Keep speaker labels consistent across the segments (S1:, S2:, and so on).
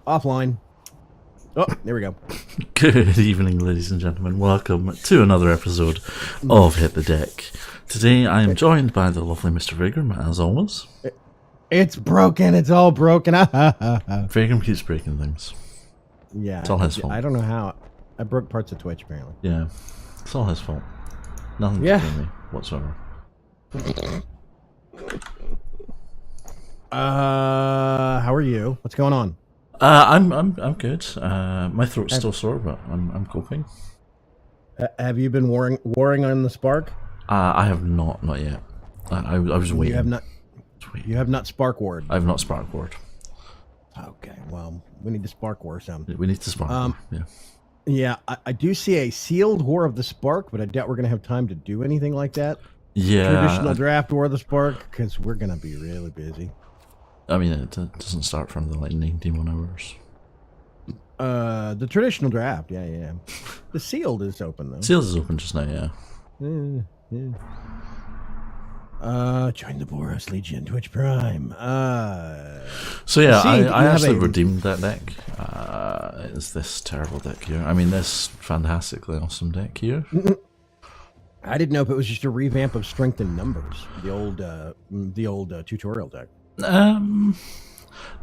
S1: Offline. Oh, there we go.
S2: Good evening, ladies and gentlemen. Welcome to another episode of Hit the Deck. Today I am joined by the lovely Mr. Vagram, as always.
S1: It's broken. It's all broken.
S2: Vagram keeps breaking things.
S1: Yeah.
S2: It's all his fault.
S1: I don't know how. I broke parts of Twitch, apparently.
S2: Yeah, it's all his fault. Nothing to do with me whatsoever.
S1: How are you? What's going on?
S2: I'm good. My throat's still sore, but I'm coping.
S1: Have you been warring on the spark?
S2: I have not yet. I was waiting.
S1: You have not spark warred.
S2: I have not spark ward.
S1: Okay, well, we need to spark war some.
S2: We need to spark. Yeah.
S1: Yeah, I do see a sealed War of the Spark, but I doubt we're going to have time to do anything like that.
S2: Yeah.
S1: Traditional draft War of the Spark, because we're going to be really busy.
S2: I mean, it doesn't start from the like 91 hours.
S1: The traditional draft, yeah. The sealed is open though.
S2: Seals is open just now, yeah.
S1: Yeah. Join the Boros Legion, Twitch Prime.
S2: So yeah,
S1: see,
S2: I actually
S1: a...
S2: redeemed that deck. It's this terrible deck here. I mean, this fantastically awesome deck here.
S1: I didn't know if it was just a revamp of Strength in Numbers, the old tutorial deck.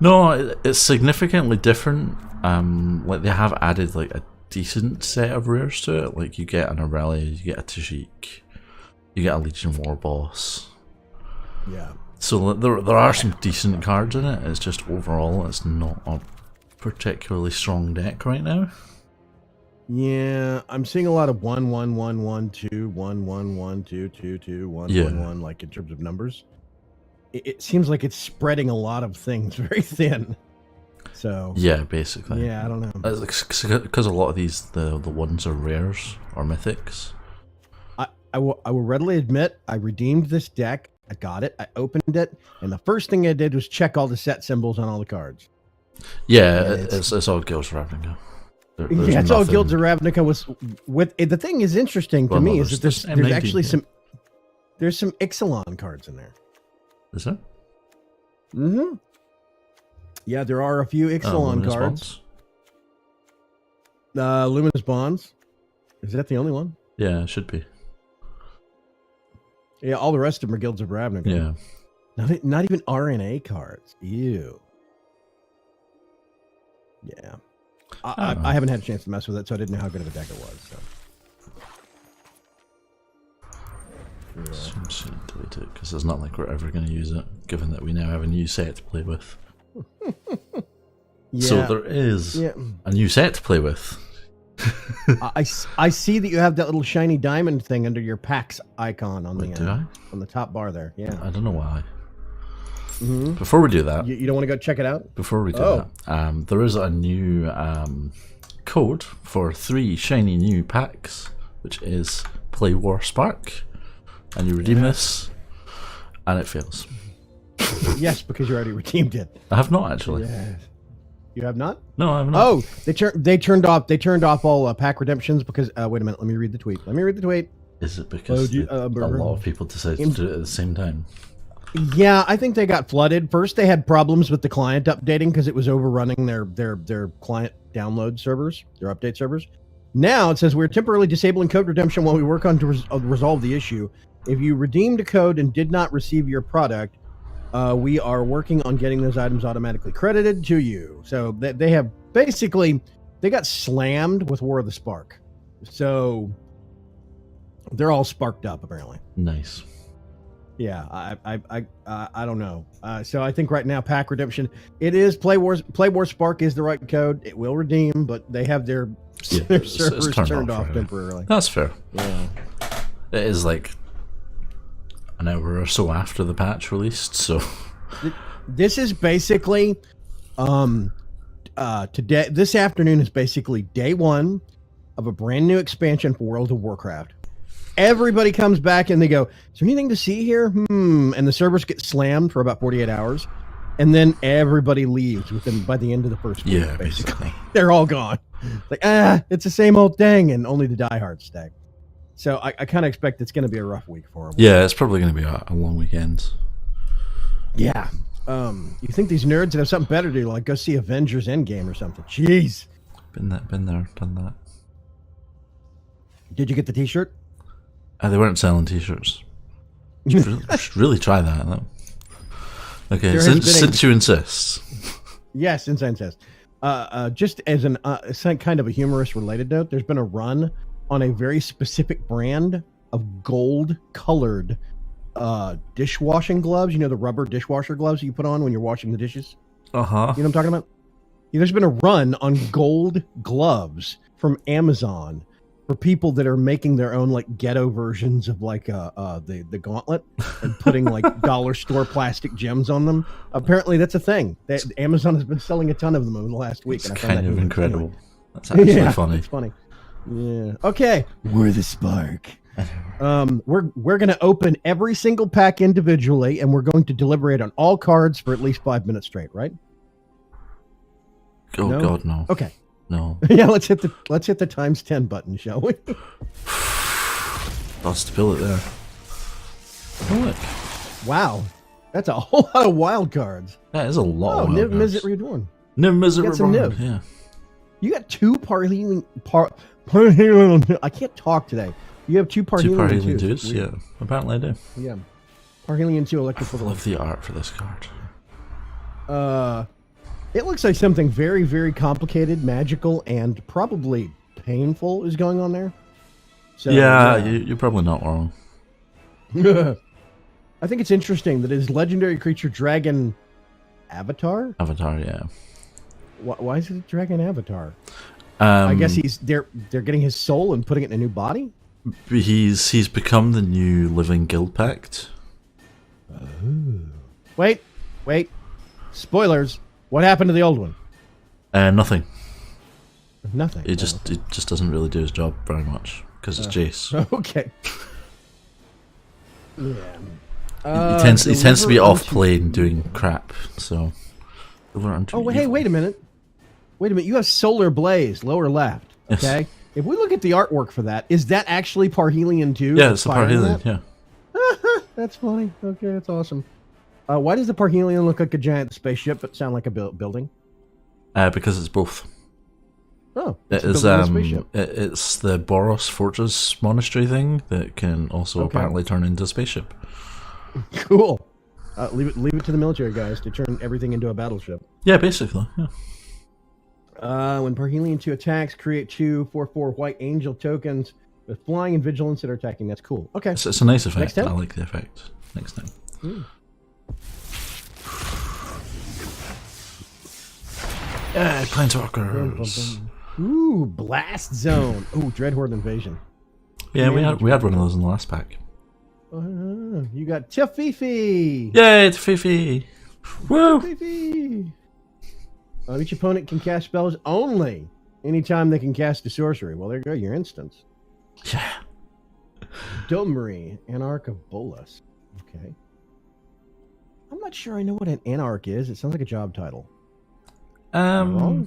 S2: No, it's significantly different. Like they have added like a decent set of rares to it. Like you get an Aurelia, you get a Tajik, you get a Legion War Boss.
S1: Yeah.
S2: So there are some decent cards in it. It's just overall, it's not a particularly strong deck right now.
S1: Yeah, I'm seeing a lot of 1 1 1 1 2 1 1 1 2 2 2 1 1 1 like in terms of numbers. It seems like it's spreading a lot of things very thin. So
S2: yeah, basically.
S1: Yeah, I don't know.
S2: Because a lot of these the ones are rares or mythics.
S1: I will readily admit I redeemed this deck. I got it. I opened it, and the first thing I did was check all the set symbols on all the cards.
S2: Yeah, it's all Guilds of Ravnica.
S1: Yeah, it's all Guilds of Ravnica. The thing is interesting to me is that there's actually some Ixalan cards in there.
S2: Is there?
S1: Mm-hmm. Yeah, there are a few Ixalan cards. Luminous Bonds. Is that the only one?
S2: Yeah, it should be.
S1: Yeah, all the rest of them are Guilds of Ravnica.
S2: Yeah.
S1: Not even RNA cards. Ew. Yeah. I haven't had a chance to mess with it, so I didn't know how good of a deck it was. So.
S2: I'm just going to delete it, because it's not like we're ever going to use it, given that we now have a new set to play with.
S1: Yeah.
S2: So there is a new set to play with.
S1: I see that you have that little shiny diamond thing under your PAX icon on the top bar there. Yeah.
S2: I don't know why.
S1: Mm-hmm.
S2: Before we do that,
S1: you don't want to go check it out?
S2: Before we do that, there is a new code for 3 shiny new packs, which is Play War Spark, and you redeem this, and it fails.
S1: Yes, because you already redeemed it.
S2: I have not actually.
S1: Yes. You have not?
S2: No, I have not.
S1: Oh, they turned off all pack redemptions because wait a minute, let me read the tweet.
S2: Is it because a lot of people decided to do it at the same time?
S1: Yeah, I think they got flooded. First, they had problems with the client updating because it was overrunning their client download servers, their update servers. Now it says we're temporarily disabling code redemption while we work on to resolve the issue. If you redeemed a code and did not receive your product, we are working on getting those items automatically credited to you. So they have basically got slammed with War of the Spark. So they're all sparked up apparently.
S2: Nice.
S1: Yeah, I don't know. So I think right now pack redemption, it is Play War Spark is the right code. It will redeem, but they have their servers turned off temporarily.
S2: That's fair.
S1: Yeah,
S2: it is like an hour or so after the patch released. So
S1: this is basically today. This afternoon is basically day 1 of a brand new expansion for World of Warcraft. Everybody comes back and they go, is there anything to see here? And the servers get slammed for about 48 hours. And then everybody leaves by the end of the first week, basically. They're all gone. Like, it's the same old thing, and only the diehards stay. So I kind of expect it's going to be a rough week for them.
S2: Yeah, it's probably going to be a long weekend.
S1: Yeah. You think these nerds would have something better to do, like go see Avengers Endgame or something? Jeez.
S2: Been there, done that.
S1: Did you get the T-shirt?
S2: They weren't selling T-shirts. Should really try that. Though. Okay, since you insist.
S1: Yes, since I insist. Just as some kind of a humorous related note, there's been a run on a very specific brand of gold-colored dishwashing gloves. You know, the rubber dishwasher gloves you put on when you're washing the dishes?
S2: Uh-huh.
S1: You know what I'm talking about? Yeah, there's been a run on gold gloves from Amazon for people that are making their own like ghetto versions of like the gauntlet and putting like dollar store plastic gems on them. Apparently that's a thing. Amazon has been selling a ton of them over the last week.
S2: It's
S1: and I found
S2: kind
S1: that
S2: of incredible.
S1: Anyway.
S2: That's actually funny.
S1: It's funny. Yeah. Okay. We're the Spark. We're going to open every single pack individually, and we're going to deliberate on all cards for at least 5 minutes straight, right?
S2: Oh
S1: no?
S2: God, no.
S1: Okay.
S2: No.
S1: Yeah, let's hit the times 10 button, shall we?
S2: Lots to fill it there. Oh, look.
S1: Wow. That's a whole lot of wild cards.
S2: That is a lot of
S1: Niv
S2: wild cards.
S1: Mizzet Reborn.
S2: Niv Mizzet
S1: Get some
S2: Reborn,
S1: Niv.
S2: yeah.
S1: You got two Parhealing. I can't talk today. You have two Parhealing
S2: 2s, yeah. Apparently I do.
S1: Yeah. Parhealing 2 Electric
S2: I love the art for this card.
S1: It looks like something very, very complicated, magical, and probably painful is going on there. So,
S2: yeah, you're probably not wrong.
S1: I think it's interesting that his legendary creature Dragon Avatar.
S2: Avatar, yeah.
S1: Why is it a Dragon Avatar? I guess they're getting his soul and putting it in a new body.
S2: He's become the new living guild pact.
S1: Oh. Wait. Spoilers. What happened to the old one?
S2: Nothing.
S1: Nothing.
S2: It just doesn't really do his job very much because it's Jace.
S1: Okay. Yeah.
S2: He tends to be off plane doing crap. So.
S1: Hey, wait a minute. You have Solar Blaze, lower left. Okay. Yes. If we look at the artwork for that, is that actually Parhelion 2?
S2: Yeah, it's the Parhelion. Yeah.
S1: That's funny. Okay, that's awesome. Why does the Parhelion look like a giant spaceship but sound like a building?
S2: Because it's both.
S1: Oh,
S2: it's the Boros Fortress monastery thing that can also apparently turn into a spaceship.
S1: Cool. Leave it to the military guys to turn everything into a battleship.
S2: Yeah, basically. Yeah.
S1: When Parhelion 2 attacks, create 2/4/4 white angel tokens with flying and vigilance that are attacking. That's cool. Okay.
S2: It's a nice effect. I like the effect. Next time. Yeah, Planeswalkers.
S1: Ooh, Blast Zone. Ooh, Dreadhorde Invasion.
S2: Yeah, we had one of those in the last pack.
S1: You got Tiafifi.
S2: Yay, Tiafifi. Woo!
S1: Tiafifi. Each opponent can cast spells only anytime they can cast a sorcery. Well, there you go, your instance.
S2: Yeah.
S1: Domri, Anarch of Bolas. Okay. I'm not sure I know what an Anarch is. It sounds like a job title. Wrong?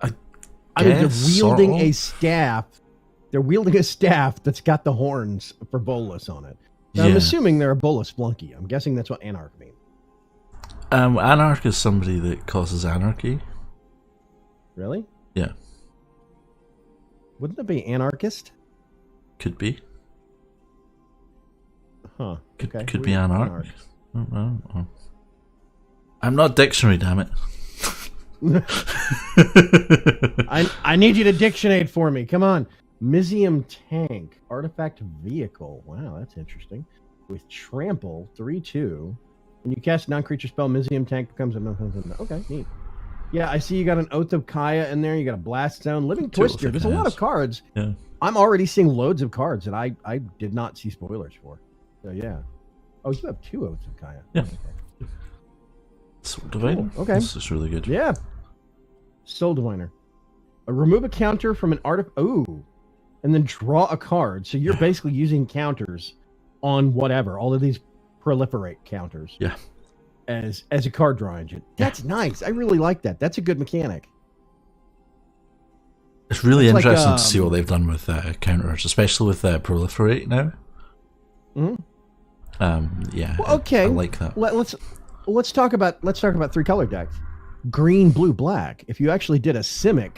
S1: I mean, they're wielding a staff. They're wielding a staff that's got the horns for Bolas on it. Now, I'm assuming they're a Bolas flunky. I'm guessing that's what Anarch means.
S2: Anarch is somebody that causes anarchy.
S1: Really?
S2: Yeah.
S1: Wouldn't it be anarchist?
S2: Could be.
S1: Huh.
S2: Could be anarch. Oh. I'm not dictionary, damn it.
S1: I need you to dictionate for me. Come on. Mizium Tank. Artifact Vehicle. Wow, that's interesting. With Trample, 3/2. When you cast a non-creature spell, Mizium Tank becomes a... Okay, neat. Yeah, I see you got an Oath of Kaya in there. You got a Blast Zone. Living Twister. There's a lot of cards.
S2: Yeah.
S1: I'm already seeing loads of cards that I did not see spoilers for. So, yeah. Oh, you have 2 Oaths of Kaya.
S2: Yeah.
S1: Okay.
S2: Soul Diviner.
S1: Cool. Okay.
S2: This is really good.
S1: Yeah. Soul Diviner. Remove a counter from an artifact. Ooh. And then draw a card. So you're basically using counters on whatever. All of these proliferate counters.
S2: Yeah.
S1: As a card draw engine. That's nice. I really like that. That's a good mechanic.
S2: It's really interesting to see what they've done with counters, especially with proliferate now.
S1: Mm-hmm.
S2: Yeah.
S1: Well, okay.
S2: I like that.
S1: Let's talk about 3-color decks. Green, blue, black. If you actually did a Simic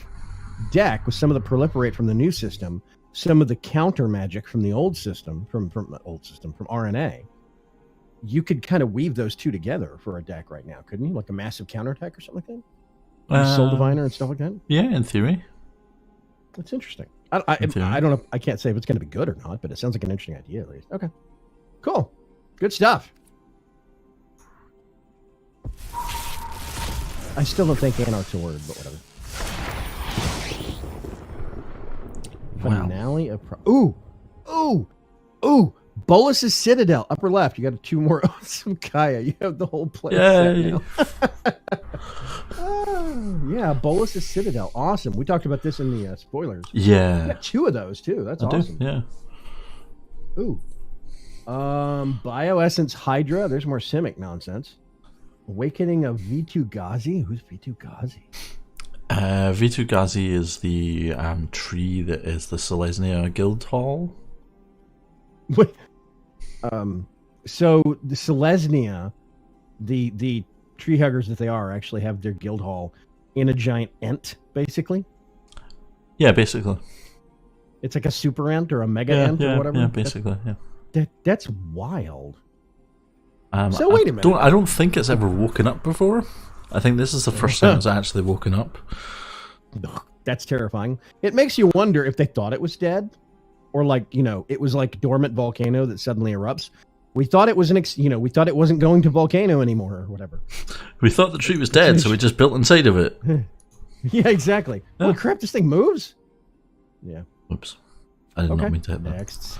S1: deck with some of the proliferate from the new system, some of the counter magic from the old system, from RNA, you could kind of weave those two together for a deck right now, couldn't you? Like a massive counterattack or something like that? Soul Diviner and stuff like that?
S2: Yeah, in theory.
S1: That's interesting. I don't know. I can't say if it's going to be good or not, but it sounds like an interesting idea at least. Okay. Cool. Good stuff. I still don't think Anarch's a word, but whatever.
S2: Wow.
S1: Finale of... Ooh! Bolus's Citadel, upper left. You got 2 more awesome Kaya. You have the whole play set now. Yeah, Bolus's Citadel. Awesome. We talked about this in the spoilers.
S2: Yeah.
S1: You got 2 of those, too. That's awesome.
S2: Yeah.
S1: Ooh. Bioessence Hydra. There's more Simic nonsense. Awakening of V2 Ghazi. Who's V2 Ghazi?
S2: V2 Ghazi is the tree that is the Selesnya Guild Hall.
S1: Wait. So the Selesnya, the tree huggers that they are, actually have their guild hall in a giant ent, basically.
S2: Yeah, basically.
S1: It's like a super ent or a mega ent or whatever.
S2: Yeah, basically.
S1: That's wild.
S2: So
S1: wait a minute.
S2: I don't think it's ever woken up before. I think this is the first time it's actually woken up.
S1: That's terrifying. It makes you wonder if they thought it was dead, or like, it was like dormant volcano that suddenly erupts. We thought it was we thought it wasn't going to volcano anymore or whatever.
S2: We thought the tree was dead, so we just built inside of it.
S1: Yeah, exactly.
S2: Yeah.
S1: Oh crap! This thing moves. Yeah.
S2: Oops. I did not mean to hit that.
S1: Next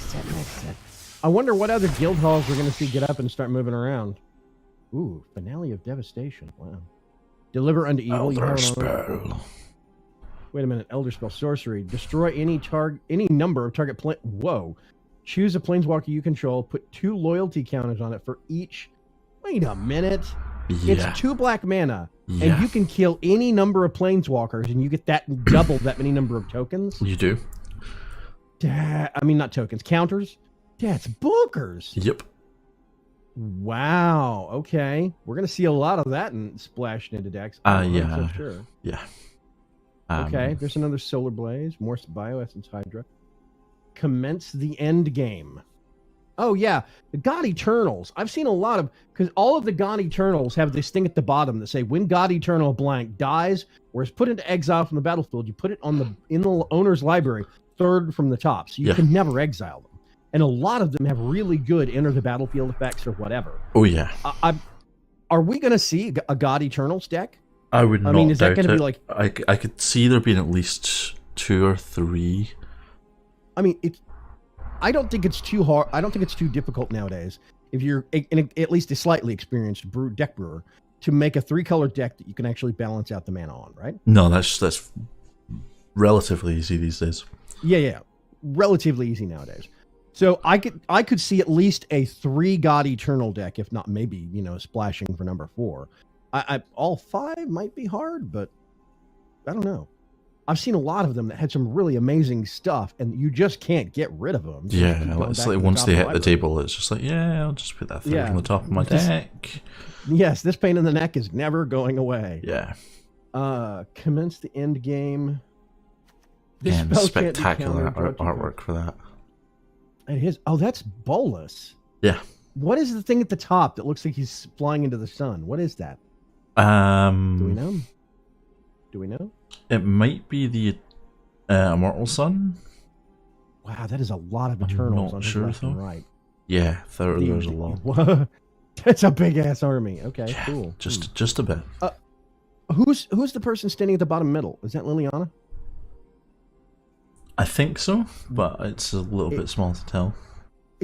S1: set. I wonder what other guild halls we're going to see get up and start moving around. Ooh, Finale of Devastation. Wow. Deliver unto evil.
S2: Elder Spell.
S1: Wait a minute. Elder Spell. Sorcery. Destroy any number of target Whoa. Choose a planeswalker you control. Put 2 loyalty counters on it for each. Wait a minute.
S2: Yeah.
S1: It's 2 black mana.
S2: Yeah.
S1: And you can kill any number of planeswalkers, and you get that double that many number of tokens.
S2: You do.
S1: I mean, not tokens. Counters. That's bonkers.
S2: Yep.
S1: Wow. Okay. We're going to see a lot of that splashed into decks.
S2: Yeah.
S1: So sure.
S2: Yeah.
S1: Okay. There's another Solar Blaze. More Bioessence Hydra. Commence the end game. Oh, yeah. The God Eternals. I've seen a lot of... Because all of the God Eternals have this thing at the bottom that say, when God Eternal blank dies or is put into exile from the battlefield, you put it in the owner's library, 3rd from the top. So you can never exile them. And a lot of them have really good enter the battlefield effects or whatever.
S2: Oh, yeah.
S1: Are we going to see a God Eternals deck?
S2: I would not.
S1: I mean, is that going to be like...
S2: I could see there being at least 2 or 3.
S1: I mean, I don't think it's too hard. I don't think it's too difficult nowadays, if you're at least a slightly experienced deck brewer, to make a 3-color deck that you can actually balance out the mana on, right?
S2: No, that's relatively easy these days.
S1: Yeah. Relatively easy nowadays. So I could see at least a 3 God Eternal deck, if not maybe, splashing for number 4. All 5 might be hard, but I don't know. I've seen a lot of them that had some really amazing stuff, and you just can't get rid of them. So
S2: it's like once they hit the table, it's just like, I'll just put that thing on the top of my deck.
S1: Yes, this pain in the neck is never going away.
S2: Yeah.
S1: Commence the end game.
S2: And spectacular artwork for that.
S1: It is. Oh, that's Bolus.
S2: Yeah.
S1: What is the thing at the top that looks like he's flying into the sun? What is that? Do we know?
S2: It might be the Immortal Sun.
S1: Wow, that is a lot of Eternals on his left and right.
S2: Yeah, there's a lot.
S1: That's a big ass army. Okay,
S2: yeah,
S1: cool.
S2: Just a bit.
S1: Who's the person standing at the bottom middle? Is that Liliana?
S2: I think so, but it's a little bit small to tell.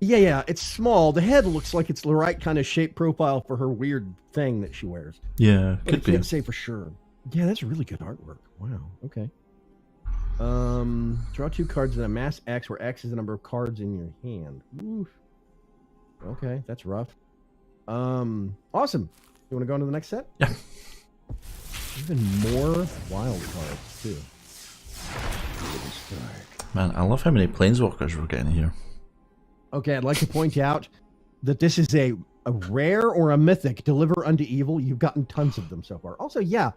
S1: Yeah, it's small. The head looks like it's the right kind of shape profile for her weird thing that she wears.
S2: Yeah,
S1: but
S2: could be.
S1: I can't say for sure. Yeah, that's really good artwork. Wow. Okay. Draw 2 cards and amass X, where X is the number of cards in your hand. Oof. Okay, that's rough. Awesome. You want to go on to the next set?
S2: Yeah.
S1: Even more wild cards too.
S2: Man, I love how many planeswalkers we're getting here.
S1: Okay, I'd like to point out that this is a rare or a mythic. Deliver unto evil. You've gotten tons of them so far. Also, yeah.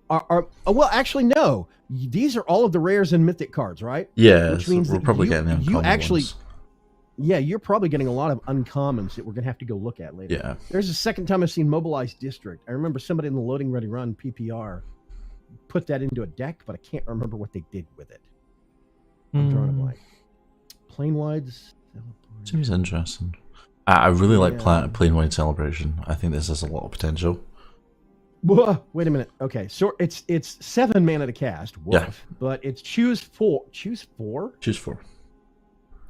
S1: Well, actually, no. These are all of the rares and mythic cards, right?
S2: Yeah,
S1: Which means
S2: we're
S1: that
S2: probably getting the uncommon ones.
S1: Yeah, you're probably getting a lot of uncommons that we're going to have to go look at later.
S2: Yeah.
S1: There's a second time I've seen Mobilized District. I remember somebody in the Loading Ready Run PPR put that into a deck, but I can't remember what they did with it. I'm drawing a blank. Plain-Wide's
S2: Seems interesting. I really like Plain-Wide Celebration. I think this has a lot of potential.
S1: Whoa, wait a minute. Okay, so it's 7 mana to cast. Woof,
S2: Yeah.
S1: But it's choose 4. Choose 4?
S2: Choose 4.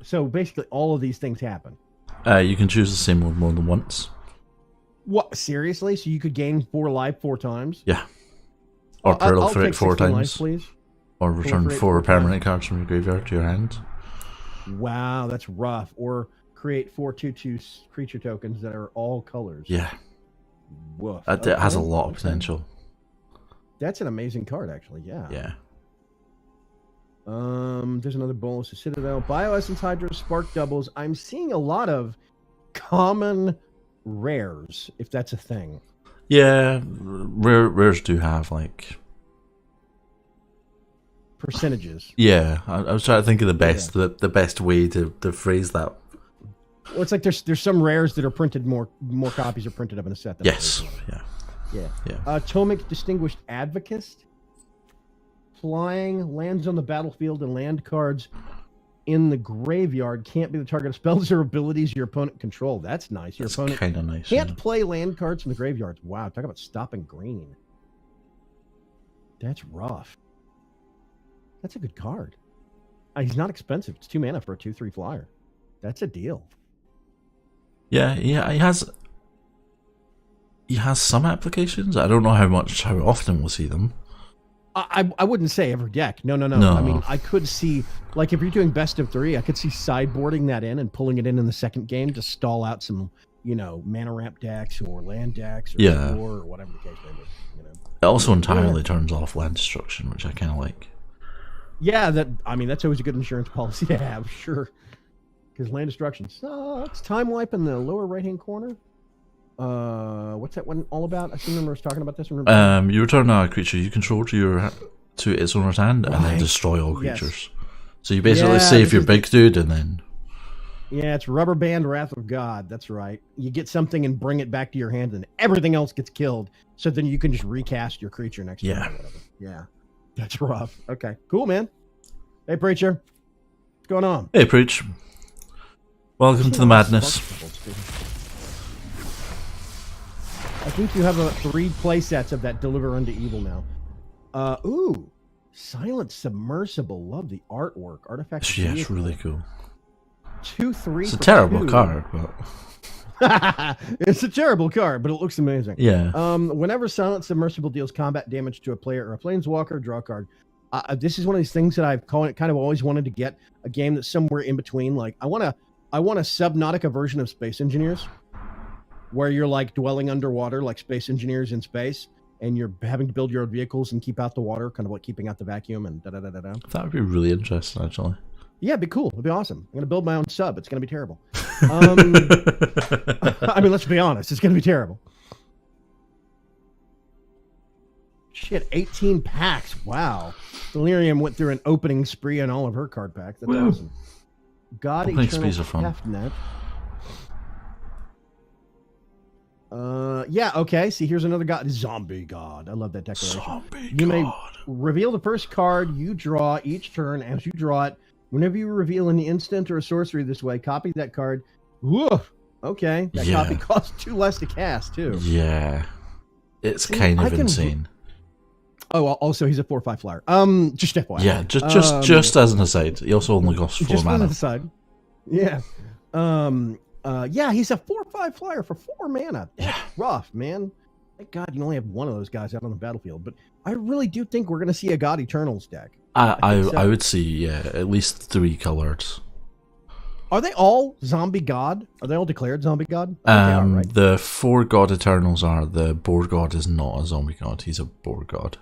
S1: So basically all of these things happen.
S2: You can choose the same one more than once.
S1: What? Seriously? So you could gain 4 life 4 times?
S2: Yeah. Or proliferate 4 times.
S1: Life, please.
S2: Or return 4 permanent cards from your graveyard to your hand.
S1: Wow, that's rough. Or create 4 2/2 creature tokens that are all colors.
S2: Yeah.
S1: Woof.
S2: It has a lot of potential.
S1: That's an amazing card, actually. Yeah.
S2: Yeah.
S1: There's another bonus to Citadel. Bioessence Hydra, Spark Doubles. I'm seeing a lot of common rares, if that's a thing.
S2: Yeah, rares do have like
S1: percentages.
S2: Yeah, I was trying to think of the best the best way to phrase that.
S1: Well, it's like there's some rares that are printed more copies are printed up in a set. Than
S2: Yes.
S1: Yeah.
S2: Yeah.
S1: Atomic Distinguished Advocate. Flying, lands on the battlefield, and land cards in the graveyard can't be the target of spells or abilities your opponent control. That's nice. Your opponent
S2: kind of nice.
S1: Can't play land cards from the graveyards. Wow, talk about stopping green. That's rough. That's a good card. He's not expensive. It's 2 mana for a 2/3 flyer. That's a deal.
S2: Yeah, he has some applications. I don't know how often we'll see them.
S1: I wouldn't say every deck. No. I mean, I could see, like, if you're doing best of 3, I could see sideboarding that in and pulling it in the second game to stall out some, mana ramp decks or land decks or whatever the case may be.
S2: It also entirely turns off land destruction, which I kind of like.
S1: Yeah, that's always a good insurance policy to have, sure. Because land destruction sucks. Time wipe in the lower right-hand corner. What's that one all about? I remember us talking about this.
S2: You return a creature you control to its owner's hand, and then destroy all creatures. So you basically save your big dude, and then. Yeah,
S1: it's Rubber Band Wrath of God. That's right. You get something and bring it back to your hand, and everything else gets killed. So then you can just recast your creature next turn. Or whatever. Yeah, that's rough. Okay, cool, man. Hey, Preacher, what's going on?
S2: Hey, Preach. Welcome to the madness.
S1: I think you have 3 play sets of that Deliver Unto Evil now. Ooh, Silent Submersible. Love the artwork. Artifact.
S2: Yeah, it's really cool.
S1: 2/3.
S2: It's a terrible card,
S1: but it's a terrible card, but it looks amazing.
S2: Yeah.
S1: Whenever Silent Submersible deals combat damage to a player or a planeswalker, draw a card. This is one of these things that I've kind of always wanted to get a game that's somewhere in between. Like I want a Subnautica version of Space Engineers, where you're like dwelling underwater like Space Engineers in space, and you're having to build your own vehicles and keep out the water, kind of like keeping out the vacuum and da-da-da-da-da.
S2: That would be really interesting, actually.
S1: Yeah, it'd be cool. It'd be awesome. I'm going to build my own sub. It's going to be terrible. I mean, let's be honest. It's going to be terrible. Shit, 18 packs. Wow. Delirium went through an opening spree on all of her card packs. That's awesome. God Eternal Hefnet. Yeah, okay. See, here's another god. Zombie God. I love that declaration. You may reveal the first card you draw each turn. As you draw it, whenever you reveal an instant or a sorcery this way, copy that card. Woof. Okay. That copy costs 2 less to cast, too.
S2: Yeah. It's kind of insane.
S1: Oh, also, he's a 4/5 flyer. Just FYI.
S2: Yeah, just as an aside. He also only costs 4 mana.
S1: Just as an aside. Yeah. Yeah, he's a 4/5 flyer for 4 mana. That's rough, man. Thank God you only have one of those guys out on the battlefield. But I really do think we're going to see a God Eternals deck.
S2: I would see, at least 3 colors.
S1: Are they all Zombie God? Are they all declared Zombie God? Right?
S2: The 4 God Eternals are. The Boar God is not a Zombie God. He's a Boar God.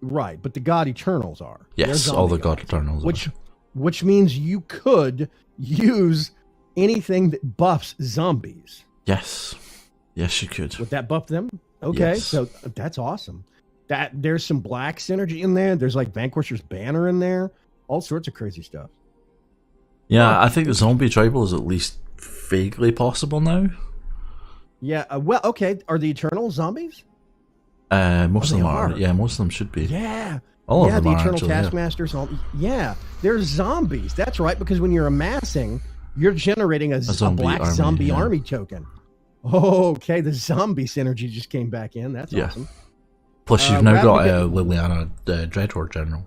S1: Right, but the God Eternals are.
S2: Yes, all the God Eternals
S1: are. Which means you could use anything that buffs zombies.
S2: Yes. Yes, you could.
S1: Would that buff them? Okay,
S2: Yes.
S1: so that's awesome. That there's some black synergy in there. There's like Vanquisher's Banner in there. All sorts of crazy stuff.
S2: Yeah, I think the zombie tribal is at least vaguely possible now.
S1: Yeah, well, okay. Are the Eternal zombies?
S2: Most of
S1: they
S2: them are.
S1: are.
S2: Yeah, most of them should be.
S1: Yeah.
S2: All of
S1: yeah,
S2: them
S1: the
S2: are
S1: Eternal
S2: actually, yeah.
S1: Taskmasters. Yeah, they're zombies. That's right, because when you're amassing, you're generating a black
S2: army,
S1: zombie
S2: yeah.
S1: army token. Oh, okay, the zombie synergy just came back in. That's awesome.
S2: Plus, you've now got
S1: Ravnica-
S2: Liliana, Dreadhorde General,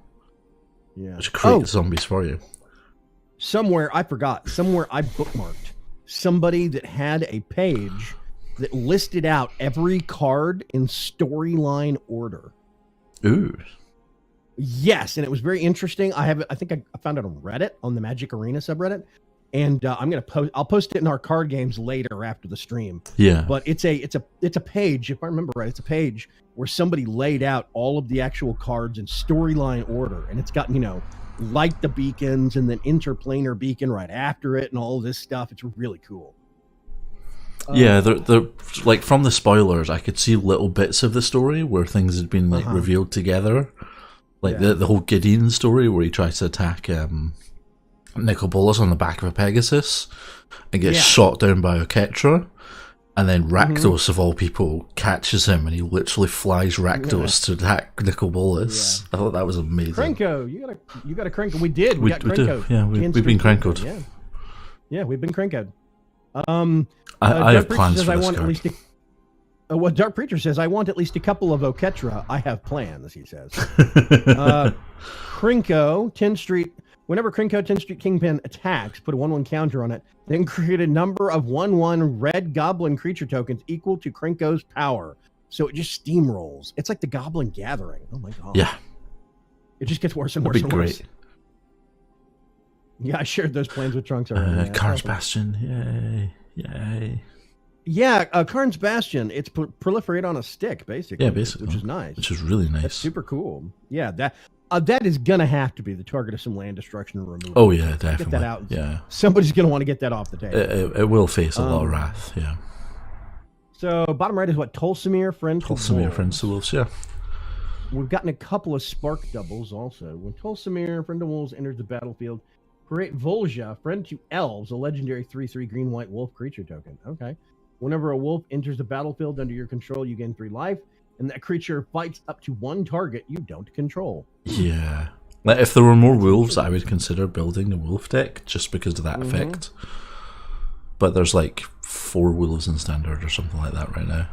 S1: Yeah.
S2: which creates zombies for you.
S1: Somewhere I forgot. Somewhere I bookmarked somebody that had a page that listed out every card in storyline order.
S2: Ooh.
S1: Yes, and it was very interesting. I think I found it on Reddit, on the Magic Arena subreddit, and I'll post it in our card games later after the stream.
S2: Yeah.
S1: But it's a page, if I remember right, it's a page where somebody laid out all of the actual cards in storyline order, and it's got, light the beacons and then interplanar beacon right after it and all this stuff. It's really cool.
S2: Yeah, they're like, from the spoilers, I could see little bits of the story where things had been like revealed together. Like the whole Gideon story where he tries to attack Nicobolus on the back of a Pegasus and gets shot down by Oketra, and then Rakdos of all people catches him and he literally flies Rakdos to attack Nicobolus. I thought that was amazing.
S1: Cranko, you got a Cranko. We did. We got Cranko.
S2: Yeah, we've been Crankoed.
S1: Yeah, we've been Crankoed.
S2: I have plans for this card.
S1: What Dark Preacher says, I want at least a couple of Oketra. I have plans, he says. Krinko, 10 Street. Whenever Krinko 10 Street Kingpin attacks, put a 1/1 counter on it, then create a number of 1/1 red goblin creature tokens equal to Krinko's power. So it just steamrolls. It's like the Goblin Gathering. Oh my god.
S2: Yeah.
S1: It just gets worse and worse
S2: That'd be
S1: and worse.
S2: great.
S1: Yeah, I shared those plans with Trunks already.
S2: Karn's Bastion, yay.
S1: Yeah, Karn's Bastion. It's proliferate on a stick, basically.
S2: Yeah, basically.
S1: Which is nice.
S2: Which is really nice.
S1: That's super cool. Yeah, that is going to have to be the target of some land destruction and removal.
S2: Oh, yeah, definitely.
S1: Get that out.
S2: Yeah.
S1: Somebody's going to want to get that off the table.
S2: It will face a lot of wrath, yeah.
S1: So, bottom right is what? Tolsimir, Friend to
S2: Tolsimir, Friend to Wolves, yeah.
S1: We've gotten a couple of spark doubles also. When Tolsimir, Friend to Wolves, enters the battlefield, create Volja, Friend to Elves, a legendary 3/3 green-white wolf creature token. Okay. Whenever a wolf enters the battlefield under your control, you gain 3 life, and that creature fights up to 1 target you don't control.
S2: Yeah. Like, if there were more wolves, I would consider building a wolf deck just because of that effect. But there's like 4 wolves in standard or something like that right now.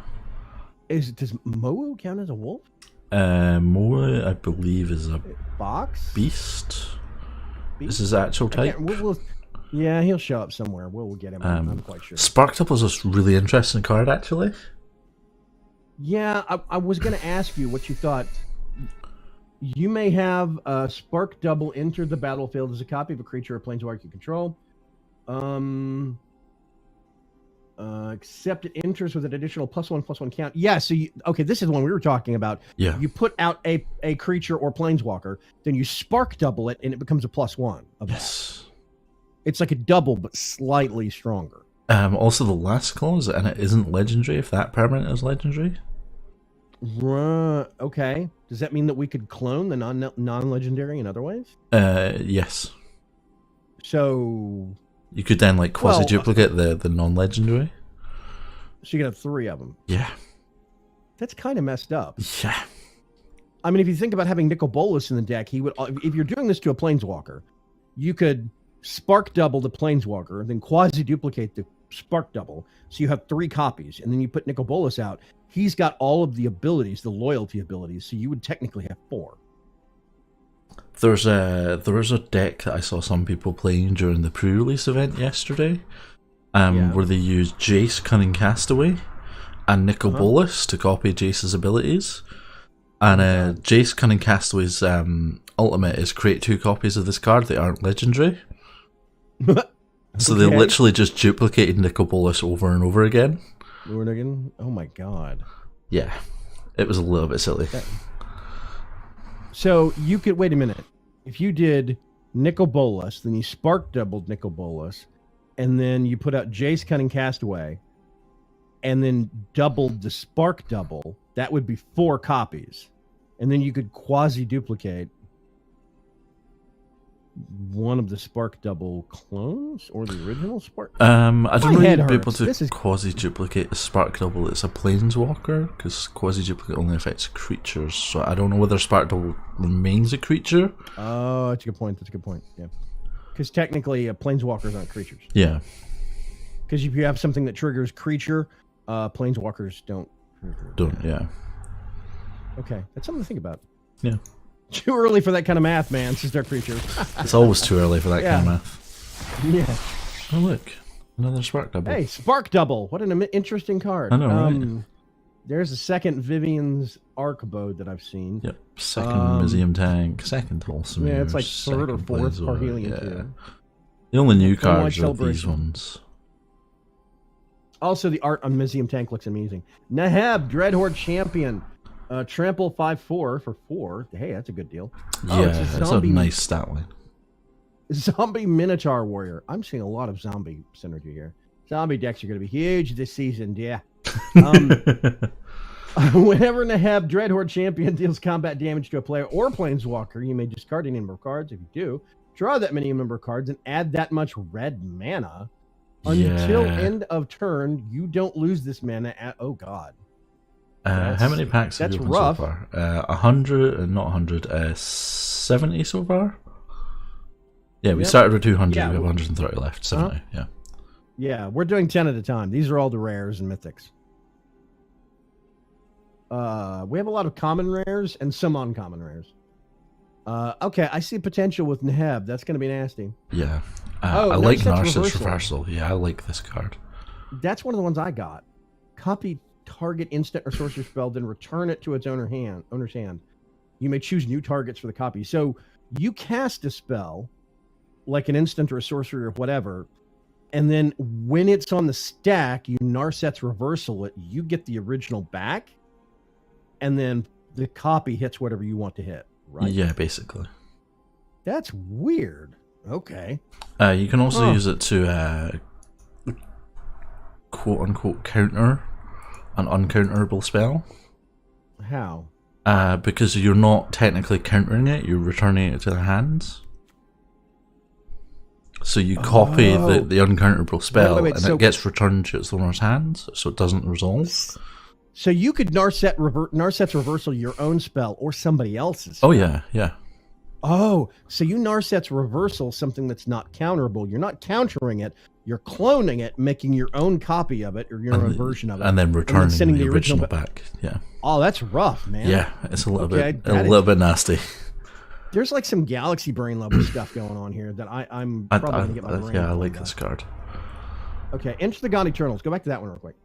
S1: Does Moe count as a wolf?
S2: Moa, I believe, is a
S1: Box?
S2: beast. Is his actual type?
S1: Yeah, he'll show up somewhere. We'll get him. I'm quite sure.
S2: Sparked Up was a really interesting card, actually.
S1: Yeah, I was going to ask you what you thought. You may have a Spark Double enter the battlefield as a copy of a creature or planeswalker you control. Except it enters with an additional +1/+1 count. Yeah, so this is the one we were talking about.
S2: Yeah.
S1: You put out a creature or planeswalker, then you Spark Double it, and it becomes a +1 of that. It's like a double, but slightly stronger.
S2: Also, the last clause, and it isn't legendary if that permanent is legendary.
S1: Okay. Does that mean that we could clone the non-legendary in other ways?
S2: Yes.
S1: So
S2: you could then like quasi-duplicate the non-legendary.
S1: So you can have 3 of them.
S2: Yeah.
S1: That's kind of messed up.
S2: Yeah.
S1: I mean, if you think about having Nicobolus in the deck, he would. If you're doing this to a planeswalker, you could Spark Double the planeswalker, and then quasi-duplicate the Spark Double, so you have 3 copies, and then you put Nicobolus out. He's got all of the abilities, the loyalty abilities, so you would technically have 4.
S2: There was a deck that I saw some people playing during the pre-release event yesterday, where they used Jace, Cunning Castaway, and Nicobolus to copy Jace's abilities. And Jace, Cunning Castaway's ultimate is create 2 copies of this card that aren't legendary. So they literally just duplicated Nicobolus over and over again.
S1: Oh my god.
S2: Yeah, it was a little bit silly.
S1: So you could, wait a minute. If you did Nicobolus, then you Spark Doubled Nicobolus, and then you put out Jace Cunning Castaway, and then doubled the Spark Double, that would be 4 copies. And then you could quasi-duplicate one of the Spark Double clones or the original Spark.
S2: I don't know if you'd be able
S1: hurts.
S2: to quasi-duplicate a Spark Double. It's a Planeswalker, because quasi-duplicate only affects creatures. So I don't know whether Spark Double remains a creature.
S1: Oh, that's a good point. That's a good point. Yeah, because technically, Planeswalkers aren't creatures.
S2: Yeah.
S1: Because if you have something that triggers creature, Planeswalkers don't.
S2: Yeah.
S1: Okay, that's something to think about.
S2: Yeah.
S1: Too early for that kind of math, man, since they're creatures.
S2: It's always too early for that kind of math.
S1: Yeah.
S2: Oh, look. Another Spark Double.
S1: Hey, Spark Double. What an interesting card.
S2: I know, right?
S1: There's a second Vivian's Archbode that I've seen.
S2: Yep. Second Museum Tank. Second Tolson.
S1: Yeah, it's like third or fourth Parhelion too.
S2: The only new
S1: Plain White
S2: cards are
S1: Celebration.
S2: these ones.
S1: Also, the art on Museum Tank looks amazing. Nahab, Dreadhorde Champion. Trample 5/4 for 4. Hey, that's a good deal.
S2: Yeah, it's a nice stat line.
S1: Zombie Minotaur Warrior. I'm seeing a lot of zombie synergy here. Zombie decks are going to be huge this season, yeah. Whenever Nahab Dreadhorde Champion deals combat damage to a player or planeswalker, you may discard any number of cards. If you do, draw that many number of cards and add that much red mana. Until end of turn, you don't lose this mana at... Oh, God.
S2: How many packs have you opened so far? 100, not 100, 70 so far? Yeah, we started with 200, we have 130 left, 70, yeah.
S1: Yeah, we're doing 10 at a time. These are all the rares and mythics. We have a lot of common rares and some uncommon rares. Okay, I see potential with Nahab. That's going to be nasty.
S2: Yeah. I like Narset's Reversal. Yeah, I like this card.
S1: That's one of the ones I got. Copy target instant or sorcery spell, then return it to its owner's hand. You may choose new targets for the copy. So you cast a spell, like an instant or a sorcery or whatever, and then when it's on the stack, you Narset's Reversal it, you get the original back, and then the copy hits whatever you want to hit, right?
S2: Yeah, basically.
S1: That's weird. Okay.
S2: You can also use it to quote-unquote counter an uncounterable spell.
S1: How?
S2: Because you're not technically countering it, you're returning it to the hands. So you copy the uncounterable spell, and it gets returned to its owner's hands, so it doesn't resolve.
S1: So you could Narset's Reversal your own spell or somebody else's.
S2: Oh, yeah, yeah.
S1: Oh, so you Narset's Reversal something that's not counterable. You're not countering it. You're cloning it, making your own copy of it or your own version of it,
S2: and then returning the original back. Yeah.
S1: Oh, that's rough, man.
S2: Yeah, it's a little bit nasty.
S1: There's like some galaxy brain level stuff going on here that I'm probably gonna get my brain.
S2: Yeah, I like this card.
S1: Okay, Inch the God Eternals. Go back to that one real quick.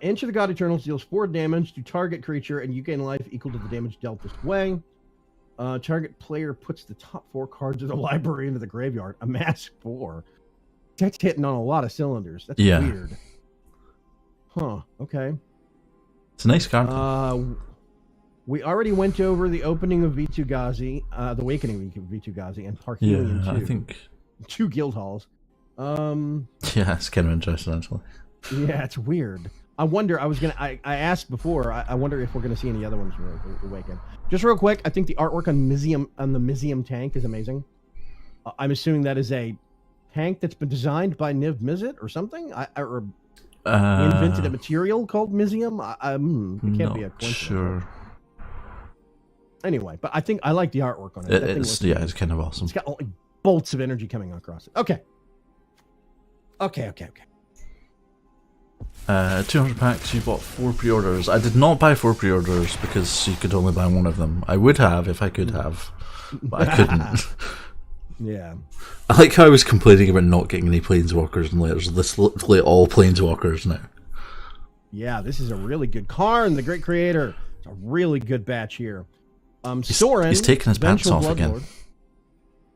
S1: Inch of the God Eternals deals 4 damage to target creature, and you gain life equal to the damage dealt this way. Target player puts the top 4 cards of the library into the graveyard. Amass 4. That's hitting on a lot of cylinders. That's weird. Huh. Okay.
S2: It's a nice card.
S1: We already went over the opening of V2 Ghazi, the Awakening of V2 Ghazi, and Parhelion 2.
S2: I think
S1: 2 guild halls.
S2: Yeah, it's kind of interesting actually.
S1: Yeah, it's weird. I wonder. I asked before. I wonder if we're gonna see any other ones awaken. Just real quick, I think the artwork on the Museum Tank is amazing. I'm assuming that is a tank that's been designed by Niv Mizzet or something. He invented a material called Museum. It can't be a coincidence. Sure. Anyway, but I like the artwork on it.
S2: It's kind of awesome.
S1: It's got like bolts of energy coming across it. Okay.
S2: 200 packs, you bought 4 pre-orders. I did not buy 4 pre-orders because you could only buy one of them. I would have if I could have, but I couldn't.
S1: Yeah.
S2: I like how I was complaining about not getting any Planeswalkers and there's literally all Planeswalkers now.
S1: Yeah, this is a really good Karn, the great creator. It's a really good batch here. Soren,
S2: he's taking his pants off again.
S1: Lord.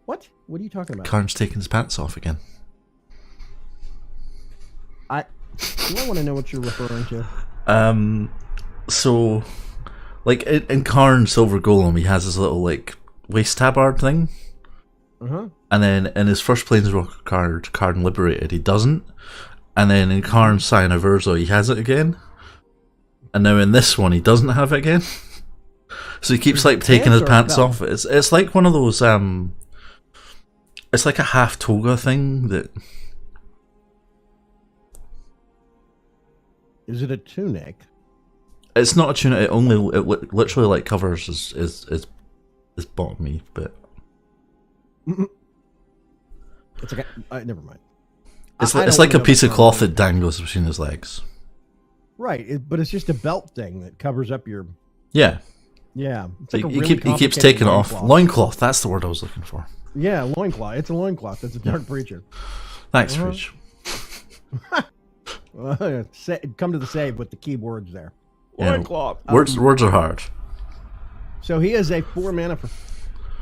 S1: What? What are you talking about?
S2: Karn's taking his pants off again.
S1: Do I want to know what you're referring to?
S2: So, like in Karn Silver Golem, he has his little like waist tabard thing. and then in his first Planeswalker card, Karn Liberated, he doesn't, and then in Karn Scion of Urza, he has it again, and now in this one, he doesn't have it again. So he keeps like taking his pants off. It's like one of those it's like a half toga thing that.
S1: Is it a tunic?
S2: It's not a tunic. It literally like covers his bottomy bit.
S1: It's like never mind.
S2: It's like a piece of cloth that dangles between his legs.
S1: Right, but it's just a belt thing that covers up your.
S2: Yeah.
S1: Yeah.
S2: Like he keeps taking it off. Loincloth. That's the word I was looking for.
S1: Yeah, loincloth. It's a loincloth. That's a Dark Preacher.
S2: Thanks, Preach.
S1: Come to the save with the keywords there.
S2: Yeah,
S1: Loincloth.
S2: Words are hard.
S1: So he is a 4 mana.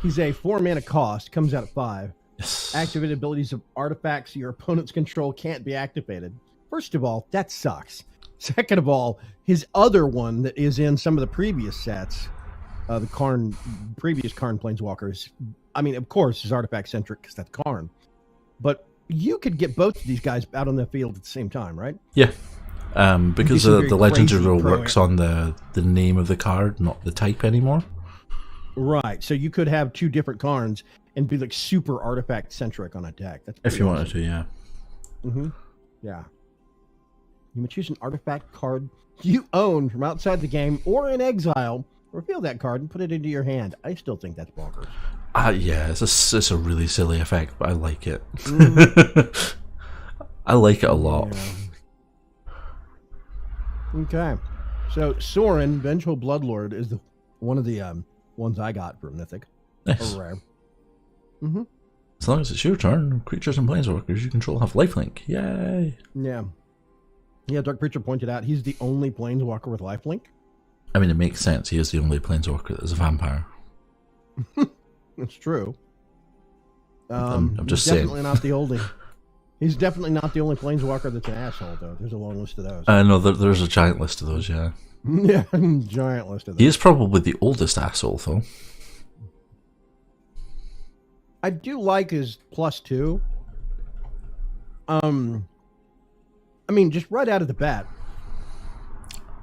S1: He's a 4 mana cost. Comes out at 5.
S2: Yes.
S1: Activated abilities of artifacts your opponent's control can't be activated. First of all, that sucks. Second of all, his other one that is in some of the previous sets, the previous Karn Planeswalkers, I mean, of course, is artifact-centric because that's Karn. But you could get both of these guys out on the field at the same time, right?
S2: Yeah. Because the Legends rule works on the name of the card, not the type anymore.
S1: Right. So you could have 2 different Karns and be like super artifact-centric on a deck. That's
S2: if you wanted to, yeah.
S1: Mm-hmm. Yeah. You may choose an artifact card you own from outside the game or in exile. Reveal that card and put it into your hand. I still think that's bonkers.
S2: Yeah, it's a really silly effect, but I like it.
S1: Mm.
S2: I like it a lot.
S1: Yeah. Okay. So Sorin, Vengeful Bloodlord, is one of the ones I got for Mythic.
S2: Nice.
S1: Or Rare. Mm-hmm.
S2: As long as it's your turn, creatures and planeswalkers you control have lifelink. Yay!
S1: Yeah. Yeah, Dark Preacher pointed out he's the only planeswalker with lifelink.
S2: I mean, it makes sense. He is the only planeswalker that is a vampire.
S1: That's true.
S2: I'm just
S1: he's
S2: saying.
S1: Definitely not the only. He's definitely not the only planeswalker that's an asshole, though. There's a long list of those.
S2: No, there's a giant list of those, yeah.
S1: Yeah, giant list of those.
S2: He is probably the oldest asshole, though.
S1: I do like his +2. I mean, just right out of the bat.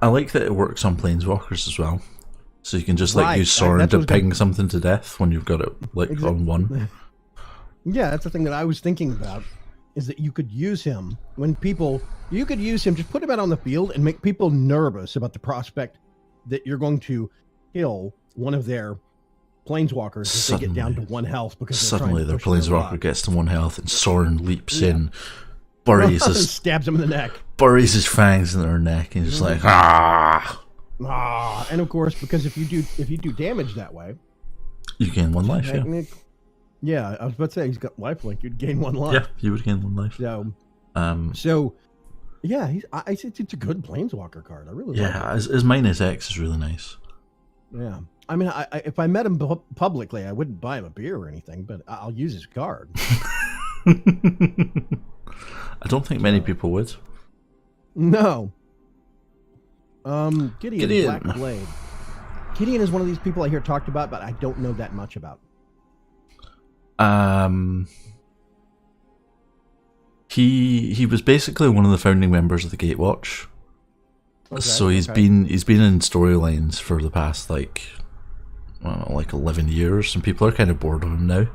S2: I like that it works on planeswalkers as well. So you can just like use Sorin to ping something to death when you've got it like on one.
S1: Yeah, that's the thing that I was thinking about, is that you could use him just put him out on the field and make people nervous about the prospect that you're going to kill one of their planeswalkers if they get down to 1 health because
S2: suddenly their planeswalker gets to 1 health and Sorin leaps in, buries his
S1: stabs him in the neck,
S2: buries his fangs in their neck, and just like
S1: and of course, because if you do damage that way,
S2: you gain 1 life.
S1: Yeah, I was about to say he's got lifelink. You'd gain 1 life.
S2: Yeah, you would gain 1 life.
S1: So, yeah, it's a good planeswalker card. I really like it.
S2: His -X is really nice.
S1: Yeah, I mean, if I met him publicly, I wouldn't buy him a beer or anything, but I'll use his card.
S2: I don't think many people would.
S1: No. Gideon. Black Blade. Gideon is one of these people I hear talked about, but I don't know that much about.
S2: He was basically one of the founding members of the Gatewatch. Okay, so he's been in storylines for the past like 11 years, and people are kind of bored of him now.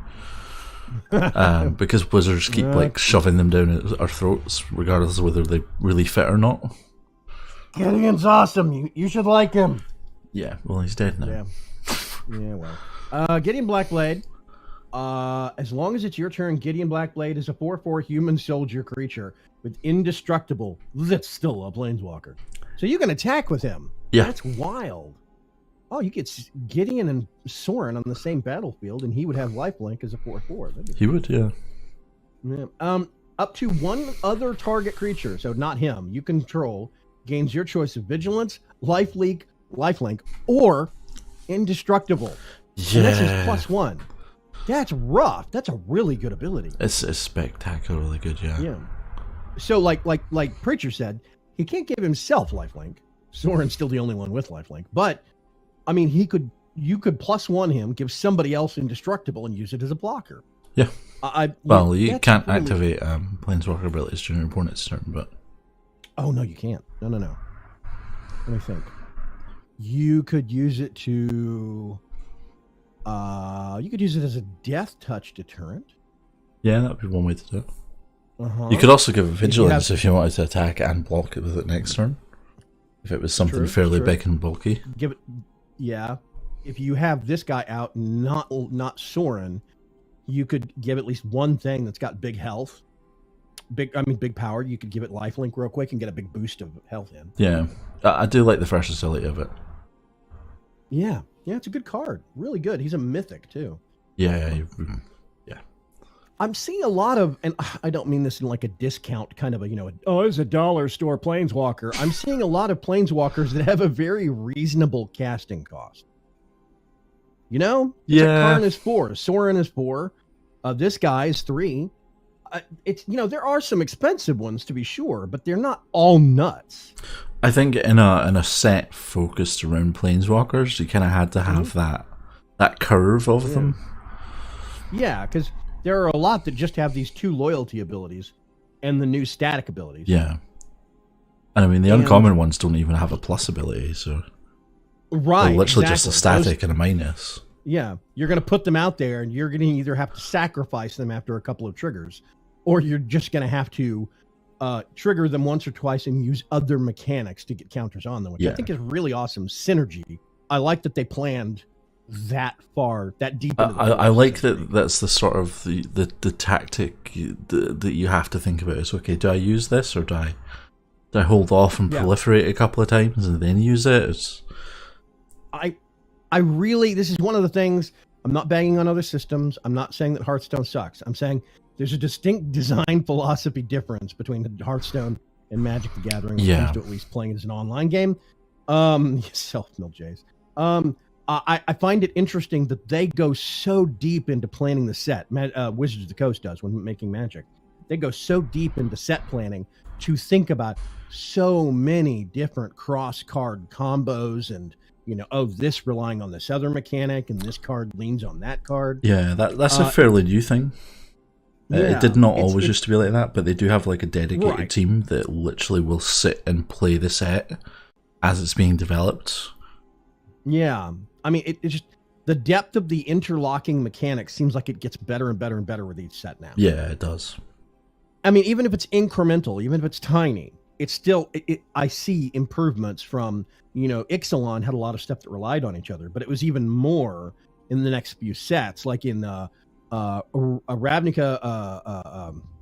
S2: Because wizards keep like shoving them down our throats, regardless of whether they really fit or not.
S1: Gideon's awesome. You should like him.
S2: Yeah, well, he's dead now.
S1: Yeah, well. Gideon Blackblade. As long as it's your turn, Gideon Blackblade is a 4/4 human soldier creature with indestructible. That's still a planeswalker. So you can attack with him.
S2: Yeah.
S1: That's wild. Oh, you get Gideon and Sorin on the same battlefield, and he would have lifelink as a 4/4.
S2: He would, yeah.
S1: Up to 1 other target creature, so not him, you control, gains your choice of vigilance, lifelink, or indestructible.
S2: Yeah.
S1: And that's his +1. That's rough. That's a really good ability.
S2: It's spectacularly good, yeah.
S1: Yeah. So like Preacher said, he can't give himself lifelink. Sorin's still the only one with lifelink, but I mean, you could +1 him, give somebody else indestructible, and use it as a blocker.
S2: Yeah.
S1: Well,
S2: you can't activate Planeswalker abilities during your opponent's turn, but...
S1: Oh, no, you can't. No. Let me think. You could use it to... you could use it as a death touch deterrent.
S2: Yeah, that would be one way to do it.
S1: Uh-huh.
S2: You could also give it Vigilance if you wanted to attack and block it with it next turn. If it was something fairly big and bulky.
S1: Give it... Yeah. If you have this guy out, not Sorin, you could give at least one thing that's got big health. Big power. You could give it lifelink real quick and get a big boost of health in.
S2: Yeah. I do like the versatility of it.
S1: Yeah, it's a good card. Really good. He's a mythic, too.
S2: Yeah.
S1: I'm seeing a lot of, and I don't mean this in like a discount kind of it's a dollar store Planeswalker. I'm seeing a lot of Planeswalkers that have a very reasonable casting cost. Karn is 4, Sorin is 4, this guy is 3. There are some expensive ones to be sure, but they're not all nuts.
S2: I think in a set focused around Planeswalkers, you kind of had to have that curve of them.
S1: Yeah, because there are a lot that just have these 2 loyalty abilities and the new static abilities.
S2: Yeah. And I mean, the uncommon ones don't even have a plus ability, so...
S1: Right,
S2: they're literally just a static and a minus.
S1: Yeah, you're going to put them out there, and you're going to either have to sacrifice them after a couple of triggers, or you're just going to have to trigger them once or twice and use other mechanics to get counters on them, which I think is really awesome synergy. I like that they planned that far, that deep.
S2: I like that. That's the sort of the tactic that you have to think about. Is okay. Do I use this or do I hold off and proliferate a couple of times and then use it?
S1: I really, this is one of the things. I'm not banging on other systems. I'm not saying that Hearthstone sucks. I'm saying there's a distinct design philosophy difference between Hearthstone and Magic the Gathering when it comes to at least playing it as an online game. Self-milled Jays. I find it interesting that they go so deep into planning the set. Wizards of the Coast does when making Magic. They go so deep into set planning to think about so many different cross-card combos and, this relying on this other mechanic and this card leans on that card.
S2: Yeah, that's a fairly new thing. It did not always used to be like that, but they do have like a dedicated team that literally will sit and play the set as it's being developed. Yeah.
S1: I mean, it just, the depth of the interlocking mechanics seems like it gets better and better and better with each set now.
S2: Yeah, it does.
S1: I mean, even if it's incremental, even if it's tiny, it's still, I see improvements from, Ixalan had a lot of stuff that relied on each other, but it was even more in the next few sets, like in a Ravnica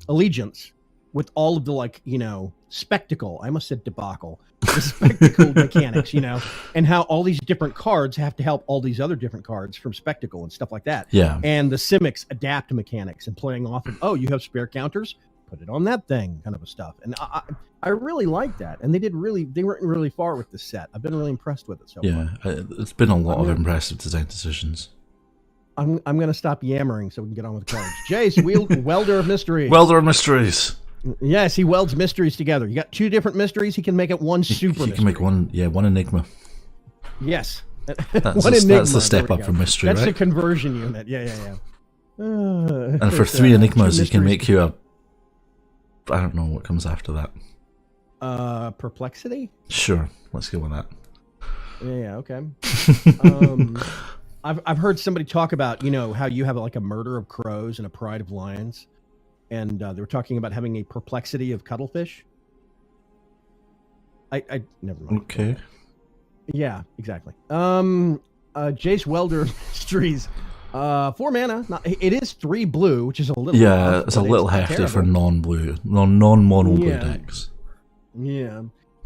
S1: Allegiance, with all of the spectacle. I almost said debacle. The spectacle mechanics, and how all these different cards have to help all these other different cards from spectacle and stuff like that.
S2: Yeah.
S1: And the Simics adapt mechanics and playing off of, you have spare counters, put it on that thing, kind of a stuff. And I really like that. And they went really far with this set. I've been really impressed with it so far.
S2: It's been a lot of impressive design decisions.
S1: I'm going to stop yammering so we can get on with the cards. Jace, Welder of Mysteries.
S2: Welder of Mysteries.
S1: Yes, he welds mysteries together. You got 2 different mysteries. He can make it one super mystery.
S2: He can make one enigma.
S1: Yes.
S2: That's the step up from mystery,
S1: That's
S2: right?
S1: the conversion unit. Yeah.
S2: And for 3 enigmas, he can make you I don't know what comes after that.
S1: Perplexity?
S2: Sure. Let's go with that.
S1: Yeah, okay. I've heard somebody talk about, how you have like a murder of crows and a pride of lions. And they were talking about having a perplexity of cuttlefish. I never mind.
S2: Okay.
S1: Yeah, exactly. Jace Welder Mysteries. 4 mana. It is 3 blue, which is a little
S2: rough, it's a little hefty terrible. For non-blue, non-mono blue decks.
S1: Yeah.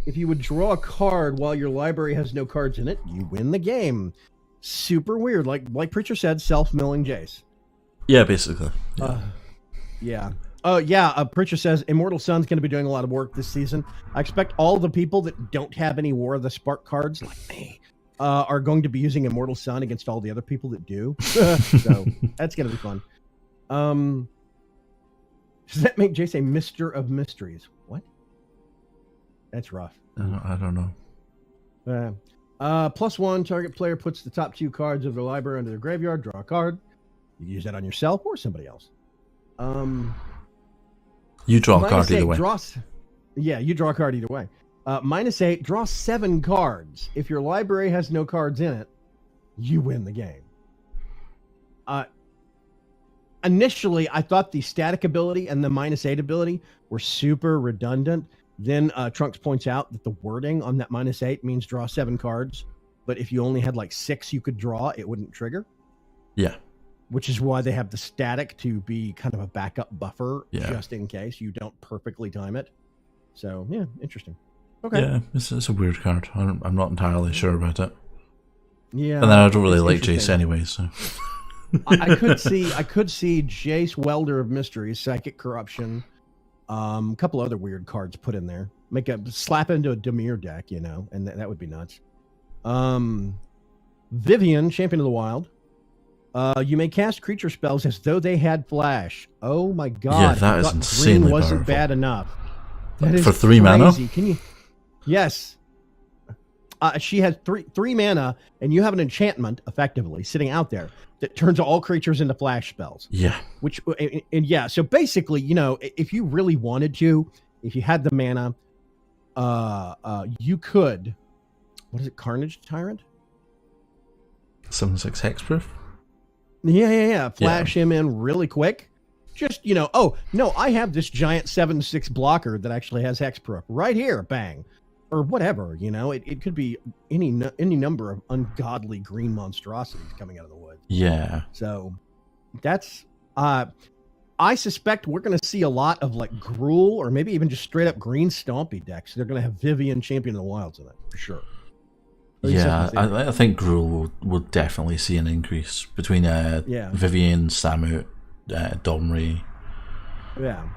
S1: If you would draw a card while your library has no cards in it, you win the game. Super weird. Like Preacher said, self-milling Jace.
S2: Yeah, basically.
S1: Yeah. Preacher says Immortal Sun's going to be doing a lot of work this season. I expect all the people that don't have any War of the Spark cards, like me, are going to be using Immortal Sun against all the other people that do. So that's going to be fun. Does that make Jace a Mister of Mysteries? What? That's rough.
S2: I don't know.
S1: +1, target player puts the top 2 cards of their library into their graveyard, draw a card. You can use that on yourself or somebody else.
S2: You draw a card either way.
S1: You draw a card either way. -8, draw 7 cards. If your library has no cards in it, you win the game. Initially, I thought the static ability and the -8 ability were super redundant. Then Trunks points out that the wording on that -8 means draw 7 cards, but if you only had like 6 you could draw, it wouldn't trigger.
S2: Yeah.
S1: Which is why they have the static to be kind of a backup buffer just in case you don't perfectly time it. So, yeah, interesting. Okay.
S2: Yeah, it's a weird card. I'm not entirely sure about it.
S1: Yeah.
S2: And then I don't really like Jace anyway, so...
S1: I could see Jace, Welder of Mysteries, Psychic Corruption, a couple other weird cards put in there. Slap into a Dimir deck, and that would be nuts. Vivian, Champion of the Wild. You may cast creature spells as though they had flash. Oh my god!
S2: Yeah, that is insanely
S1: green wasn't
S2: powerful.
S1: bad enough. That is
S2: for 3 mana.
S1: Can you? Yes. She has three mana, and you have an enchantment effectively sitting out there that turns all creatures into flash spells.
S2: Yeah.
S1: So basically, if you really wanted to, if you had the mana, you could. What is it? Carnage Tyrant.
S2: 7/6 hexproof.
S1: Yeah. Flash him in really quick. Just oh no, I have this giant 7/6 blocker that actually has hexproof right here. Bang. Or whatever, it could be any number of ungodly green monstrosities coming out of the woods.
S2: Yeah.
S1: So that's I suspect we're going to see a lot of like Gruul or maybe even just straight up green stompy decks. They're going to have Vivian, Champion of the Wilds in it for sure.
S2: Yeah, I think Gruul will definitely see an increase between Vivian, Samut, Domri.
S1: Yeah.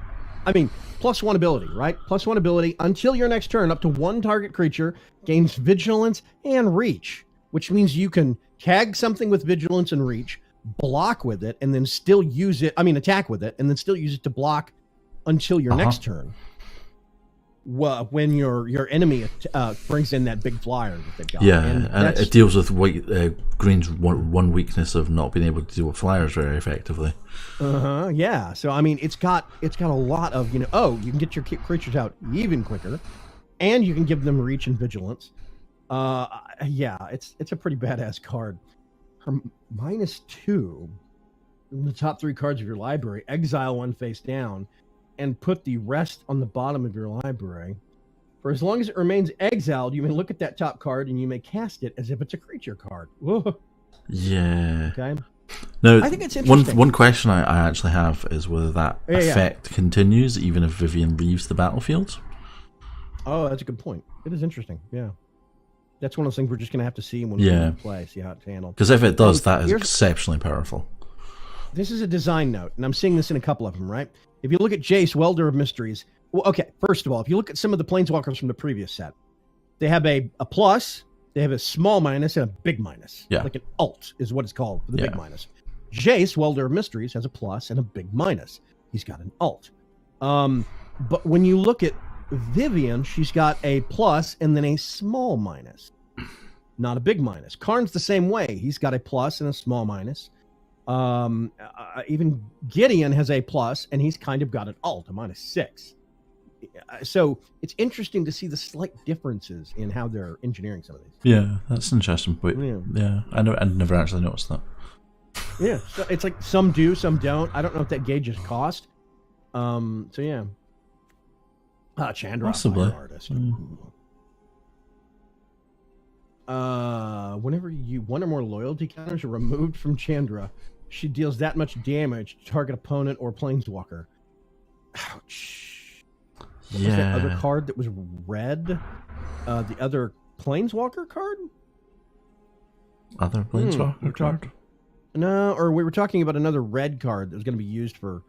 S1: I mean, +1 ability, right? +1 ability until your next turn. Up to 1 target creature gains Vigilance and Reach, which means you can tag something with Vigilance and Reach, block with it, and then still use it. Attack with it, and then still use it to block until your next turn. When your enemy brings in that big flyer that they've got.
S2: Yeah, and it deals with green's one weakness of not being able to deal with flyers very effectively.
S1: Yeah. So it's got a lot of you can get your creatures out even quicker, and you can give them Reach and Vigilance. It's a pretty badass card. Her -2 in the top 3 cards of your library. Exile 1 face down, and put the rest on the bottom of your library. For as long as it remains exiled, you may look at that top card and you may cast it as if it's a creature card. Whoa.
S2: Yeah.
S1: Okay.
S2: No,
S1: I think it's interesting.
S2: One question I actually have is whether that effect continues even if Vivian leaves the battlefield.
S1: Oh, that's a good point. It is interesting. Yeah. That's one of those things we're just going to have to see when we play, see how it's handled.
S2: Because if it does, that is exceptionally powerful.
S1: This is a design note, and I'm seeing this in a couple of them, right? If you look at Jace, Welder of Mysteries, well, okay, first of all, if you look at some of the Planeswalkers from the previous set, they have a plus, they have a small minus, and a big minus.
S2: Yeah.
S1: Like an alt is what it's called for the big minus. Jace, Welder of Mysteries, has a plus and a big minus. He's got an alt. But when you look at Vivian, she's got a plus and then a small minus, not a big minus. Karn's the same way. He's got a plus and a small minus. Even Gideon has a plus, and he's kind of got an alt, a -6. So it's interesting to see the slight differences in how they're engineering some of these.
S2: Yeah, that's interesting. But yeah, I never actually noticed that.
S1: Yeah, so it's like some do, some don't. I don't know if that gauges cost. So yeah. Chandra,
S2: possibly.
S1: Artist. Whenever one or more loyalty counters are removed from Chandra, she deals that much damage to target opponent or planeswalker. Ouch. What was that other card that was red? The other planeswalker card?
S2: Other planeswalker card?
S1: No, or we were talking about another red card that was going to be used for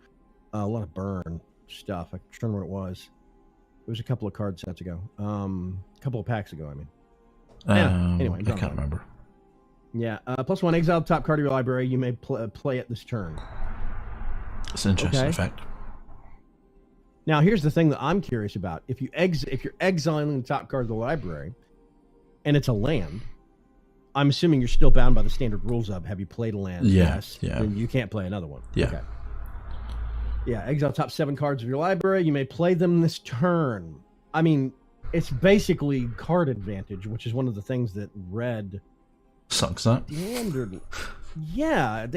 S1: a lot of burn stuff. I can't remember what it was. It was a couple of card sets ago. A couple of packs ago, I mean. Anyway,
S2: I can't remember.
S1: Yeah, +1 exile top card of your library. You may play it this turn.
S2: It's an interesting effect.
S1: Now, here's the thing that I'm curious about. If you're exiling the top card of the library, and it's a land, I'm assuming you're still bound by the standard rules of have you played a land?
S2: Yeah,
S1: Yes.
S2: yeah.
S1: Then you can't play another one.
S2: Yeah.
S1: Okay. Yeah, exile top 7 cards of your library. You may play them this turn. I mean, it's basically card advantage, which is one of the things that red
S2: Sucks that.
S1: standard. Yeah,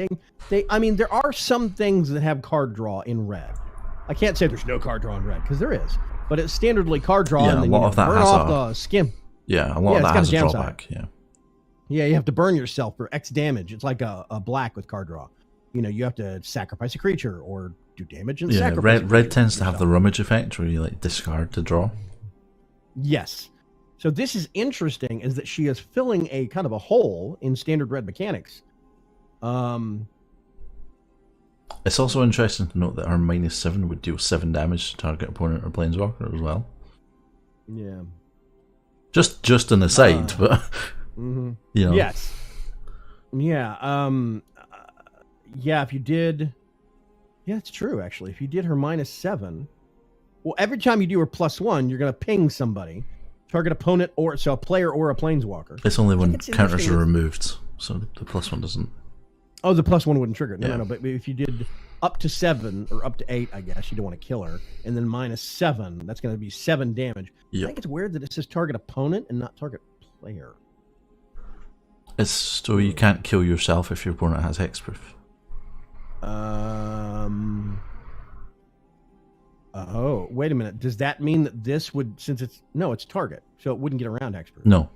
S1: I mean, there are some things that have card draw in red. I can't say there's no card draw in red because there is, but it's standardly card draw,
S2: Yeah,
S1: and then
S2: a lot of that
S1: burn
S2: has
S1: off
S2: a-
S1: the skim.
S2: Yeah, a lot of
S1: it's
S2: that
S1: got
S2: has
S1: a
S2: a
S1: downside.
S2: drawback. Yeah.
S1: Yeah, you have to burn yourself for X damage. It's like a black with card draw. You know, you have to sacrifice a creature or do damage and
S2: Yeah,
S1: sacrifice.
S2: red tends to have the rummage effect where you like discard to draw.
S1: Yes. So this is interesting, is that she is filling a kind of a hole in standard red mechanics.
S2: It's also interesting to note that her -7 would deal 7 damage to target opponent or planeswalker as well.
S1: Yeah.
S2: Just an aside, but
S1: Mm-hmm.
S2: you know.
S1: Yes. Yeah. Yeah. If you did, yeah, it's true. Actually, if you did her -7, well, every time you do her +1, you're gonna ping somebody, target opponent, or so a player or a planeswalker.
S2: It's only when
S1: it's
S2: counters
S1: interesting
S2: are
S1: is-
S2: removed, so the +1 doesn't.
S1: Oh, the +1 wouldn't trigger it. No,
S2: Yeah.
S1: no. But if you did up to 7 or up to 8, I guess you don't want to kill her, and then -7, that's going to be 7 damage. I
S2: Yep.
S1: think it's weird that it says target opponent and not target player.
S2: It's so you can't kill yourself if your opponent has hexproof.
S1: Oh, wait a minute. Does that mean that this would, since it's target, so it wouldn't get around hexproof?
S2: No.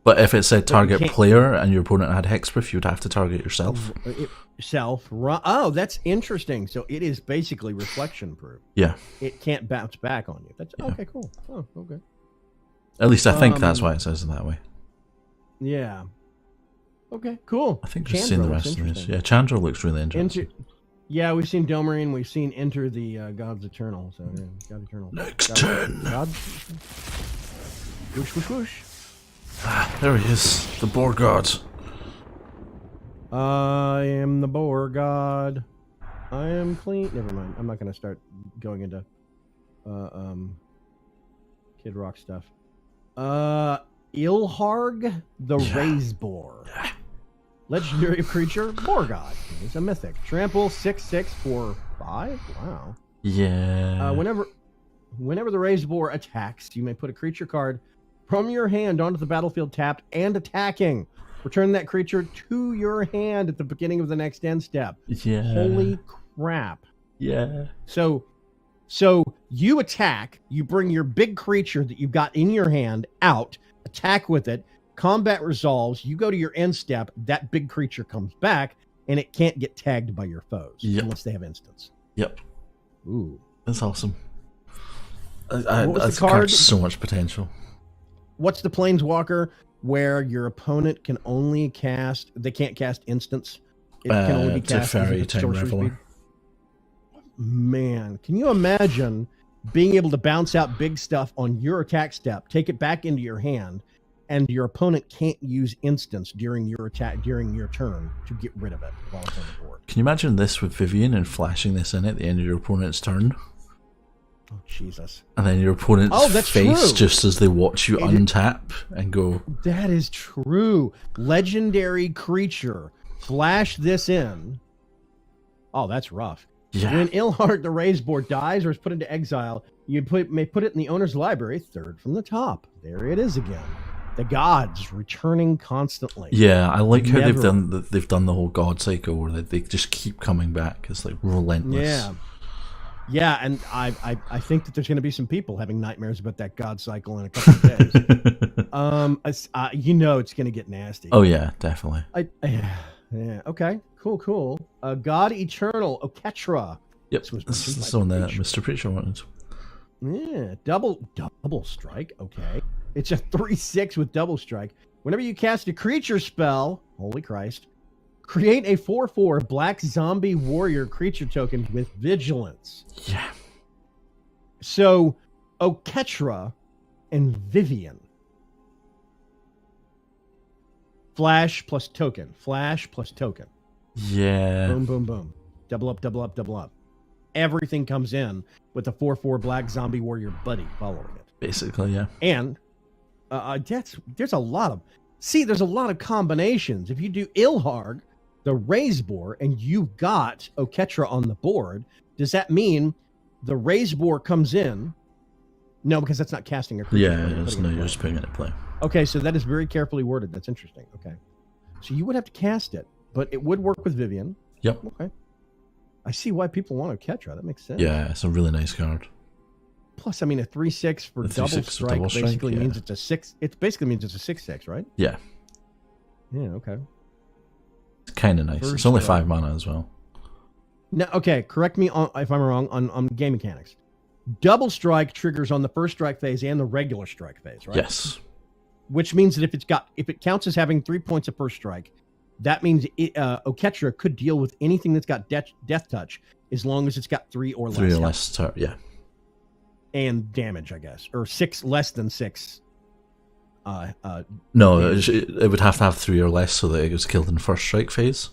S2: But if it said
S1: you
S2: target
S1: can't-
S2: player and your opponent had hexproof, you'd have to target yourself.
S1: Oh, that's interesting. So it is basically reflection proof.
S2: Yeah.
S1: It can't bounce back on you. That's okay. Cool. Oh, okay.
S2: At least I think that's why it says it that way.
S1: Yeah. Okay. Cool.
S2: I think just
S1: Chandra
S2: seeing the
S1: looks
S2: rest of this.
S1: interesting.
S2: Yeah, Chandra looks really interesting.
S1: Yeah, we've seen Domarine. We've seen Enter the Gods Eternal. So yeah, God Eternal.
S2: Next
S1: God,
S2: turn.
S1: God. Whoosh, whoosh, whoosh.
S2: There he is, the boar god.
S1: I am the Boar God. I am clean. Never mind. I'm not going to start going into Kid Rock stuff. Ilharg the Raiseboar. Legendary creature, Boar God. It's a mythic. Trample 6/6 for 5. Wow.
S2: Yeah.
S1: Whenever the Raiseboar attacks, you may put a creature card from your hand onto the battlefield tapped and attacking. Return that creature to your hand at the beginning of the next end step.
S2: Yeah.
S1: Holy crap.
S2: Yeah.
S1: So you attack, you bring your big creature that you've got in your hand out, attack with it, combat resolves, you go to your end step, that big creature comes back, and it can't get tagged by your foes unless they have instants.
S2: Yep.
S1: Ooh.
S2: That's awesome.
S1: What was
S2: That's
S1: the card?
S2: so much potential.
S1: What's the planeswalker where your opponent can only cast, they can't cast instants? It can only be cast as
S2: Teferi
S1: its
S2: Time
S1: sorcery
S2: Reveler.
S1: speed? Man, can you imagine being able to bounce out big stuff on your attack step, take it back into your hand, and your opponent can't use instants during your attack, during your turn, to get rid of it while it's on the board?
S2: Can you imagine this with Vivian and flashing this in at the end of your opponent's turn?
S1: Oh, Jesus.
S2: And then your opponent's
S1: that's
S2: face
S1: true.
S2: just as they watch you untap and go,
S1: That is true. Legendary creature. Flash this in. Oh, that's rough.
S2: yeah.
S1: When Ilharg the Raiseboar dies or is put into exile, you may put it in the owner's library, third from the top. There it is again. The gods returning constantly.
S2: Yeah, I like how
S1: Never-
S2: they've done the whole god cycle where they just keep coming back. It's like relentless.
S1: Yeah. Yeah, and I think that there's going to be some people having nightmares about that god cycle in a couple of days. You know it's going to get nasty.
S2: Oh yeah, definitely.
S1: Yeah. Okay. Cool. God Eternal Oketra.
S2: Yep.
S1: This was
S2: This
S1: mentioned
S2: is
S1: by
S2: the one that
S1: Preacher.
S2: Mr. Preacher wanted.
S1: Yeah, double strike. Okay, it's a 3/6 with double strike. Whenever you cast a creature spell, holy Christ, create a 4/4 black zombie warrior creature token with vigilance.
S2: Yeah.
S1: So, Oketra and Vivian. Flash plus token. Flash plus token.
S2: Yeah.
S1: Boom, boom, boom. Double up, double up, double up. Everything comes in with the 4/4 black zombie warrior buddy following it.
S2: Basically, yeah.
S1: And there's a lot of See, there's a lot of combinations. If you do Ilharg, the raise boar, and you've got Oketra on the board, does that mean the raise boar comes in? No, because that's not casting a creature.
S2: Yeah, it's no, you're just putting it in play.
S1: Okay, so that is very carefully worded. That's interesting. Okay. So you would have to cast it, but it would work with Vivian.
S2: Yep.
S1: Okay. I see why people want Oketra. That makes sense.
S2: Yeah, it's a really nice card.
S1: Plus, I mean, a 3/6 for
S2: A 3/6 for
S1: strike
S2: double strike,
S1: basically
S2: yeah.
S1: means it's a 6. It basically means it's a 6/6, right?
S2: Yeah.
S1: Yeah, okay.
S2: It's kind of nice.
S1: First,
S2: it's only 5 mana as well.
S1: Now, okay, correct me if I'm wrong on game mechanics. Double strike triggers on the first strike phase and the regular strike phase, right?
S2: Yes.
S1: Which means that if it counts as having 3 points of first strike, that means Oketra could deal with anything that's got death touch as long as it's got 3 or less.
S2: 3 or less, yeah.
S1: And damage, I guess, or 6 less than 6.
S2: No, it would have to have 3 or less so that it was killed in the first strike phase.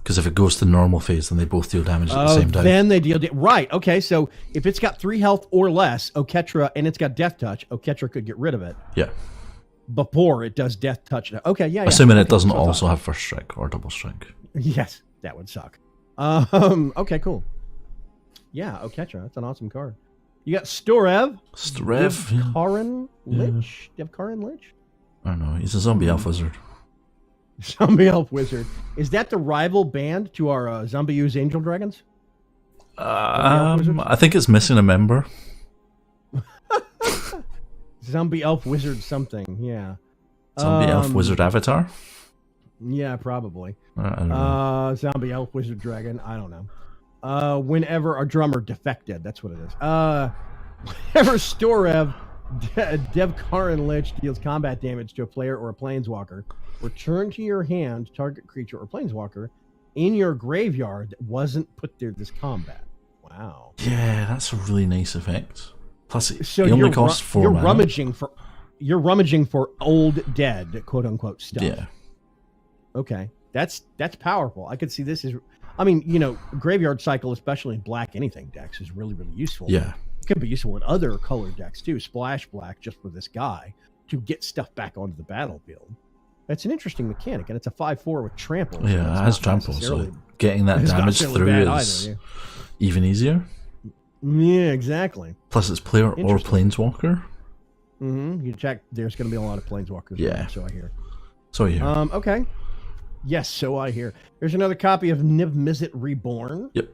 S2: Because if it goes to normal phase, then they both deal damage at the same time.
S1: Then they deal right. Okay, so if it's got 3 health or less, Oketra, and it's got death touch, Oketra could get rid of it.
S2: Yeah.
S1: Before it does death touch. Okay, yeah.
S2: Assuming
S1: okay,
S2: it doesn't
S1: so
S2: also have first strike or double strike.
S1: Yes, that would suck. Okay, cool. Yeah, Oketra, that's an awesome card. You got Storev. Devkarin Lich? Devkarin Lich?
S2: I don't know. He's a zombie elf wizard.
S1: Zombie elf wizard. Is that the rival band to our Zombie Use Angel Dragons?
S2: I think it's missing a member.
S1: Zombie elf wizard something, yeah.
S2: Zombie elf wizard avatar?
S1: Yeah, probably.
S2: I don't know.
S1: Zombie elf wizard dragon, I don't know. Whenever a drummer defected, that's what it is. Whenever Storev Devkarin Lich deals combat damage to a player or a planeswalker, return to your hand target creature or planeswalker in your graveyard that wasn't put there this combat. Wow.
S2: Yeah, that's a really nice effect. Plus, it
S1: So
S2: only costs 4
S1: you're
S2: mana.
S1: rummaging for old dead, quote unquote stuff.
S2: Yeah.
S1: Okay. That's powerful. I could see this as, I mean, you know, graveyard cycle, especially in black anything decks, is really, really useful.
S2: Yeah.
S1: It could be useful in other color decks too. Splash black just for this guy to get stuff back onto the battlefield. That's an interesting mechanic, and it's a 5/4 with trample.
S2: Yeah, it has trample, so getting that damage through is even easier.
S1: Yeah, exactly.
S2: Plus, it's player or planeswalker.
S1: Mm-hmm. You check. There's going to be a lot of planeswalkers.
S2: Yeah.
S1: So I hear.
S2: So yeah.
S1: Okay. Yes, so I hear. There's another copy of Niv Mizzet Reborn.
S2: Yep.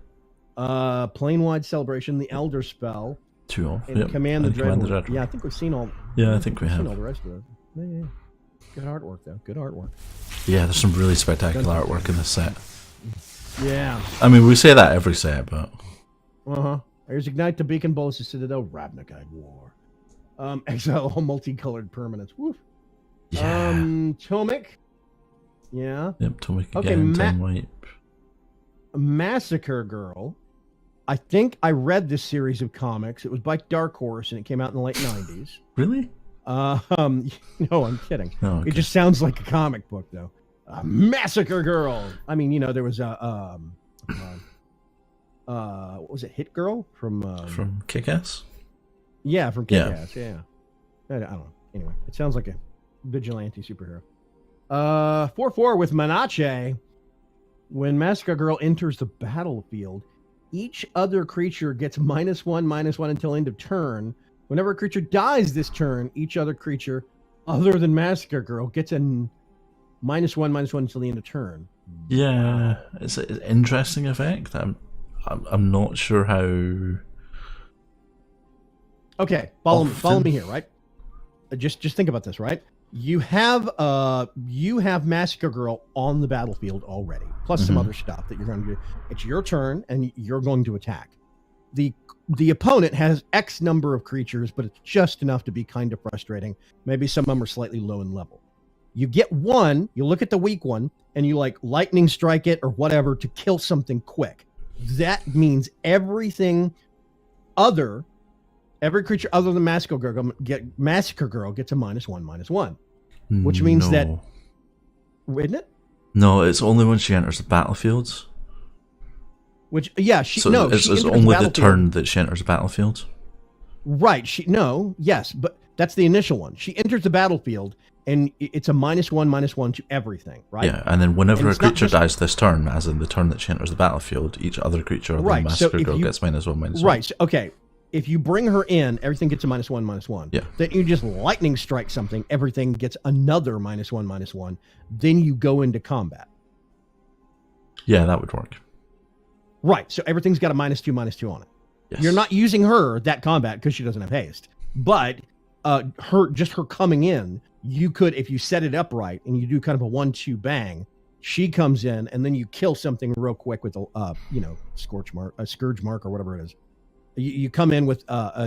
S1: Plane-wide celebration, the Elder Spell,
S2: 2 off.
S1: and
S2: Yep.
S1: Command the
S2: Command the
S1: Dreadwolf.
S2: Dreadwolf.
S1: Yeah, I think we've seen all.
S2: Yeah, I think we
S1: seen
S2: have.
S1: all the rest of it. Yeah. Good artwork though. Good artwork.
S2: Yeah, there's some really spectacular artwork in this set.
S1: Yeah.
S2: I mean, we say that every set, but
S1: There's Ignite the Beacon, Bolus the Citadel, Ravnica War. Exile all multicolored permanents. Woof.
S2: yeah.
S1: Tomic. Yeah.
S2: Yep. Tomic
S1: Okay,
S2: again. Time wipe.
S1: Massacre Girl. I think I read this series of comics. It was by Dark Horse, and it came out in the late 90s.
S2: Really?
S1: No, I'm kidding.
S2: Oh, okay.
S1: It just sounds like a comic book, though. Massacre Girl. I mean, you know, there was a what was it? Hit Girl
S2: from Kick-Ass?
S1: Yeah, from Kick-Ass. Yeah. I don't know. Anyway, it sounds like a vigilante superhero. 4/4 with Manache. When Massacre Girl enters the battlefield, each other creature gets -1/-1 until end of turn. Whenever a creature dies this turn, each other creature other than Massacre Girl gets a -1/-1 until the end of turn.
S2: Yeah, it's an interesting effect. I'm not sure how.
S1: Okay, follow me here, right? Just think about this, right? You have Massacre Girl on the battlefield already, plus some other stuff that you're going to do. It's your turn, and you're going to attack. The opponent has X number of creatures, but it's just enough to be kind of frustrating. Maybe some of them are slightly low in level. You get one, you look at the weak one, and you like lightning strike it or whatever to kill something quick. That means every creature other than Massacre Girl gets a -1/-1, which means that, isn't it?
S2: No, it's only when she enters the battlefield.
S1: Which it's
S2: only the turn that she enters the battlefield.
S1: Right? Yes, but that's the initial one. She enters the battlefield, and it's a -1/-1 to everything, right?
S2: Yeah, and then whenever
S1: And
S2: a
S1: it's not
S2: creature
S1: just-
S2: dies this turn, as in the turn that she enters the battlefield, each other creature of the
S1: Right, so
S2: Massacre
S1: if
S2: Girl
S1: you-
S2: gets -1/-1.
S1: Right. So, okay. If you bring her in, everything gets a -1/-1.
S2: Yeah.
S1: Then you just lightning strike something, everything gets another -1/-1. Then you go into combat.
S2: Yeah, that would work.
S1: Right. So everything's got a -2/-2 on it.
S2: Yes.
S1: You're not using her that combat because she doesn't have haste. But her coming in, you could, if you set it up right and you do kind of a 1-2 bang, she comes in and then you kill something real quick with a scourge mark or whatever it is. You come in with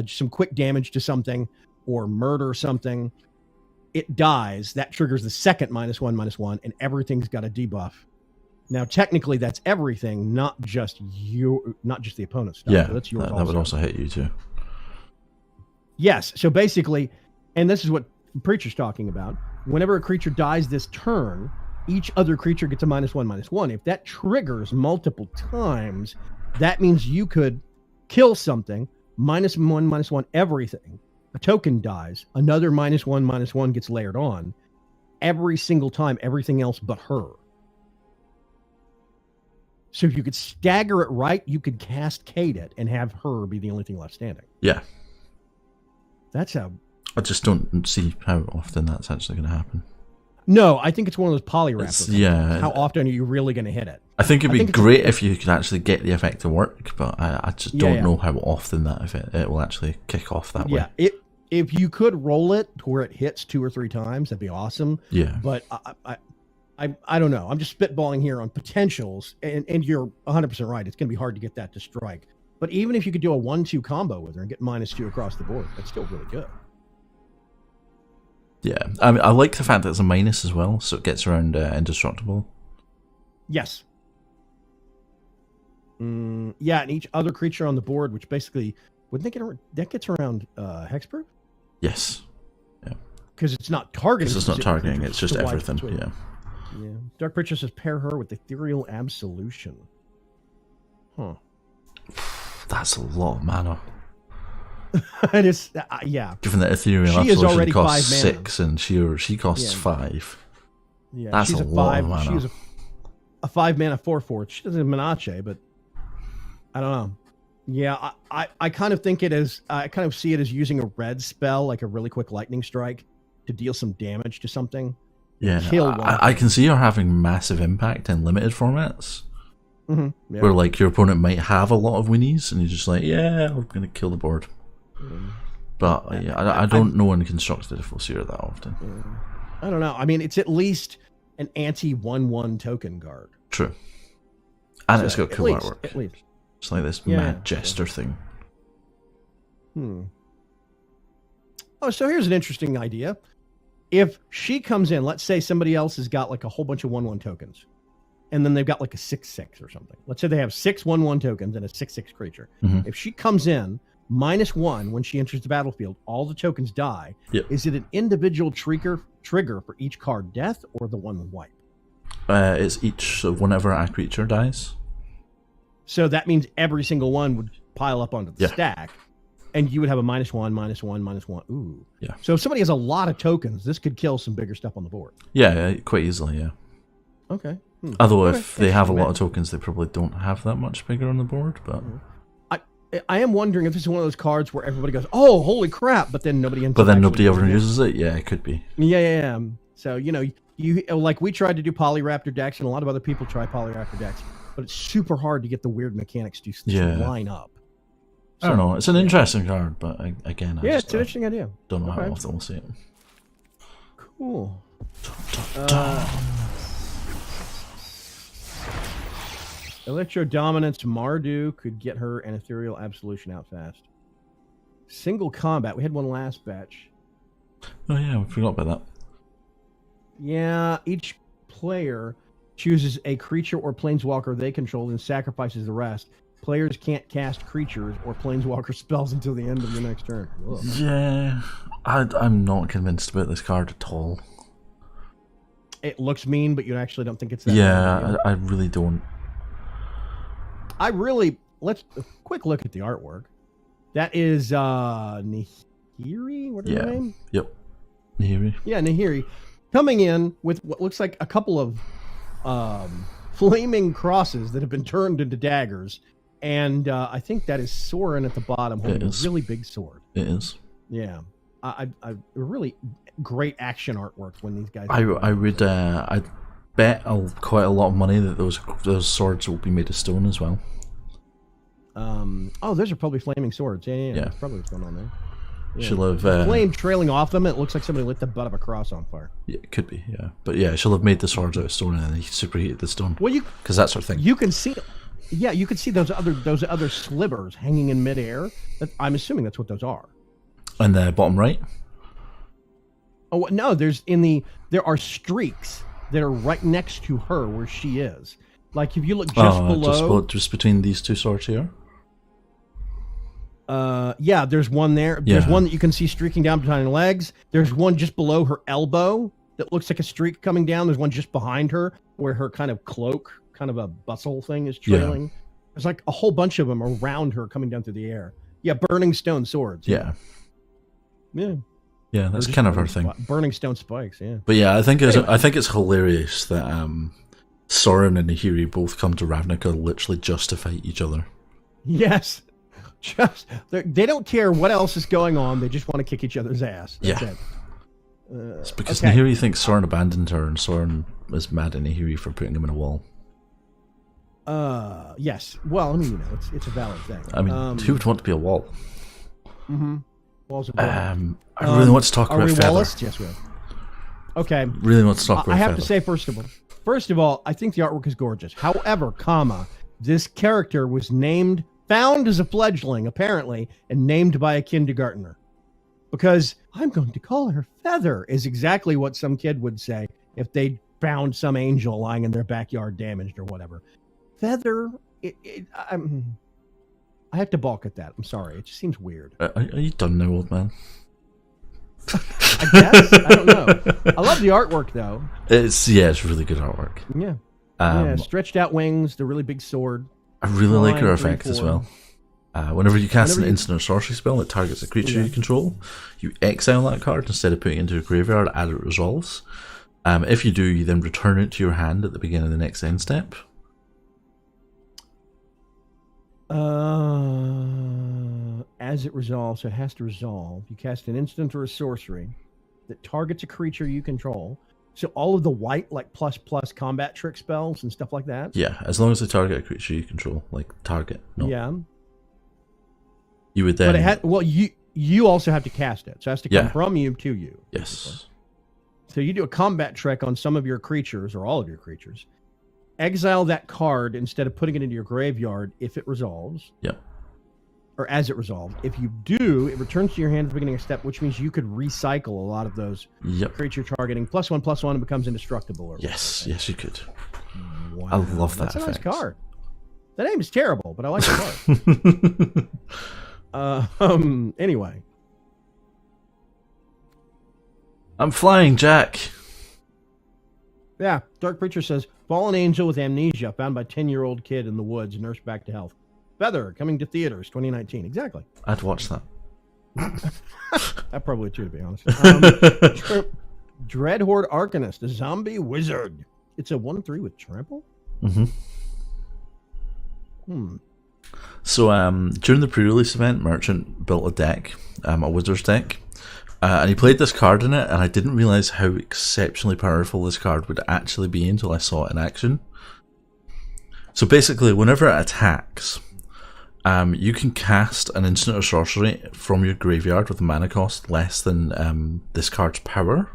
S1: some quick damage to something or murder something. It dies. That triggers the second -1/-1, and everything's got a debuff. Now, technically, that's everything, not just the opponent's stuff.
S2: Yeah,
S1: So that's yours
S2: that would also hit you too.
S1: Yes. So basically, and this is what Preacher's talking about. Whenever a creature dies this turn, each other creature gets a -1/-1. If that triggers multiple times, that means you could kill something, -1/-1 everything. A token dies, another -1/-1 gets layered on every single time, everything else but her. So if you could stagger it right, you could cascade it and have her be the only thing left standing.
S2: Yeah.
S1: That's a...
S2: I just don't see how often that's actually going to happen.
S1: No, I think it's one of those polyraptors.
S2: Yeah.
S1: How often are you really going to hit it?
S2: I think it'd be great if you could actually get the effect to work, but I just don't know how often it will actually kick off that way.
S1: Yeah, if you could roll it to where it hits 2 or 3 times, that'd be awesome.
S2: Yeah.
S1: But I don't know. I'm just spitballing here on potentials, and you're 100% right. It's going to be hard to get that to strike. But even if you could do a 1-2 combo with her and get -2 across the board, that's still really good.
S2: Yeah, I mean, I like the fact that it's a minus as well, so it gets around indestructible.
S1: Yes. Yeah, and each other creature on the board, which basically that gets around hexproof?
S2: Yes. Yeah.
S1: Because it's not targeting.
S2: Because it's not targeting, it's just everything. Yeah.
S1: Yeah. Dark Preacher says pair her with Ethereal Absolution. Huh.
S2: That's a lot of mana.
S1: It is, yeah.
S2: Given that Ethereal
S1: She is already
S2: Absolution costs
S1: 5 mana.
S2: 6 and she costs 5.
S1: Yeah,
S2: That's
S1: she's
S2: a lot of mana.
S1: She's a 5 mana 4/4. She doesn't have Menace, but I don't know. Yeah, I kind of think I kind of see it as using a red spell, like a really quick lightning strike, to deal some damage to something.
S2: Yeah,
S1: Kill one.
S2: I can see her having massive impact in limited formats.
S1: Mm-hmm. Yeah.
S2: Where like your opponent might have a lot of winnies and you're just like, yeah, I'm going to kill the board. But yeah, I don't know in Constructed if we'll see her that often.
S1: I don't know. I mean, it's at least an anti-1/1 token guard.
S2: True. And
S1: So,
S2: it's got cool artwork.
S1: At least.
S2: It's like this
S1: Yeah.
S2: mad jester thing.
S1: Oh, so here's an interesting idea. If she comes in, let's say somebody else has got like a whole bunch of 1/1 tokens, and then they've got like a 6/6 or something. Let's say they have 6 1/1 tokens and a 6/6 creature.
S2: Mhm.
S1: If she comes in, -1 when she enters the battlefield, all the tokens die.
S2: Yep.
S1: Is it an individual trigger for each card death or the one wipe?
S2: It's each, so whenever a creature dies.
S1: So that means every single one would pile up onto the
S2: Yeah.
S1: stack, and you would have a -1, -1, -1. Ooh.
S2: Yeah.
S1: So if somebody has a lot of tokens, this could kill some bigger stuff on the board.
S2: Yeah, quite easily, yeah.
S1: Okay.
S2: Although
S1: Okay.
S2: if they have a lot
S1: Interesting,
S2: of tokens, they probably don't have that much bigger on the board, but...
S1: I am wondering if this is one of those cards where everybody goes, "Oh, holy crap!" but then nobody ends
S2: But
S1: up
S2: then
S1: actually
S2: nobody ever
S1: using it.
S2: uses it? Yeah, it could be.
S1: Yeah. So, you like we tried to do Polyraptor decks, and a lot of other people try Polyraptor decks, but it's super hard to get the weird mechanics to line up.
S2: I don't know. It's an interesting card, but again, I
S1: Yeah,
S2: just
S1: it's an interesting idea.
S2: don't know how
S1: Okay.
S2: often we'll see it.
S1: Cool. Electro Dominance Mardu could get her an Ethereal Absolution out fast. Single combat. We had one last batch.
S2: Oh yeah, we forgot about that.
S1: Yeah, each player chooses a creature or planeswalker they control and sacrifices the rest. Players can't cast creatures or planeswalker spells until the end of the next turn. Ugh.
S2: Yeah, I'm not convinced about this card at all.
S1: It looks mean, but you actually don't think it's that
S2: Yeah,
S1: mean.
S2: I really don't.
S1: Let's a quick look at the artwork. That is Nahiri? What is her name?
S2: Yep. Nahiri.
S1: Yeah, Nahiri. coming in with what looks like a couple of flaming crosses that have been turned into daggers, and I think that is Soren at the bottom holding a really big sword.
S2: It is.
S1: Yeah, I really great action artwork when these guys.
S2: I would I'd bet quite a lot of money that those swords will be made of stone as well.
S1: Oh, those are probably flaming swords. Yeah. That's probably what's going on there. Yeah.
S2: She'll have
S1: flame trailing off them. It looks like somebody lit the butt of a cross on fire.
S2: Yeah, it could be. Yeah, but yeah, she'll have made the swords out of stone and then he superheated the stone.
S1: Well,
S2: because that's her thing.
S1: You can see. Yeah, you can see those other slivers hanging in midair. I'm assuming that's what those are.
S2: And the bottom right.
S1: Oh no, there are streaks that are right next to her where she is. Like if you look just below,
S2: just between these two swords here.
S1: Yeah, there's one there. There's one that you can see streaking down behind her legs. There's one just below her elbow that looks like a streak coming down. There's one just behind her where her kind of cloak, kind of a bustle thing is trailing. Yeah. There's like a whole bunch of them around her coming down through the air. Yeah, burning stone swords.
S2: Yeah.
S1: Yeah.
S2: Yeah, that's kind of her thing.
S1: Burning stone spikes, yeah.
S2: But yeah, I think it's hilarious that Soren and Nahiri both come to Ravnica literally just to fight each other.
S1: Yes. They don't care what else is going on. They just want to kick each other's ass. That's it.
S2: It's because Nahiri thinks Soren abandoned her, and Soren is mad at Nahiri for putting him in a wall.
S1: Yes. Well, I mean, it's a valid thing.
S2: I mean, who would want to be a wall?
S1: Mm-hmm. Walls of I
S2: really want to talk about Feather.
S1: Wallace? Yes, we are. Okay.
S2: Really want to talk about
S1: I have
S2: Feather.
S1: to say, first of all, I think the artwork is gorgeous. However, this character was found as a fledgling, apparently, and named by a kindergartner. Because I'm going to call her Feather is exactly what some kid would say if they found some angel lying in their backyard damaged or whatever. Feather, I have to balk at that. I'm sorry. It just seems weird.
S2: Are you done now, old man?
S1: I guess. I don't know. I love the artwork, though.
S2: It's really good artwork.
S1: Yeah. Stretched out wings, the really big sword.
S2: I really like her effect as well. Whenever you cast an instant or sorcery spell that targets a creature you control, you exile that card instead of putting it into a graveyard as it resolves. If you do, you then return it to your hand at the beginning of the next end step.
S1: As it resolves, so it has to resolve. You cast an instant or a sorcery that targets a creature you control. So all of the white, like ++ combat trick spells and stuff like that?
S2: Yeah, as long as they target a creature you control, like target. No.
S1: Yeah.
S2: You would then...
S1: But you also have to cast it. So it has to come from you to you.
S2: Yes.
S1: So you do a combat trick on some of your creatures, or all of your creatures. Exile that card instead of putting it into your graveyard if it resolves.
S2: Yep.
S1: Or as it resolved. If you do, it returns to your hand at the beginning of step, which means you could recycle a lot of those creature targeting. +1/+1 and becomes indestructible.
S2: Yes, you could.
S1: Wow.
S2: I love that.
S1: That's a nice card. The name is terrible, but I like the card. Anyway.
S2: I'm flying, Jack.
S1: Yeah, Dark Preacher says, fallen angel with amnesia found by 10-year-old kid in the woods, nursed back to health. Feather, coming to theaters, 2019. Exactly.
S2: I'd watch that.
S1: I probably would too, to be honest. Dreadhorde Arcanist, a zombie wizard. It's a 1/3 with trample?
S2: So, during the pre-release event, Merchant built a deck, a wizard's deck. And he played this card in it, and I didn't realize how exceptionally powerful this card would actually be until I saw it in action. So basically, whenever it attacks, you can cast an instant or sorcery from your graveyard with a mana cost less than this card's power,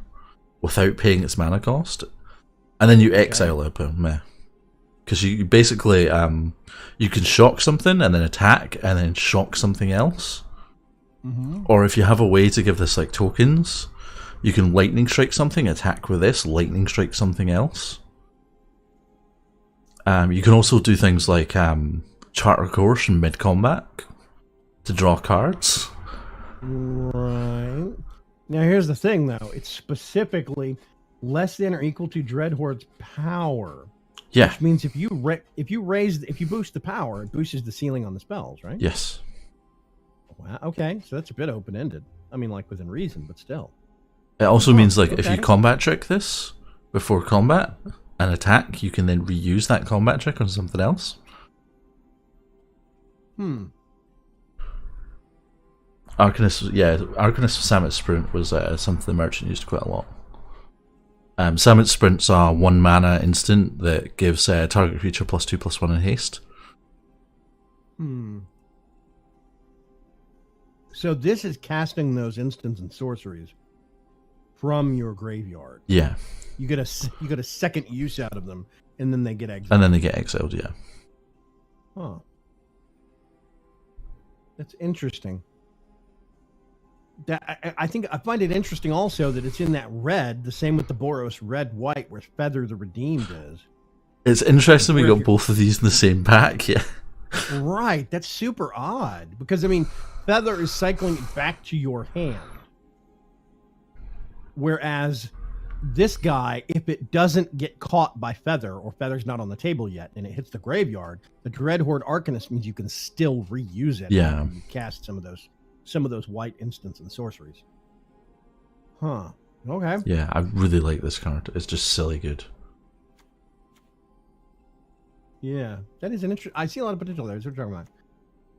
S2: without paying its mana cost, and then you exile it. Because you basically, you can shock something and then attack and then shock something else. Or if you have a way to give this like tokens, you can lightning strike something, attack with this, lightning strike something else. You can also do things like Charter Course in mid-combat to draw cards.
S1: Right. Now here's the thing, though. It's specifically less than or equal to Dreadhorde's power.
S2: Yeah.
S1: Which means if you boost the power, it boosts the ceiling on the spells, right?
S2: Yes.
S1: Wow. Okay, so that's a bit open-ended. I mean, like within reason, but still.
S2: It also means like if you
S1: okay.
S2: combat trick this before combat and attack, you can then reuse that combat trick on something else. Arcanist, yeah, Arcanist Summit Sprint was something the merchant used quite a lot. Summit Sprint's a 1 mana instant that gives target creature +2/+1 in haste.
S1: So this is casting those instants and sorceries from your graveyard.
S2: Yeah.
S1: You get a second use out of them, and then they get exiled.
S2: And then they get exiled, yeah.
S1: Huh. That's interesting. I think I find it interesting also that it's in that red, the same with the Boros red-white, where Feather the Redeemed is.
S2: It's interesting we got both of these in the same pack, yeah.
S1: Right, that's super odd. Because, I mean, Feather is cycling it back to your hand. Whereas this guy, if it doesn't get caught by Feather, or Feather's not on the table yet, and it hits the graveyard, the Dreadhorde Arcanist means you can still reuse it.
S2: Yeah.
S1: And you cast some of those white instants and sorceries. Huh. Okay.
S2: Yeah, I really like this card. It's just silly good.
S1: Yeah, that is an interesting. I see a lot of potential there. That's what we're talking about.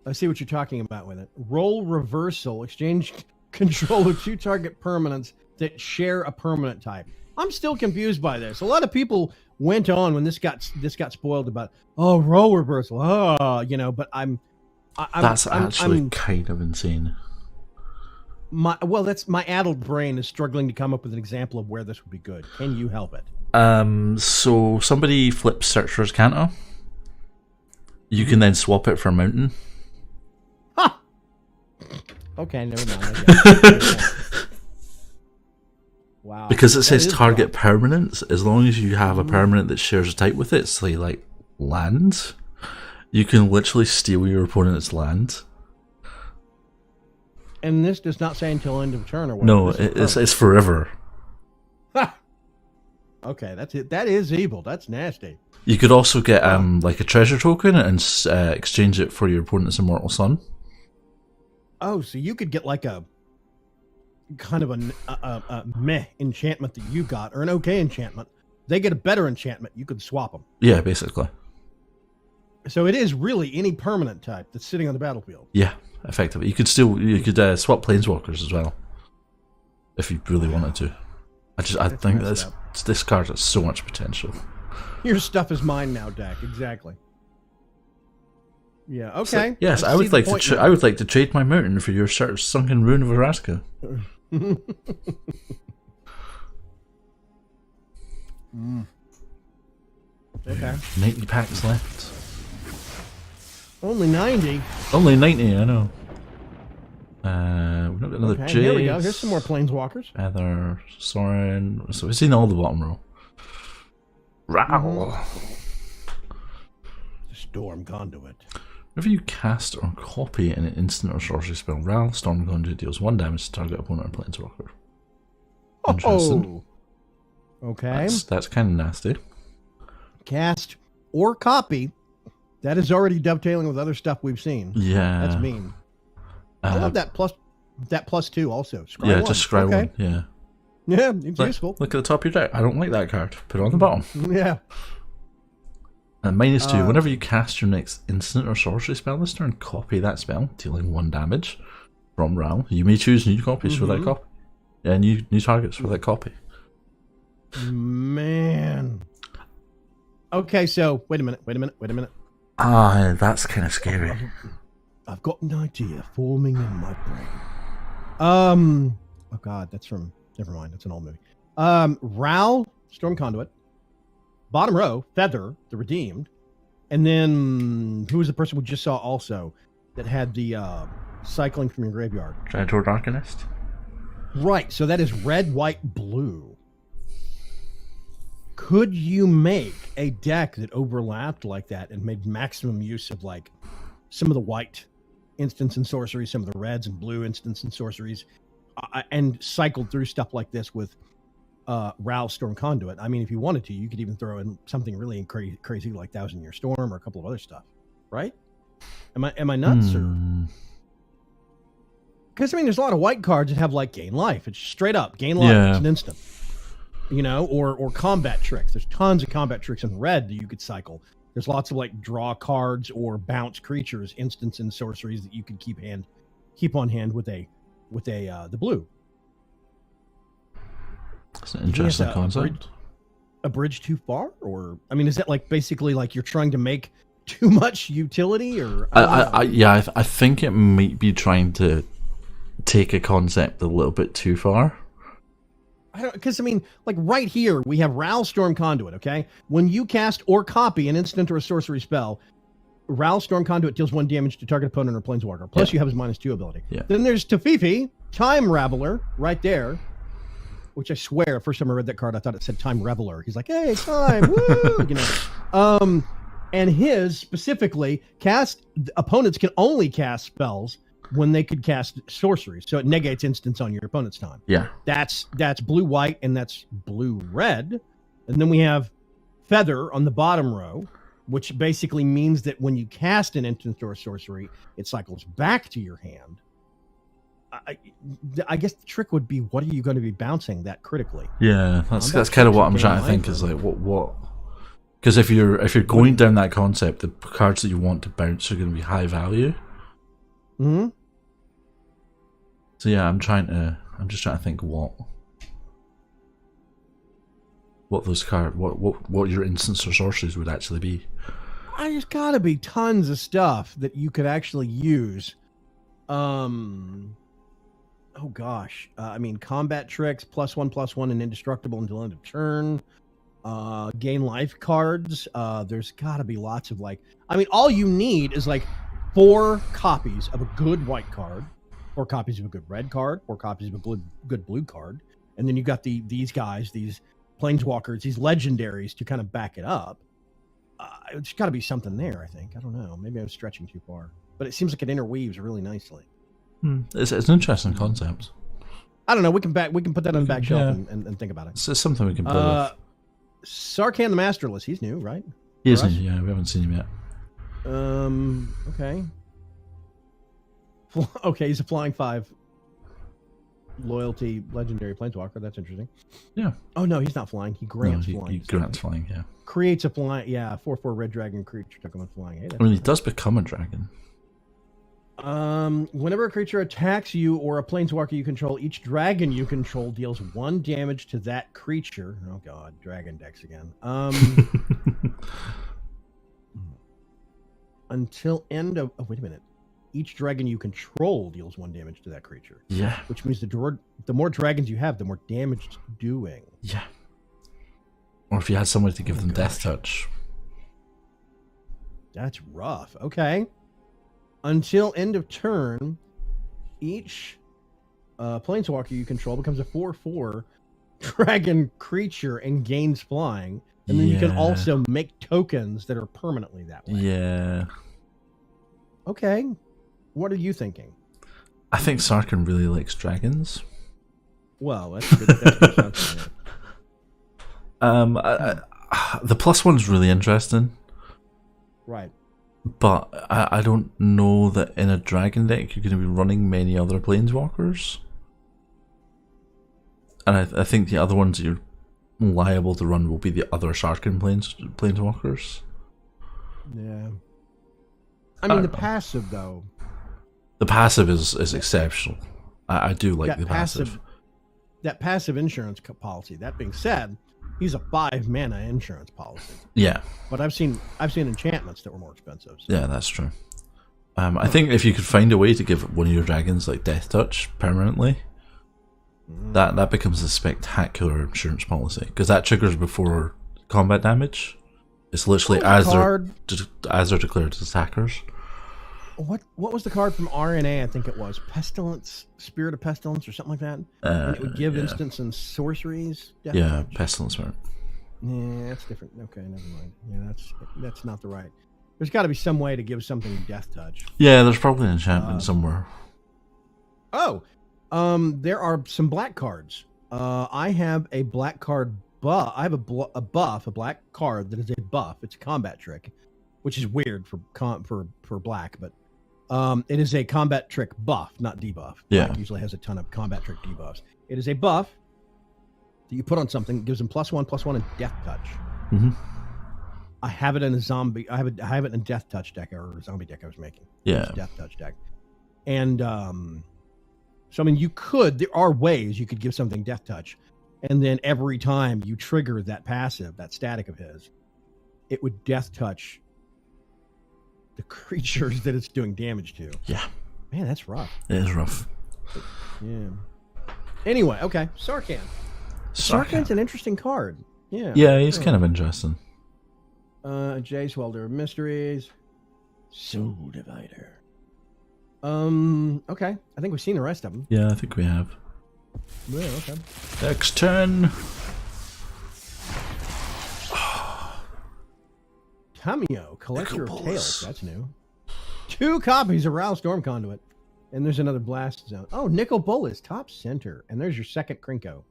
S1: I see what you're talking about with it. Role reversal. Exchange control of 2 target permanents that share a permanent type. I'm still confused by this. A lot of people went on when this got spoiled about, oh, role reversal. But
S2: That's actually kind of insane.
S1: That's my addled brain is struggling to come up with an example of where this would be good. Can you help it?
S2: So somebody flips Searcher's Canto. You can then swap it for Mountain.
S1: Ha! Okay, never mind. I guess. Wow.
S2: Because it says target permanents, as long as you have a permanent that shares a type with it, say like land, you can literally steal your opponent's land.
S1: And this does not say until end of turn or what?
S2: No, it's forever.
S1: Ha! Okay, that's it. That is evil. That's nasty.
S2: You could also get like a treasure token and exchange it for your opponent's immortal son.
S1: Oh, so you could get like a kind of a meh enchantment that you got, or an okay enchantment. They get a better enchantment. You could swap them.
S2: Yeah, basically.
S1: So it is really any permanent type that's sitting on the battlefield.
S2: Yeah, effectively. You could swap planeswalkers as well, if you really wanted to. I think this card has so much potential.
S1: Your stuff is mine now, Dak. Exactly. Yeah. Okay.
S2: So, yes, I would like to. I would like to trade my mountain for your sunken ruin of Araska.
S1: Okay.
S2: 90 packs left.
S1: Only 90.
S2: Only 90. I know. We've not got another Jace.
S1: Here we go. Here's some more planeswalkers.
S2: Feather, Soren. So we've seen all the bottom row. Ral.
S1: Storm Conduit.
S2: Whenever you cast or copy an instant or sorcery spell, Ral, Storm Conduit deals 1 damage to target opponent or planeswalker. Interesting.
S1: Oh. Okay.
S2: That's kind of nasty.
S1: Cast or copy. That is already dovetailing with other stuff we've seen.
S2: Yeah.
S1: That's mean. I love that +2 also. Scry
S2: yeah,
S1: 1.
S2: just scry 1. Yeah.
S1: Yeah, it's useful.
S2: Look at the top of your deck. I don't like that card. Put it on the bottom.
S1: Yeah.
S2: And -2. Whenever you cast your next instant or sorcery spell this turn, copy that spell, dealing 1 damage from Ral. You may choose new copies for that copy. Yeah, new targets for that copy.
S1: Man. Okay, so wait a minute.
S2: Ah, that's kind of scary.
S1: I've got an idea forming in my brain. Oh god, that's from. Never mind, it's an old movie. Ral, Storm Conduit. Bottom row, Feather, the Redeemed. And then, who was the person we just saw also that had the cycling from your graveyard?
S2: Dreadhorde Arcanist.
S1: Right, so that is red, white, blue. Could you make a deck that overlapped like that and made maximum use of like some of the white instants and sorceries, some of the reds and blue instants and sorceries, and cycled through stuff like this with Ral Storm Conduit? I mean, if you wanted to, you could even throw in something really crazy like 1,000-Year Storm or a couple of other stuff, right? Am I nuts? Or because I mean, there's a lot of white cards that have like gain life. It's straight up gain life.
S2: Yeah.
S1: It's an instant. You know, or combat tricks. There's tons of combat tricks in red that you could cycle. There's lots of like draw cards or bounce creatures, instants and sorceries that you could keep on hand with the blue.
S2: It's an interesting concept.
S1: A bridge too far, or I mean, is that like basically like you're trying to make too much utility, or
S2: I think it might be trying to take a concept a little bit too far.
S1: Because I mean, like right here we have Ral Storm Conduit. Okay, when you cast or copy an instant or a sorcery spell, Ral Storm Conduit deals 1 damage to target opponent or planeswalker. Plus, you have his -2 ability.
S2: Yeah.
S1: Then there's Tafifi, Time Raveler, right there. Which I swear, first time I read that card, I thought it said Time Reveler. He's like, "Hey, time, woo!" You know. And his specifically opponents can only cast spells when they could cast sorceries, so it negates instants on your opponent's time.
S2: Yeah,
S1: that's blue-white and that's blue-red, and then we have Feather on the bottom row, which basically means that when you cast an instant or a sorcery, it cycles back to your hand. I guess the trick would be, what are you going to be bouncing that critically?
S2: Yeah, that's kind of what I'm trying to think. Is like what? Because if you're going down that concept, the cards that you want to bounce are going to be high value.
S1: Hmm.
S2: So yeah, I'm just trying to think what those cards, what your instants or sorceries would actually be.
S1: There's got to be tons of stuff that you could actually use. Oh gosh, I mean, combat tricks, +1/+1 and indestructible until end of turn. Gain life cards. There's got to be lots of like. I mean, all you need is like 4 copies of a good white card, 4 copies of a good red card, 4 copies of a good blue card, and then you got these guys, these planeswalkers, these legendaries to kind of back it up. There's got to be something there. I think. I don't know. Maybe I'm stretching too far, but it seems like it interweaves really nicely.
S2: It's an interesting concept.
S1: I don't know. We can put that on the back shelf and think about it.
S2: It's something we can play with.
S1: Sarkhan the Masterless. He's new, right?
S2: He is new. Yeah, we haven't seen him yet.
S1: Okay. Okay, he's a flying 5 loyalty legendary planeswalker. That's interesting.
S2: Yeah.
S1: Oh no, he's not flying. He grants flying.
S2: He grants flying. Yeah.
S1: Creates a flying. Yeah, 4/4 red dragon creature token with flying. Hey,
S2: I mean, he does become a dragon.
S1: Whenever a creature attacks you or a planeswalker you control, each dragon you control deals 1 damage to that creature. Oh god, dragon decks again. Until end of. Oh, wait a minute. Each dragon you control deals 1 damage to that creature.
S2: Yeah.
S1: Which means the more dragons you have, the more damage it's doing.
S2: Yeah. Or if you had somebody to give them death touch.
S1: That's rough. Okay. Until end of turn, each planeswalker you control becomes a 4/4 dragon creature and gains flying. And then you can also make tokens that are permanently that way.
S2: Yeah.
S1: Okay. What are you thinking?
S2: I think Sarkhan really likes dragons.
S1: Well, that's good. That's good.
S2: The +1's really interesting.
S1: Right.
S2: But I don't know that in a dragon deck you're going to be running many other planeswalkers. And I think the other ones that you're liable to run will be the other Sarkhan planeswalkers.
S1: Yeah. I mean, the passive, though.
S2: The passive is exceptional. I do like the passive.
S1: That passive insurance policy. That being said, he's a 5 mana insurance policy.
S2: Yeah.
S1: But I've seen enchantments that were more expensive. So.
S2: Yeah, that's true. I think if you could find a way to give one of your dragons like death touch permanently, that becomes a spectacular insurance policy, because that triggers before combat damage. It's literally as they're declared as attackers.
S1: What was the card from RNA? I think it was Pestilence, Spirit of Pestilence, or something like that. And it would give instants and sorceries.
S2: Yeah, Pestilence Spirit.
S1: Yeah, that's different. Okay, never mind. Yeah, that's not the right. There's got to be some way to give something death touch.
S2: Yeah, there's probably an enchantment somewhere.
S1: Oh, there are some black cards. I have a black card buff. I have a black card that is a buff. It's a combat trick, which is weird for black, but It is a combat trick buff, not debuff.
S2: Yeah.
S1: Black usually has a ton of combat trick debuffs. It is a buff that you put on something, gives them +1/+1 and death touch.
S2: Mm-hmm.
S1: I have it in a zombie. I have it in death touch deck or zombie deck I was making.
S2: Yeah.
S1: Death touch deck. And so I mean, there are ways you could give something death touch, and then every time you trigger that passive, that static of his, it would death touch the creatures that it's doing damage to.
S2: Yeah.
S1: Man, that's rough.
S2: It is rough.
S1: Yeah. Anyway, okay. Sarkhan. Sarkhan's an interesting card. Yeah.
S2: Yeah, he's kind of interesting.
S1: Jace Welder of Mysteries. Soul Divider. Okay. I think we've seen the rest of them.
S2: Yeah, I think we have.
S1: Yeah, okay.
S2: Next turn.
S1: Tamio, Collector of
S2: Nicol
S1: Tales.
S2: Bolas.
S1: That's new. 2 copies of Ral Storm Conduit. And there's another Blast Zone. Oh, Nicol Bolas, top center. And there's your second Krinko.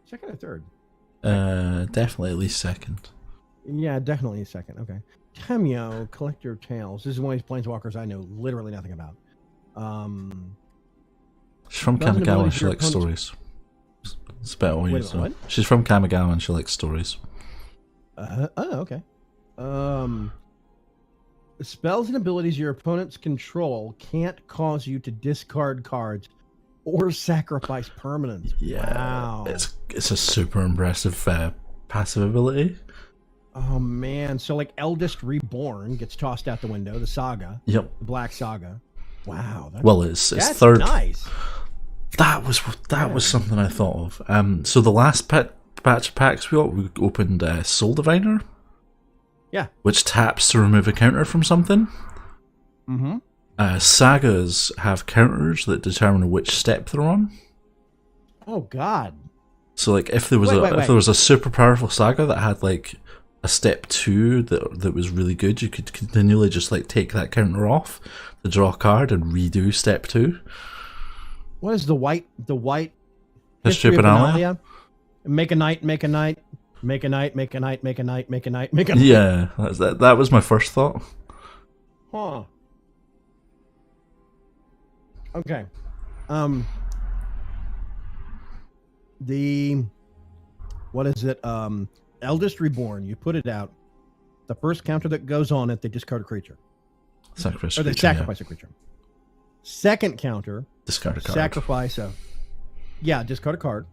S1: Second or third?
S2: Definitely at least second.
S1: Yeah, definitely a second. Okay. Tamio, Collector of Tales. This is one of these planeswalkers I know literally nothing about.
S2: She's from
S1: Doesn't
S2: Kamigawa and
S1: ability
S2: she
S1: your
S2: likes
S1: opponent's-
S2: stories. It's about all you
S1: Wait a minute, what?
S2: She's from Kamigawa and she likes stories.
S1: Okay. Spells and abilities your opponents control can't cause you to discard cards or sacrifice permanents.
S2: Yeah.
S1: Wow.
S2: It's a super impressive passive ability.
S1: Oh man. So like Eldest Reborn gets tossed out the window, the saga,
S2: Yep.
S1: the Black Saga. Wow.
S2: Well, it's
S1: that's
S2: third.
S1: Nice.
S2: That was something I thought of. So the last batch of packs we opened Soul Diviner.
S1: Yeah.
S2: Which taps to remove a counter from something.
S1: Mm-hmm.
S2: Sagas have counters that determine which step they're on.
S1: Oh God.
S2: So like if there was if there was a super powerful saga that had like a step 2 that was really good, you could continually just like take that counter off to draw a card and redo step 2.
S1: What is the white
S2: History of Benalia?
S1: Make a night, make a night. Make a night, make a night, make a night, make a night, make a night.
S2: Yeah, that was my first thought.
S1: Huh. Okay. What is it? Eldest Reborn. You put it out. The first counter that goes on it, they discard a creature.
S2: Sacrifice
S1: Or they
S2: creature,
S1: sacrifice a creature. Second counter,
S2: discard a card.
S1: sacrifice a... Yeah, discard a card.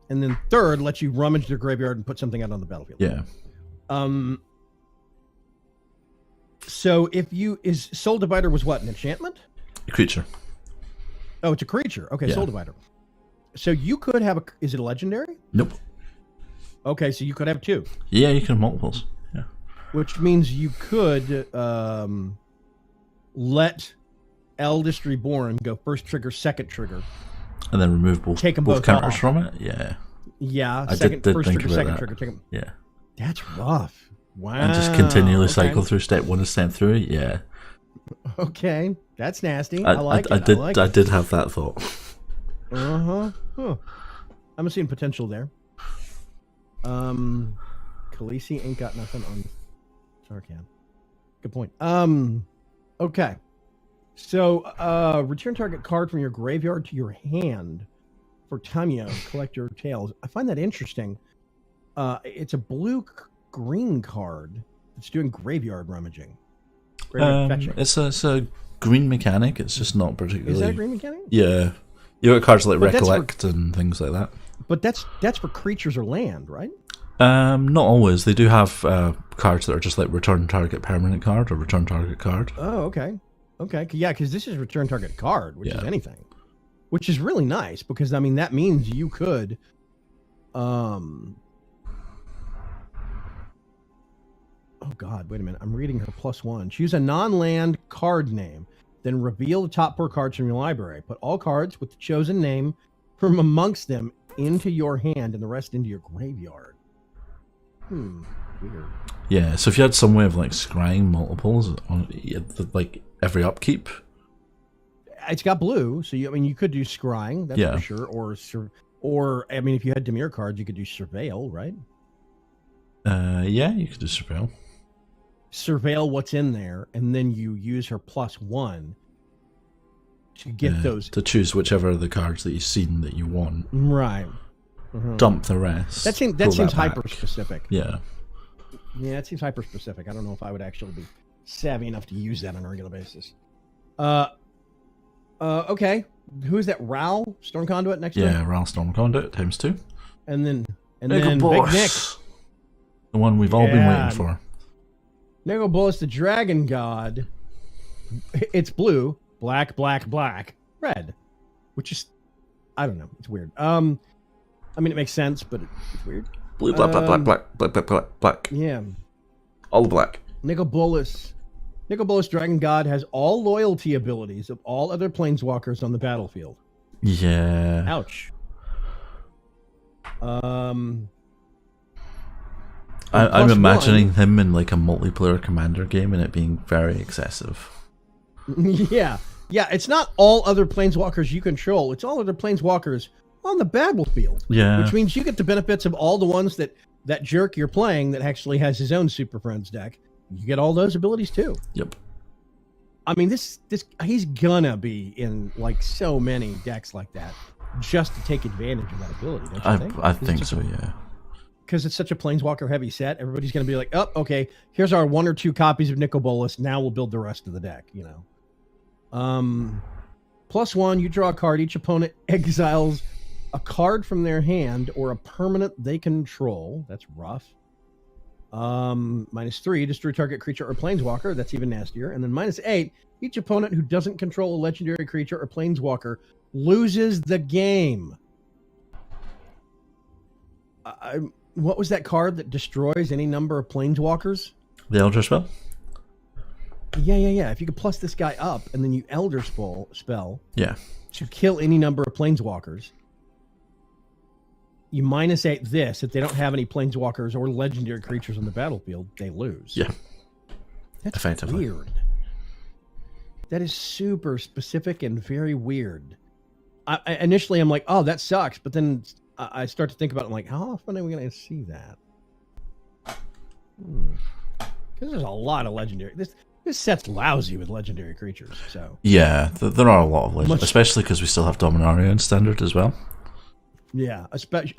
S1: And then third, lets you rummage their graveyard and put something out on the battlefield.
S2: Yeah.
S1: So is Soul Divider was what, an enchantment?
S2: A creature.
S1: Oh, it's a creature. Okay,
S2: Yeah.
S1: Soul Divider. So you could have is it a legendary?
S2: Nope.
S1: Okay, so you could have 2.
S2: Yeah, you can have multiples. Yeah.
S1: Which means you could let Eldest Reborn go first trigger, second trigger.
S2: And then remove both counters
S1: off.
S2: from it. Yeah.
S1: Yeah,
S2: I
S1: second
S2: did
S1: first
S2: think
S1: trigger,
S2: about
S1: second
S2: that.
S1: trigger, take them.
S2: Yeah.
S1: That's rough. Wow.
S2: And just continually
S1: okay.
S2: cycle through step 1 and step 3. Yeah.
S1: Okay, that's nasty. I like it.
S2: I did have that thought.
S1: Huh. I'm seeing potential there. Khaleesi ain't got nothing on Sarkhan. Good point. Okay. So, return target card from your graveyard to your hand for Tamio, Collector of Tales. I find that interesting. It's a blue-green card that's doing graveyard rummaging. Graveyard fetching.
S2: It's a green mechanic. It's just not particularly.
S1: Is that a green mechanic?
S2: Yeah. You got cards like
S1: But
S2: Recollect and things like that.
S1: But that's for creatures or land, right?
S2: Not always. They do have cards that are just like return target permanent card or return target card.
S1: Oh, okay. Okay. Yeah, because this is return target card, which is
S2: Yeah.
S1: anything. Which is really nice because, I mean, that means you could... Oh, God. Wait a minute. I'm reading her +1. Choose a non-land card name. Then reveal the top 4 cards from your library. Put all cards with the chosen name from amongst them into your hand and the rest into your graveyard. Weird.
S2: Yeah, so if you had some way of like scrying multiples on like every upkeep.
S1: It's got blue, so you could do scrying, that's
S2: Yeah.
S1: for sure. Or I mean, if you had Demir cards, you could do surveil, right?
S2: Yeah, you could do surveil.
S1: surveil what's in there, and then you use her +1 to get those.
S2: To choose whichever of the cards that you've seen that you want.
S1: Right.
S2: Dump the rest.
S1: That seems hyper specific.
S2: Yeah.
S1: Yeah, it seems hyper specific. I don't know if I would actually be savvy enough to use that on a regular basis. Okay. Who is that? Ral Storm Conduit next to him?
S2: Yeah, Ral Storm Conduit ×2.
S1: And then Big
S2: Boss.
S1: Nick.
S2: The one we've all been waiting for.
S1: Nicobolus, the Dragon God. It's blue, black, red. Which is, I don't know. It's weird. I mean, it makes sense, but it's weird.
S2: Blue, black.
S1: Yeah.
S2: All black.
S1: Nicobolus Dragon God has all loyalty abilities of all other planeswalkers on the battlefield.
S2: Yeah.
S1: Ouch.
S2: I'm imagining him in like a multiplayer commander game and it being very excessive.
S1: Yeah. It's not all other planeswalkers you control. It's all other planeswalkers on the battlefield.
S2: Yeah.
S1: Which means you get the benefits of all the ones that jerk you're playing that actually has his own Super Friends deck. You get all those abilities too.
S2: Yep.
S1: I mean, this he's gonna be in like so many decks like that just to take advantage of that ability, don't you think?
S2: I think so, yeah.
S1: Because it's such a planeswalker heavy set, everybody's gonna be like, oh, okay, here's our 1 or 2 copies of Nicobolus. Now we'll build the rest of the deck, you know. +1, you draw a card. Each opponent exiles a card from their hand or a permanent they control. That's rough. -3, destroy target creature or planeswalker. That's even nastier. And then -8, each opponent who doesn't control a legendary creature or planeswalker loses the game. What was that card that destroys any number of planeswalkers?
S2: The Elder Spell?
S1: Yeah. If you could plus this guy up and then you Elder spell
S2: yeah,
S1: to kill any number of planeswalkers, you -8 this. If they don't have any planeswalkers or legendary creatures on the battlefield, they lose.
S2: Yeah.
S1: That's
S2: effectively
S1: weird. That is super specific and very weird. Initially, I'm like, oh, that sucks. But then I start to think about it. I'm like, how often are we going to see that? Because there's a lot of legendary. This set's lousy with legendary creatures. So
S2: yeah, there are a lot of legends, especially because we still have Dominaria in standard as well.
S1: Yeah, especially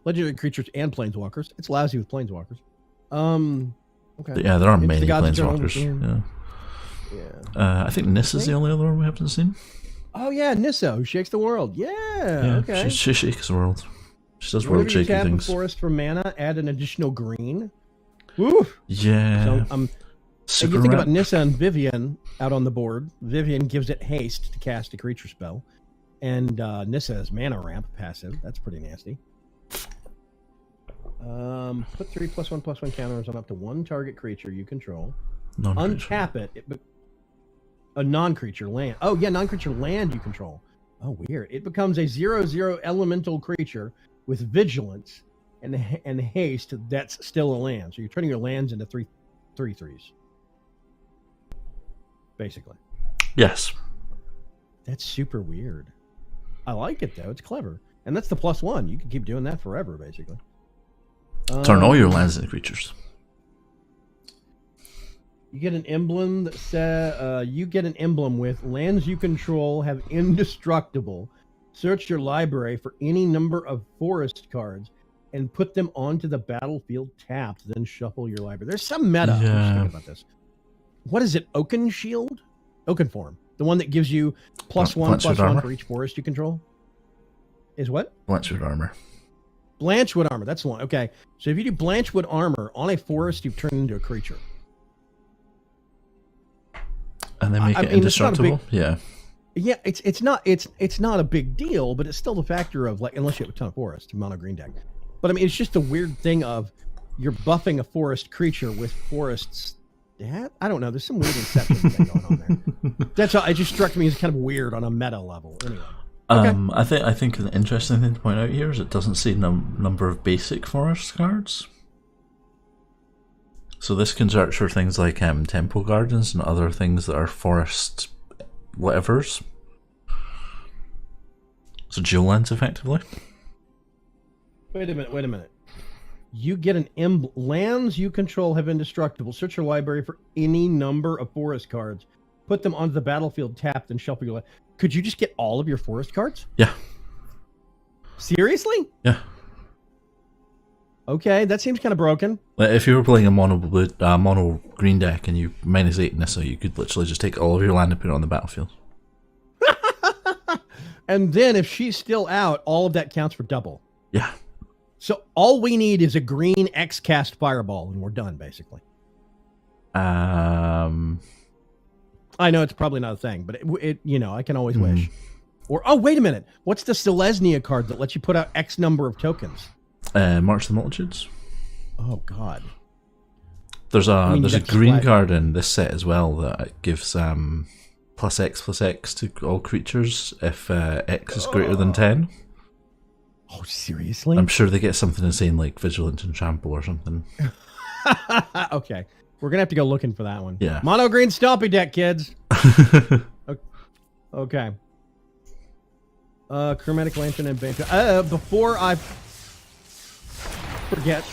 S1: legendary creatures and planeswalkers. It's lousy with planeswalkers. Okay.
S2: Yeah, there are many planeswalkers. Yeah. I think Nissa's the only other one we haven't seen.
S1: Oh yeah, Nissa, who shakes the world. Yeah. Okay.
S2: She shakes the world. She does world shaking things.
S1: Forest for mana, add an additional green. Woo.
S2: Yeah.
S1: So, you think about Nissa and Vivian out on the board. Vivian gives it haste to cast a creature spell. And Nissa has mana ramp passive. That's pretty nasty. Put 3 +1/+1 counters on up to 1 target creature you control. Untap it. A non-creature land. Oh yeah, non-creature land you control. Oh weird. It becomes a 0/0 elemental creature with vigilance and haste. That's still a land. So you're turning your lands into 3/3s. Basically.
S2: Yes.
S1: That's super weird. I like it though. It's clever, and that's the +1. You can keep doing that forever, basically.
S2: Turn all your lands into creatures.
S1: You get an emblem that says with lands you control have indestructible. Search your library for any number of forest cards and put them onto the battlefield tapped. Then shuffle your library. There's some meta.
S2: Yeah.
S1: I'm just thinking about this. What is it? Oaken Shield? Oaken Form. The one that gives you +1/+1 for each forest you control? Is what?
S2: Blanchwood Armor.
S1: Blanchwood Armor. That's the one. Okay. So if you do Blanchwood Armor on a forest, you've turned into a creature.
S2: And then make it indestructible? Yeah.
S1: Yeah, it's not a big deal, but it's still the factor of, like, unless you have a ton of forest, mono green deck. But I mean, it's just a weird thing of you're buffing a forest creature with forests. I don't know. There's some weird inception thing going on there. That's all. It just struck me as kind of weird on a meta level. Anyway. Okay.
S2: I think an interesting thing to point out here is it doesn't say number of basic forest cards. So this can search for things like temple gardens and other things that are forest whatevers. So dual lands effectively.
S1: Wait a minute. You get an emblem. Lands you control have indestructible. Search your library for any number of forest cards. Put them onto the battlefield tapped and shuffle your land. Could you just get all of your forest cards?
S2: Yeah.
S1: Seriously?
S2: Yeah.
S1: Okay, that seems kind of broken.
S2: Like if you were playing a mono green deck and you -8 Nissa, you could literally just take all of your land and put it on the battlefield.
S1: And then if she's still out, all of that counts for double.
S2: Yeah.
S1: So all we need is a green X cast fireball, and we're done, basically. I know it's probably not a thing, but it I can always wish. Or, oh, wait a minute. What's the Selesnya card that lets you put out X number of tokens?
S2: March of the Multitudes.
S1: Oh, God.
S2: There's a green
S1: flat
S2: card in this set as well that gives +X to all creatures if X is greater than 10.
S1: Oh, seriously?
S2: I'm sure they get something insane like Vigilant and Trample or something.
S1: Okay. We're going to have to go looking for that one.
S2: Yeah.
S1: Mono green Stompy deck, kids. Okay. Chromatic Lantern and Banjo. Before I forget,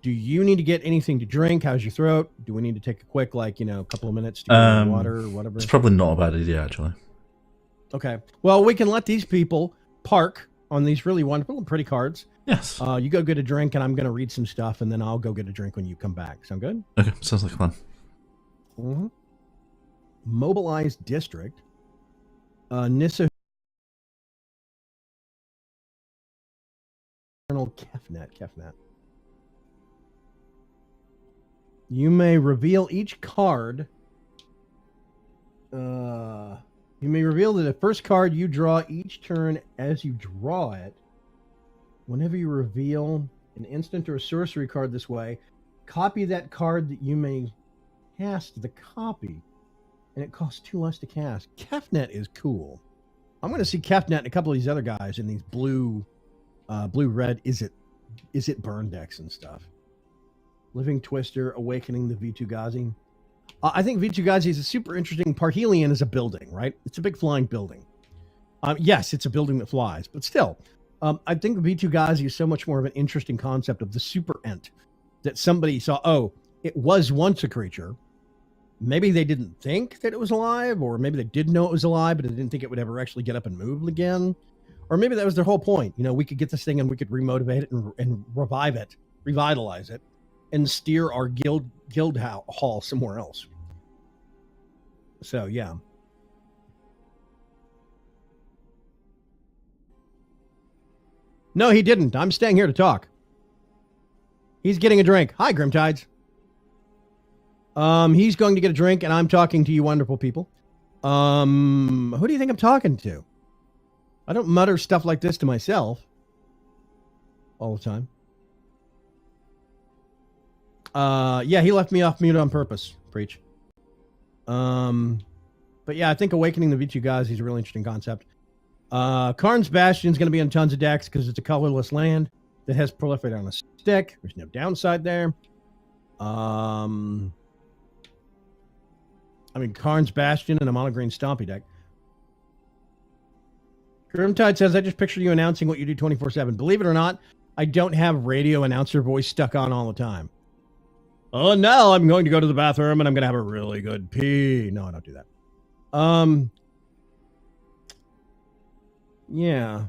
S1: do you need to get anything to drink? How's your throat? Do we need to take a quick, couple of minutes to get water or whatever?
S2: It's probably not a bad idea, actually.
S1: Okay. Well, we can let these people park on these really wonderful and pretty cards.
S2: Yes.
S1: You go get a drink, and I'm going to read some stuff, and then I'll go get a drink when you come back. Sound good?
S2: Okay, sounds like a plan.
S1: Mm-hmm. Mobilized District. Nissa. Kefnet. You may reveal each card. You may reveal that the first card you draw each turn as you draw it. Whenever you reveal an instant or a sorcery card this way, copy that card that you may cast the copy, and it costs 2 less to cast. Kefnet is cool. I'm going to see Kefnet and a couple of these other guys in these blue-red. Is it burn decks and stuff? Living Twister, Awakening the V2Gazi. I think V2Gazi is a super interesting. Parhelion is a building, right? It's a big flying building. Yes, it's a building that flies, but still, I think V2Gazi is so much more of an interesting concept of the super ent that somebody saw. Oh, it was once a creature. Maybe they didn't think that it was alive, or maybe they did know it was alive, but they didn't think it would ever actually get up and move again. Or maybe that was their whole point. We could get this thing and we could remotivate it and revive it, revitalize it, and steer our guild hall somewhere else. So, yeah. No, he didn't. I'm staying here to talk. He's getting a drink. Hi, Grimtides. He's going to get a drink, and I'm talking to you wonderful people. Who do you think I'm talking to? I don't mutter stuff like this to myself all the time. Yeah, he left me off mute on purpose. Preach. But yeah, I think Awakening the V2Gazi is a really interesting concept. Karn's Bastion is going to be on tons of decks because it's a colorless land that has Proliferate on a stick. There's no downside there. Karn's Bastion and a mono green Stompy deck. Grimtide says, I just picture you announcing what you do 24/7. Believe it or not, I don't have radio announcer voice stuck on all the time. Oh, no, I'm going to go to the bathroom and I'm going to have a really good pee. No, I don't do that. Yeah.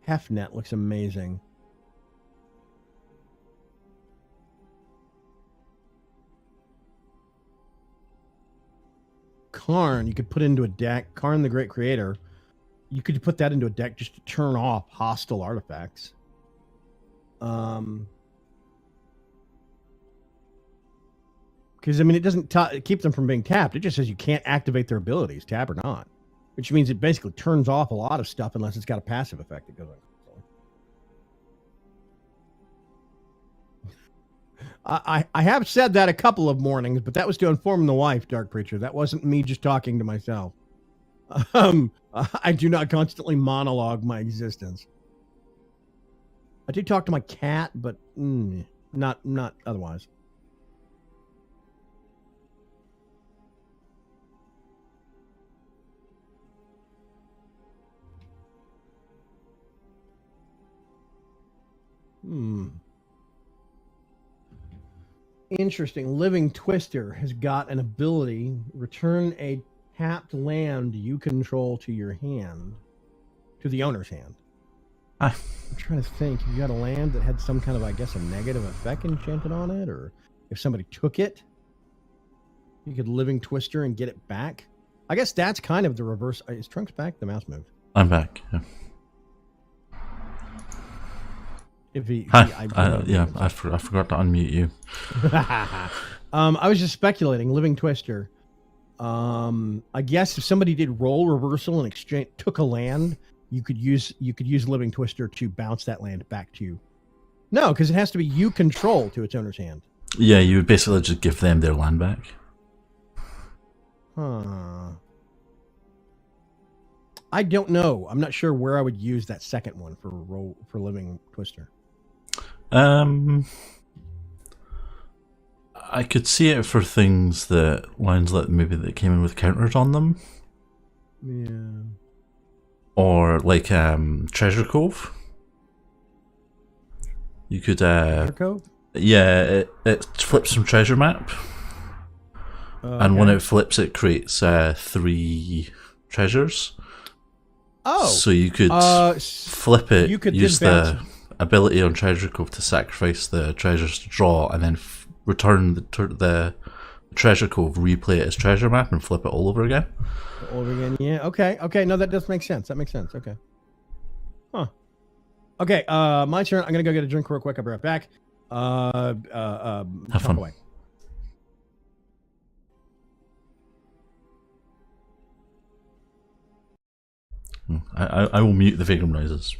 S1: Hefnet looks amazing. Karn, you could put into a deck. Karn, the Great Creator. You could put that into a deck just to turn off hostile artifacts. Because, it doesn't keep them from being tapped. It just says you can't activate their abilities, tap or not. Which means it basically turns off a lot of stuff unless it's got a passive effect that goes on. I have said that a couple of mornings, but that was to inform the wife, Dark Preacher. That wasn't me just talking to myself. I do not constantly monologue my existence. I do talk to my cat, but not otherwise. Interesting. Living Twister has got an ability: return a tapped land you control to your hand, to the owner's hand. I'm trying to think. If you got a land that had some kind of, I guess, a negative effect enchanted on it, or if somebody took it, you could Living Twister and get it back. I guess that's kind of the reverse. Is Trunks back? The mouse moved.
S2: I'm back. Yeah.
S1: If he,
S2: Hi. I forgot to unmute you.
S1: I was just speculating. Living Twister. I guess if somebody did role reversal and exchange took a land, you could use Living Twister to bounce that land back to you. No, because it has to be you control to its owner's hand.
S2: Yeah, you would basically just give them their land back.
S1: Huh. I don't know. I'm not sure where I would use that second one for Living Twister.
S2: I could see it for things that lines that maybe that came in with counters on them.
S1: Yeah.
S2: Or like Treasure Cove. You could
S1: Treasure Cove?
S2: Yeah, it flips some treasure map. And when it flips, it creates 3 treasures.
S1: Oh,
S2: so you could flip it. You could use the ability on Treasure Cove to sacrifice the treasures to draw, and then return the Treasure Cove, replay it as treasure map, and flip it all over again.
S1: Yeah. Okay. No, that does make sense. That makes sense. Okay. Huh. Okay. My turn. I'm gonna go get a drink real quick. I'll be right back.
S2: Have fun.
S1: Away.
S2: I will mute the Vagrant noises.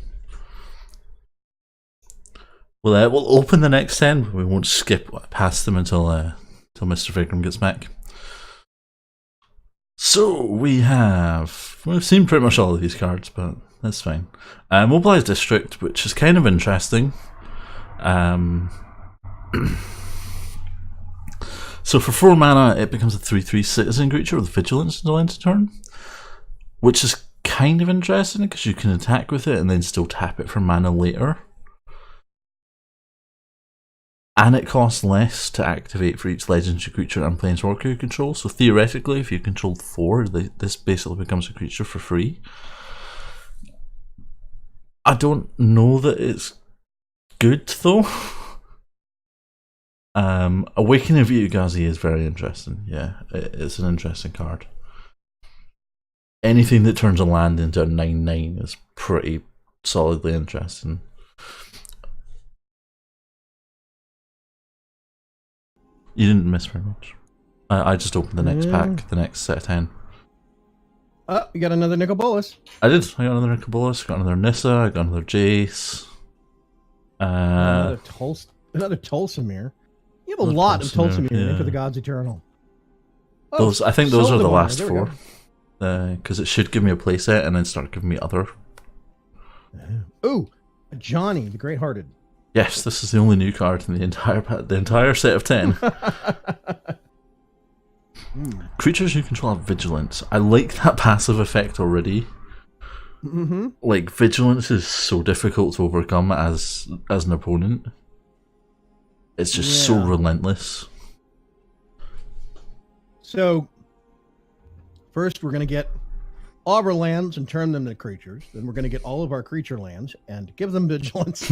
S2: We'll open the next 10, but we won't skip past them until Mr. Vagrant gets back. So we've seen pretty much all of these cards, but that's fine. Mobilize District, which is kind of interesting. So for 4 mana, it becomes a 3/3 citizen creature with vigilance until end of turn, which is kind of interesting because you can attack with it and then still tap it for mana later. And it costs less to activate for each legendary creature and planeswalker you control. So theoretically, if you control 4, this basically becomes a creature for free. I don't know that it's good though. Awakening of Itugazi is very interesting. Yeah, it's an interesting card. Anything that turns a land into a 9/9 is pretty solidly interesting. You didn't miss very much. I just opened the next pack, the next set of 10.
S1: Oh, you got another Nicol Bolas.
S2: I did. I got another Nicol Bolas, got another Nissa, I got another Jace.
S1: Another Tulsamir. You have a lot of Tulsamir, yeah. Nick of the Gods Eternal. Oh,
S2: I think those are the last 4. Because it should give me a playset and then start giving me other.
S1: Ooh, Johnny, the Great-Hearted.
S2: Yes, this is the only new card in the entire set of 10. Creatures you control have vigilance. I like that passive effect already. Like, vigilance is so difficult to overcome as an opponent. It's just so relentless.
S1: So, first we're going to get all of our lands and turn them to creatures. Then we're going to get all of our creature lands and give them vigilance.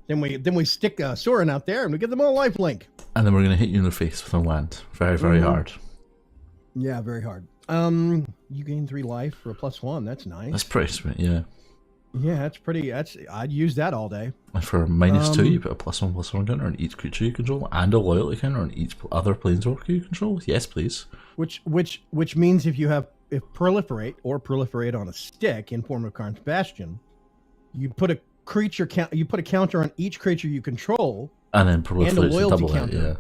S1: then we stick Sorin out there and we give them all lifelink. And
S2: then we're going to hit you in the face with a land. Very, very hard.
S1: Yeah, very hard. You gain 3 life for a +1. That's nice.
S2: That's pretty sweet, yeah.
S1: Yeah, that's pretty. I'd use that all day.
S2: And for -2, you put a +1/+1 counter on each creature you control, and a loyalty counter on each other planeswalker you control. Yes, please.
S1: Which means if proliferate on a stick in form of Karn's Bastion, you put a creature count. You put a counter on each creature you control,
S2: and then proliferate
S1: and a loyalty
S2: double
S1: counter.
S2: It, yeah.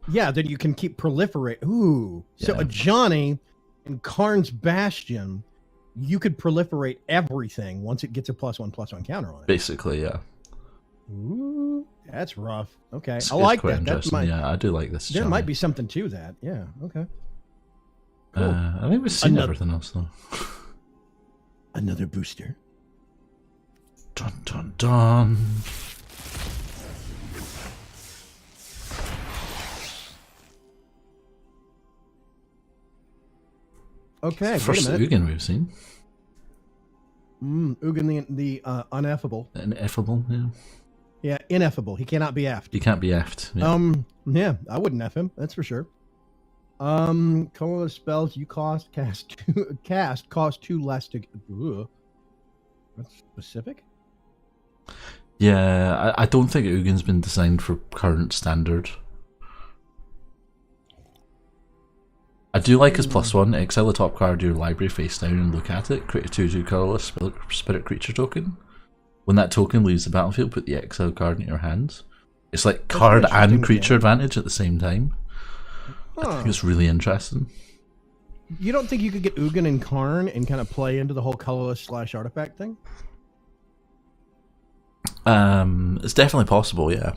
S1: Yeah, then you can keep proliferate. Ooh, so a Johnny in Karn's Bastion, you could proliferate everything once it gets a +1/+1 counter on it.
S2: Basically, yeah.
S1: Ooh, that's rough. Okay,
S2: It's
S1: I like
S2: quite
S1: that.
S2: Interesting. Yeah, I do like this.
S1: There
S2: Johnny.
S1: might be something to that. Yeah. Okay. Cool.
S2: I think we've seen everything else though.
S1: Another booster.
S2: Dun dun dun.
S1: Okay,
S2: First
S1: wait a minute.
S2: Ugin we've seen.
S1: Ugin the ineffable.
S2: Ineffable, yeah.
S1: Yeah, ineffable. He cannot be effed.
S2: He can't be effed. Yeah.
S1: Yeah, I wouldn't F him, that's for sure. Colorless spells you cast cost 2 less to. Ugh. That's specific.
S2: Yeah, I don't think Ugin's been designed for current standard. I do like his +1. Exile the top card of your library face down and look at it. Create a 2/2 colorless spirit creature token. When that token leaves the battlefield, put the exile card in your hand. It's like card and creature advantage at the same time. I think it's really interesting.
S1: You don't think you could get Ugin and Karn and kind of play into the whole colorless / artifact thing?
S2: It's definitely possible, yeah.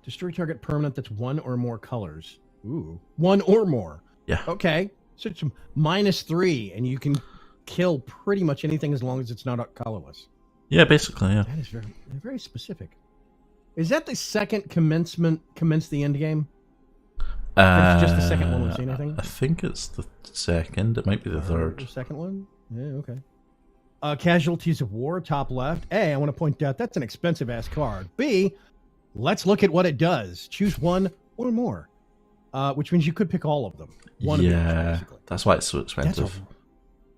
S1: Destroy target permanent that's 1 or more colors. Ooh, 1 or more.
S2: Yeah.
S1: Okay, so it's -3, and you can kill pretty much anything as long as it's not colorless.
S2: Yeah, basically, yeah.
S1: That is very, very specific. Is that the second commence the end game? It's just the second one we've seen, I think.
S2: I think it's the second. It might be the third.
S1: The second one? Yeah, okay. Casualties of War, top left. A, I want to point out that's an expensive-ass card. B, let's look at what it does. Choose 1 or more, which means you could pick all of them. One of each, basically.
S2: That's why it's so expensive.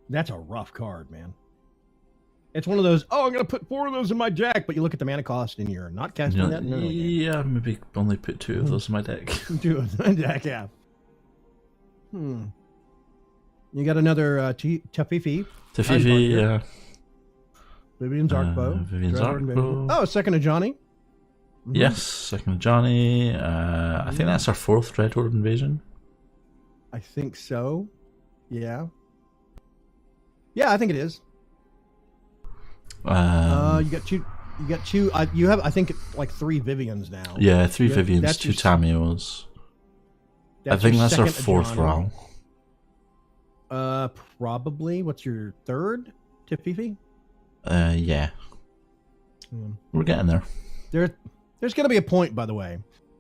S1: That's a rough card, man. It's one of those, I'm going to put 4 of those in my deck, but you look at the mana cost and you're not casting that in early game.
S2: Yeah, maybe only put 2 of those in my deck.
S1: 2 of them in deck, yeah. You got another Tafifi.
S2: Tafifi, yeah.
S1: Vivian's Arcbow.
S2: Vivian's Arcbow.
S1: Oh, second of Johnny.
S2: Yes, second of Johnny. I think that's our 4th Dreadhorde invasion.
S1: I think so. Yeah. Yeah, I think it is. You got two. You got 2. You have, I think, like 3 Vivians now.
S2: Yeah, 3 Vivians, 2 Tamios. I think that's our 4th round.
S1: Probably. What's your 3rd, Tafifi?
S2: Yeah. We're getting there.
S1: There's going to be a point, by the way,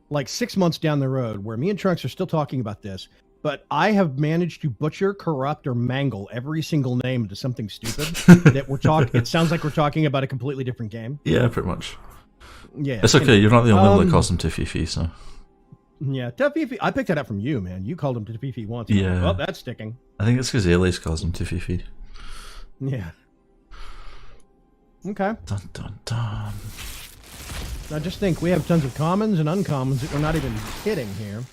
S1: like 6 months down the road, where me and Trunks are still talking about this, but I have managed to butcher, corrupt, or mangle every single name into something stupid that we're talking. It sounds like we're talking about a completely different game.
S2: Yeah, pretty much.
S1: Yeah,
S2: it's okay. You're not the only one that calls him Tafifi, so.
S1: Yeah, Tafifi. I picked that up from you, man. You called him Tafifi once.
S2: Yeah.
S1: Well, that's sticking.
S2: I think it's because Alias calls him Tafifi.
S1: Yeah. Okay.
S2: Dun dun dun.
S1: Now just think, we have tons of commons and uncommons that we're not even hitting here.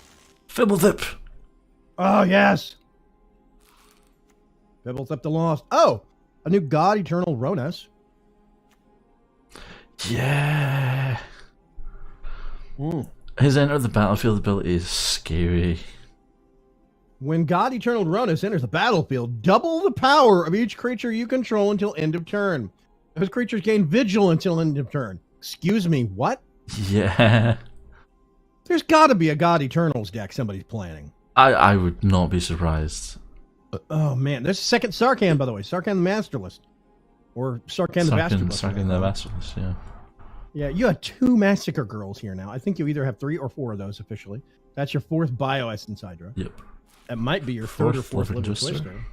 S2: Fibblethip.
S1: Oh, yes. Fibblethip the Lost. Oh, a new God, Eternal Ronus.
S2: Yeah. His enter the battlefield ability is scary.
S1: When God, Eternal Ronus enters the battlefield, double the power of each creature you control until end of turn. Those creatures gain Vigil until end of turn. Excuse me, what?
S2: Yeah.
S1: There's got to be a God Eternals deck somebody's planning.
S2: I would not be surprised.
S1: Oh, man. There's a second Sarkhan, by the way. Sarkhan the Masterless. Or Sarkhan the Bastardless.
S2: Sarkhan the Bastardless, yeah.
S1: Yeah, you have 2 Massacre Girls here now. I think you either have 3 or 4 of those officially. That's your 4th Bioessence Hydra.
S2: Yep.
S1: That might be your 3rd or 4th Liver Twister.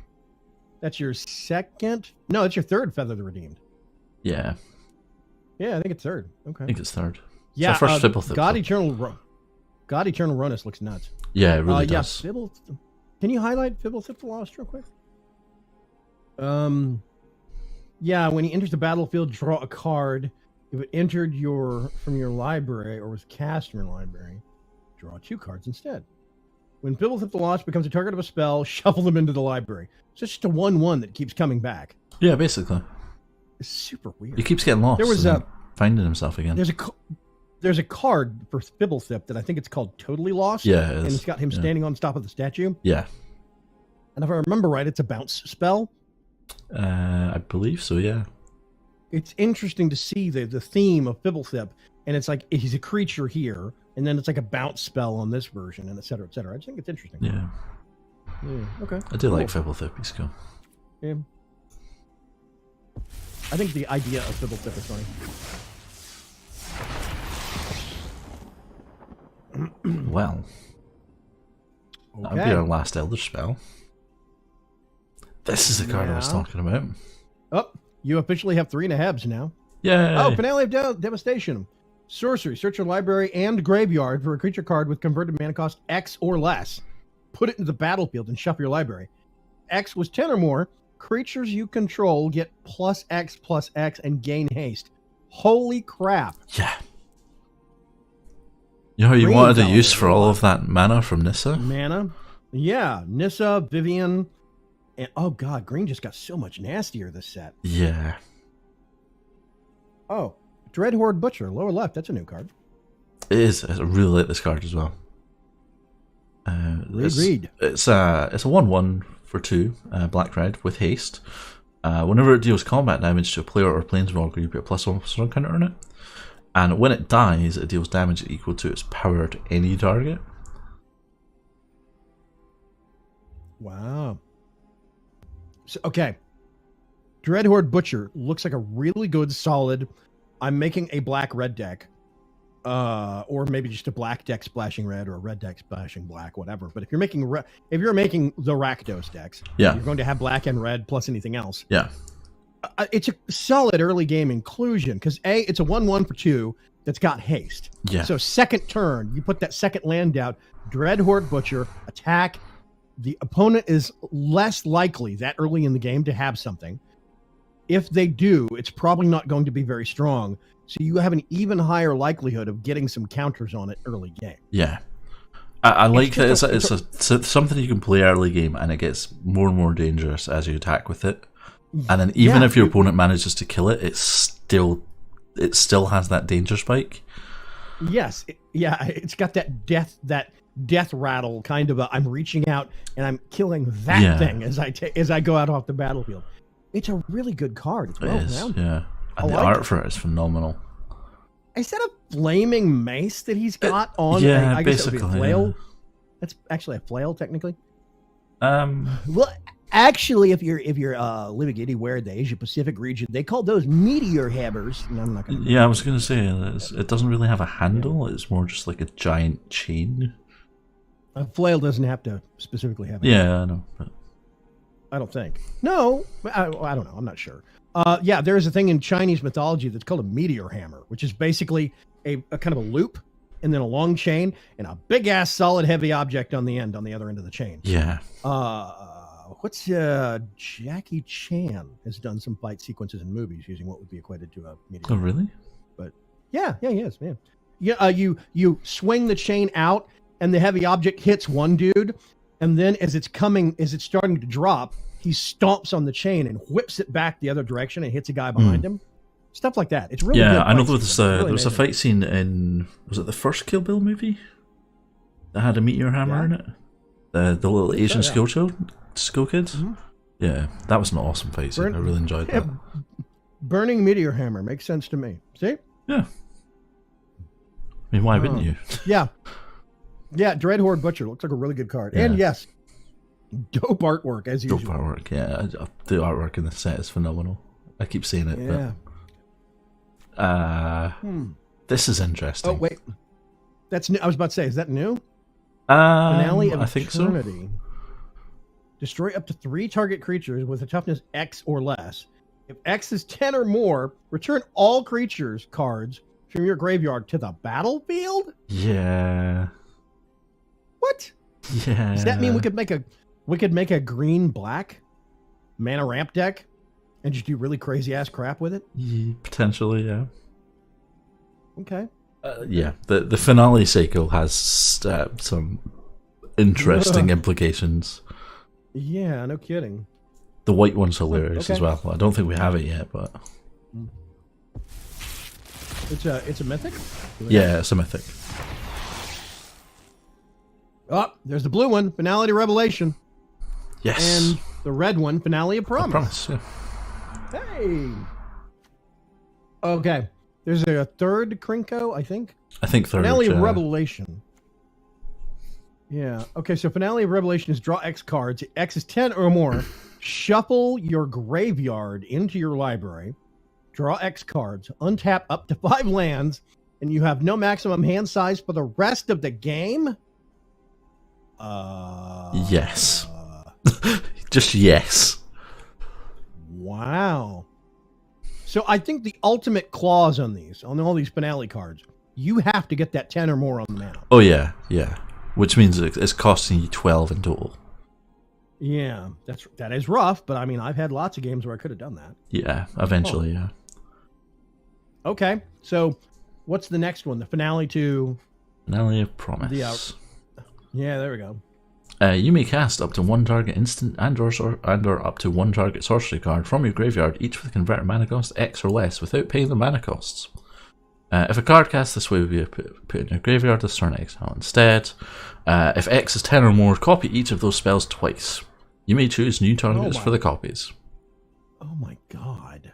S1: That's your 2nd... No, it's your 3rd Feather the Redeemed.
S2: Yeah.
S1: Yeah, I think it's 3rd. Okay.
S2: I think it's 3rd.
S1: Yeah,
S2: it's our first Fibblethip.
S1: God Eternal Ronus looks nuts.
S2: Yeah, it really does.
S1: Can you highlight Fibblethip the Lost real quick? Yeah, when he enters the battlefield, draw a card. If it entered from your library or was cast from your library, draw 2 cards instead. When Fibblethip the Lost becomes a target of a spell, shuffle them into the library. So it's just a 1/1 that keeps coming back.
S2: Yeah, basically.
S1: It's super weird.
S2: He keeps getting lost.
S1: There was
S2: finding himself again.
S1: There's a card for Fibblethip that I think it's called Totally Lost.
S2: Yeah, it is.
S1: And it's got him standing on top of the statue.
S2: Yeah.
S1: And if I remember right, it's a bounce spell.
S2: I believe so, yeah.
S1: It's interesting to see the theme of Fibblethip, and it's like he's a creature here, and then it's like a bounce spell on this version, and et cetera, et cetera. I just think it's interesting.
S2: Yeah.
S1: Okay.
S2: I do like Fibblethip. He's cool.
S1: Yeah. I think the idea of Fiddle Tip is funny.
S2: Well, that'll be
S1: Okay.
S2: our last Elder Spell. This is the card I was
S1: Yeah.
S2: talking about.
S1: Oh, you officially have 3 Nehebs now.
S2: Yeah.
S1: Oh, Finale of Devastation. Sorcery. Search your library and graveyard for a creature card with converted mana cost X or less. Put it into the battlefield and shuffle your library. X was 10 or more. Creatures you control get +X and gain haste. Holy crap.
S2: Yeah. You know how you
S1: Green
S2: wanted a
S1: color,
S2: use for all
S1: what?
S2: of that mana from Nissa?
S1: Mana. Yeah. Nissa, Vivian, and oh god, green just got so much nastier this set.
S2: Yeah.
S1: Oh, Dreadhorde Butcher, lower left. That's a new card.
S2: It is. I really like this card as well.
S1: Read.
S2: It's a 1/1 for 2, black red with haste. Whenever it deals combat damage to a player or planeswalker, you put a +1/+1 counter on it. And when it dies, it deals damage equal to its power to any target.
S1: Wow. So, okay. Dreadhorde Butcher looks like a really good, solid. I'm making a black-red deck. Or maybe just a black deck splashing red or a red deck splashing black, whatever. But if you're making the Rakdos decks,
S2: Yeah.
S1: you're going to have black and red plus anything else.
S2: Yeah.
S1: It's a solid early game inclusion because it's a 1/1 for 2 that's got haste.
S2: Yeah.
S1: So second turn, you put that second land out, Dreadhorde Butcher, attack. The opponent is less likely that early in the game to have something. If they do, it's probably not going to be very strong. So you have an even higher likelihood of getting some counters on it early game.
S2: Yeah. I like that
S1: just
S2: it's something you can play early game and it gets more and more dangerous as you attack with it. And then even if your opponent manages to kill it, it still has that danger spike.
S1: Yes, it's got that death rattle kind of. I'm reaching out and I'm killing that thing as I go out off the battlefield. It's a really good card. It's well rounded.
S2: Yeah, and the
S1: like
S2: art
S1: it.
S2: for it is phenomenal.
S1: Is that a flaming mace that he's got on?
S2: Yeah,
S1: I guess it would be a
S2: basically,
S1: flail.
S2: yeah.
S1: That's actually a flail, technically.
S2: Well,
S1: Actually, if you're living anywhere in the Asia Pacific region, they call those meteor hammers. No, I'm not going to.
S2: Yeah, I was going to say it doesn't really have a handle. It's more just like a giant chain.
S1: A flail doesn't have to specifically have.
S2: Yeah, I know. But...
S1: I don't think. No, I don't know. I'm not sure. Yeah, there's a thing in Chinese mythology that's called a meteor hammer, which is basically a kind of a loop and then a long chain and a big ass solid heavy object on the other end of the chain.
S2: Yeah.
S1: What's Jackie Chan has done some fight sequences in movies using what would be equated to a meteor.
S2: Oh, really?
S1: But yeah, yes, man. Yeah, you swing the chain out and the heavy object hits one dude, and then as it's starting to drop, he stomps on the chain and whips it back the other direction and hits a guy behind him. Stuff like that. It's really good.
S2: I know
S1: fight
S2: there
S1: sequence.
S2: was a fight scene in, was it the first Kill Bill movie that had a meteor hammer in it? The little Asian school kid.
S1: Mm-hmm.
S2: Yeah, that was an awesome fight scene. I really enjoyed that.
S1: Burning meteor hammer makes sense to me. See?
S2: Yeah. I mean, why wouldn't you?
S1: Yeah. Yeah, Dreadhorde Butcher looks like a really good card.
S2: Yeah.
S1: And yes, dope artwork as usual.
S2: Dope artwork, yeah. The artwork in the set is phenomenal. I keep saying it,
S1: Yeah.
S2: this is interesting.
S1: Oh, wait. That's new. I was about to say, is that new? Finale of
S2: I think so.
S1: Eternity. Destroy up to 3 target creatures with a toughness X or less. If X is 10 or more, return all creatures cards from your graveyard to the battlefield?
S2: Yeah.
S1: What?
S2: Yeah.
S1: Does that mean we could make a green black mana ramp deck and just do really crazy ass crap with it?
S2: Potentially, yeah.
S1: Okay.
S2: Yeah. The finale cycle has some interesting implications.
S1: Yeah, no kidding.
S2: The white one's hilarious as well. I don't think we have it yet, but
S1: It's a mythic?
S2: yeah, it's a mythic.
S1: Oh, there's the blue one, Finality Revelation.
S2: Yes.
S1: And the red one, Finale of Promise.
S2: Promise, yeah.
S1: Hey. Okay. There's a third Krinko, I think.
S2: I think third.
S1: Finale of Revelation. Yeah. Okay, so Finale of Revelation is draw X cards. X is 10 or more. Shuffle your graveyard into your library. draw X cards, untap up to 5 lands, and you have no maximum hand size for the rest of the game?
S2: Yes. Just yes.
S1: Wow. So I think the ultimate clause on all these finale cards, you have to get that 10 or more on the mana.
S2: Oh, yeah. Which means it's costing you 12 in total.
S1: Yeah, that is rough, but I mean, I've had lots of games where I could have done that.
S2: Yeah, eventually, yeah.
S1: Okay, so what's the next one? The finale to...
S2: Finale of Promise.
S1: Yeah, there we go.
S2: You may cast up to 1 target instant and/or up to 1 target sorcery card from your graveyard, each with converted mana cost X or less, without paying the mana costs. If a card cast this way will be put in your graveyard, this turn exile instead. If X is 10 or more, copy each of those spells twice. You may choose new targets for the copies.
S1: Oh my god.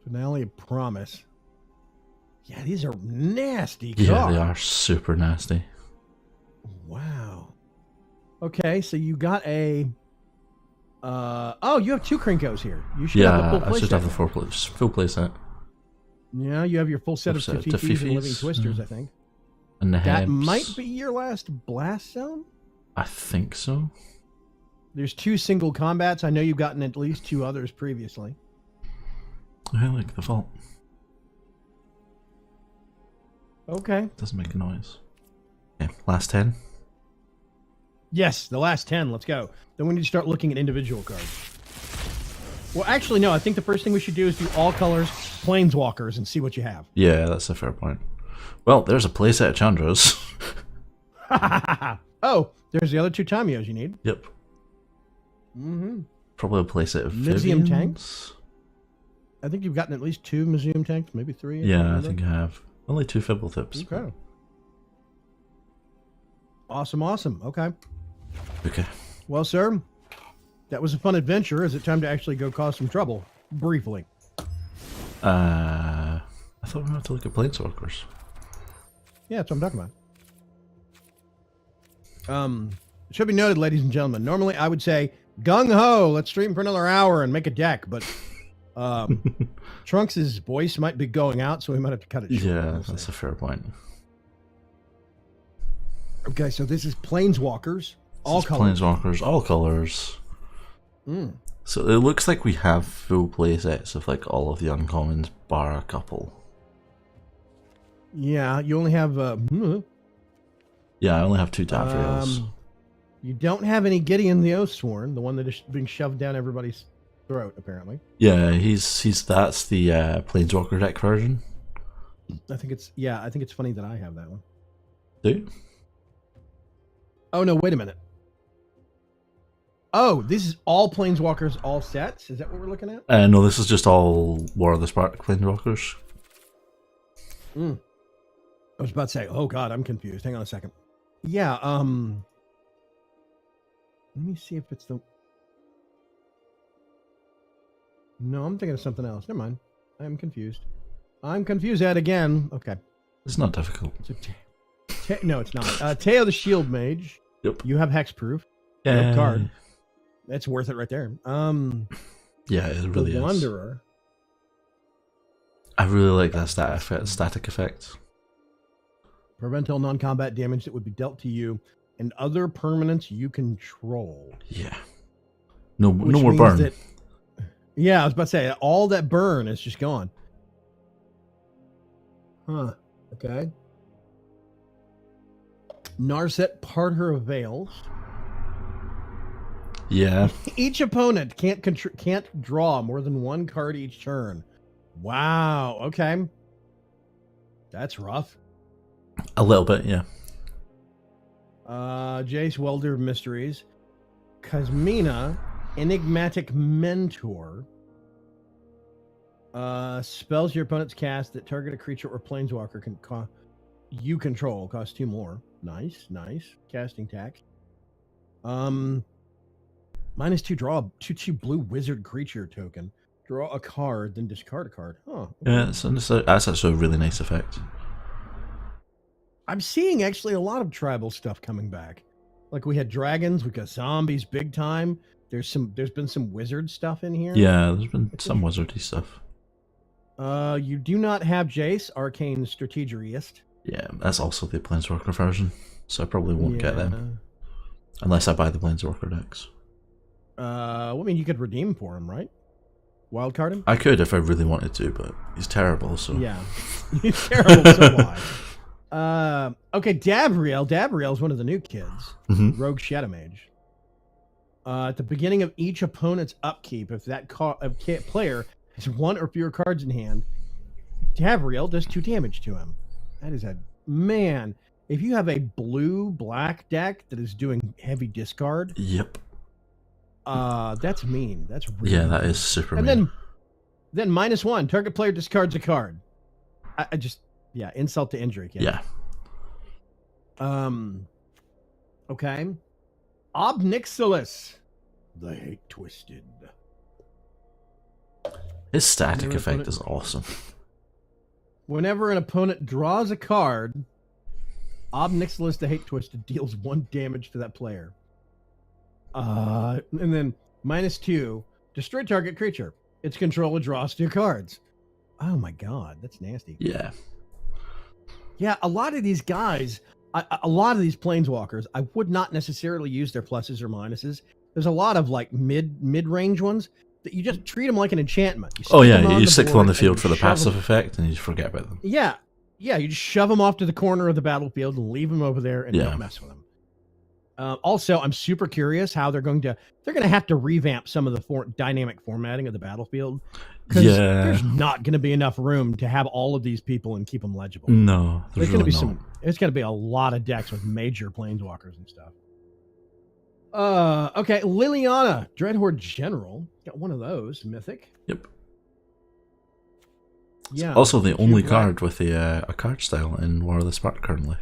S1: Finale of Promise. Yeah, these are nasty cards.
S2: Yeah, they are super nasty.
S1: Wow. Okay, so you got a... oh, you have 2 Krinkos here. You should have the full play
S2: I should
S1: set.
S2: have the full play set.
S1: Yeah, you have your full set of Tefifis and Living Twisters, I think.
S2: And the
S1: That
S2: Hebs.
S1: might be your last Blast Zone?
S2: I think so.
S1: There's 2 single combats. I know you've gotten at least 2 others previously.
S2: I like the fault.
S1: Okay.
S2: Doesn't make a noise. Okay, last 10.
S1: Yes, the last 10. Let's go. Then we need to start looking at individual cards. Well, actually, no. I think the first thing we should do is do all colors, Planeswalkers, and see what you have.
S2: Yeah, that's a fair point. Well, there's a playset of Chandras.
S1: Oh, there's the other 2 Tamios you need.
S2: Yep.
S1: Mm-hmm.
S2: Probably a playset of
S1: Museum
S2: Vivians.
S1: Tanks. I think you've gotten at least 2 Museum Tanks, maybe 3.
S2: Yeah, I think I have. Only 2 Fibble Tips.
S1: Okay. Awesome. Okay.
S2: Okay.
S1: Well, sir, that was a fun adventure. Is it time to actually go cause some trouble? Briefly.
S2: I thought we were going to look at Planeswalkers.
S1: Yeah, that's what I'm talking about. It should be noted, ladies and gentlemen, normally I would say, gung-ho, let's stream for another hour and make a deck, but Trunks' voice might be going out, so we might have to cut it short.
S2: Yeah, that's a fair point.
S1: Okay, so this is Planeswalkers, all colors.
S2: Planeswalkers, all colors.
S1: Mm.
S2: So it looks like we have full play sets of like all of the uncommons, bar a couple.
S1: Yeah, you only have...
S2: Yeah, I only have 2 Tafriels.
S1: You don't have any Gideon the Oathsworn, the one that is being shoved down everybody's throat, apparently.
S2: Yeah, that's the Planeswalker deck version.
S1: I think it's funny that I have that one.
S2: Do you?
S1: Oh, no, wait a minute. Oh, this is all Planeswalkers, all sets? Is that what we're looking at?
S2: No, this is just all War of the Spark Planeswalkers.
S1: I was about to say, oh god, I'm confused. Hang on a second. Yeah, let me see if it's the... No, I'm thinking of something else. Never mind. I'm confused. I'm confused at again. Okay.
S2: It's not difficult.
S1: No, it's not. Teo the Shield Mage.
S2: Yep.
S1: You have Hexproof.
S2: Yeah.
S1: Dope card. That's worth it right there.
S2: Yeah, it really
S1: the
S2: is.
S1: Wanderer.
S2: I really like that static effect.
S1: Prevent all non-combat damage that would be dealt to you and other permanents you control.
S2: Yeah. No more burn.
S1: Yeah, I was about to say, all that burn is just gone. Huh. Okay. Narset Parter of Veils.
S2: Yeah.
S1: Each opponent can't draw more than 1 card each turn. Wow. Okay. That's rough.
S2: A little bit, yeah.
S1: Jace Welder of Mysteries. Kazmina, Enigmatic Mentor. Spells your opponent's cast that target a creature or planeswalker you control. Cost 2 more. Nice. Casting tax. -2 draw 2/2 blue wizard creature token. Draw a card, then discard a card. Huh. Okay.
S2: Yeah, that's actually a really nice effect.
S1: I'm seeing actually a lot of tribal stuff coming back. Like we had dragons, we got zombies big time. There's been some wizard stuff in here.
S2: Yeah, there's been some wizardy stuff.
S1: You do not have Jace, Arcane Strategist.
S2: Yeah, that's also the Planeswalker version, so I probably won't get
S1: Yeah.
S2: them. Unless I buy the Planeswalker decks.
S1: Well, I mean, you could redeem for him, right? Wildcard him?
S2: I could if I really wanted to, but he's terrible, so...
S1: Yeah. He's terrible, so why? Okay, Davriel. Davriel's one of the new kids.
S2: Mhm.
S1: Rogue Shadow Mage. At the beginning of each opponent's upkeep, if that player has one or fewer cards in hand, Davriel does 2 damage to him. That is a... Man, if you have a blue-black deck that is doing heavy discard...
S2: Yep.
S1: That's mean. That's really
S2: Yeah, that
S1: mean.
S2: is super
S1: And
S2: mean.
S1: then -1. Target player discards a card. I just insult to injury.
S2: Yeah.
S1: Okay. Obnixilis, the Hate Twisted.
S2: His static
S1: Never
S2: effect
S1: put it-
S2: is awesome.
S1: Whenever an opponent draws a card, Obnixilis, the Hate Twisted, deals 1 damage to that player. And then -2, destroy target creature. Its controller draws 2 cards. Oh my god, that's nasty.
S2: Yeah.
S1: Yeah, a lot of these guys, a lot of these planeswalkers, I would not necessarily use their pluses or minuses. There's a lot of like mid-range ones that you just treat them like an enchantment. You
S2: Oh
S1: stick them
S2: yeah,
S1: on
S2: you
S1: the
S2: stick them
S1: board
S2: on the
S1: and
S2: field
S1: you
S2: for the
S1: shove
S2: passive
S1: them-
S2: effect and you just forget about them.
S1: Yeah, you just shove them off to the corner of the battlefield and leave them over there and
S2: Yeah.
S1: don't mess with them. Also, I'm super curious how they're going to have to revamp some of the dynamic formatting of the battlefield. Because
S2: Yeah.
S1: there's not going to be enough room to have all of these people and keep them legible.
S2: No,
S1: There's
S2: there's
S1: going to
S2: really
S1: be
S2: not.
S1: It's going to be a lot of decks with major planeswalkers and stuff. Okay, Liliana, Dreadhorde General, got one of those mythic.
S2: Yep.
S1: Yeah.
S2: Also the only
S1: Right.
S2: card with a card style in War of the Spark currently.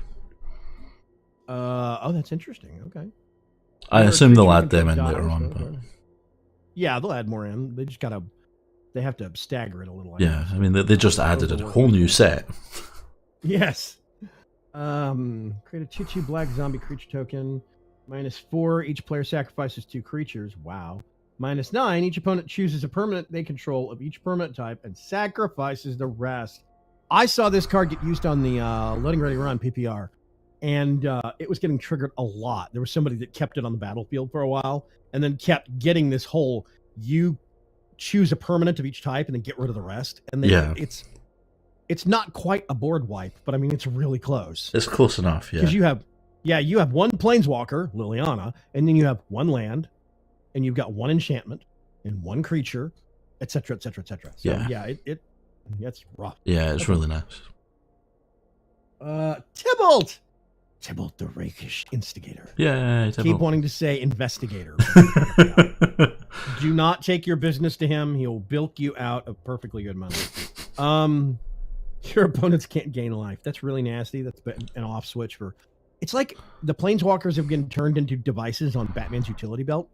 S1: Oh, that's interesting. Okay.
S2: I
S1: Or
S2: assume they'll
S1: creature
S2: add them in
S1: control
S2: later
S1: dies,
S2: on,
S1: okay.
S2: but
S1: Yeah, they'll add more in. They have to stagger it a little.
S2: yeah, I mean they just added a whole new set.
S1: Yes. Create a 2/2 black zombie creature token. -4. Each player sacrifices 2 creatures. Wow. -9. Each opponent chooses a permanent they control of each permanent type and sacrifices the rest. I saw this card get used on the Loading Ready Run PPR, and it was getting triggered a lot. There was somebody that kept it on the battlefield for a while, and then kept getting this whole you choose a permanent of each type and then get rid of the rest. And then
S2: Yeah.
S1: it's not quite a board wipe, but I mean it's really close.
S2: It's close enough, yeah.
S1: Because you have 1 planeswalker, Liliana, and then you have 1 land, and you've got 1 enchantment and 1 creature, etc., etc., etc. So
S2: Yeah.
S1: it's rough.
S2: Yeah, it's really nice.
S1: Tybalt the Rakish Instigator.
S2: Yeah,
S1: Keep wanting to say investigator. Do not take your business to him. He'll bilk you out of perfectly good money. Your opponents can't gain life. That's really nasty. That's an off switch for... It's like the planeswalkers have been turned into devices on Batman's utility belt.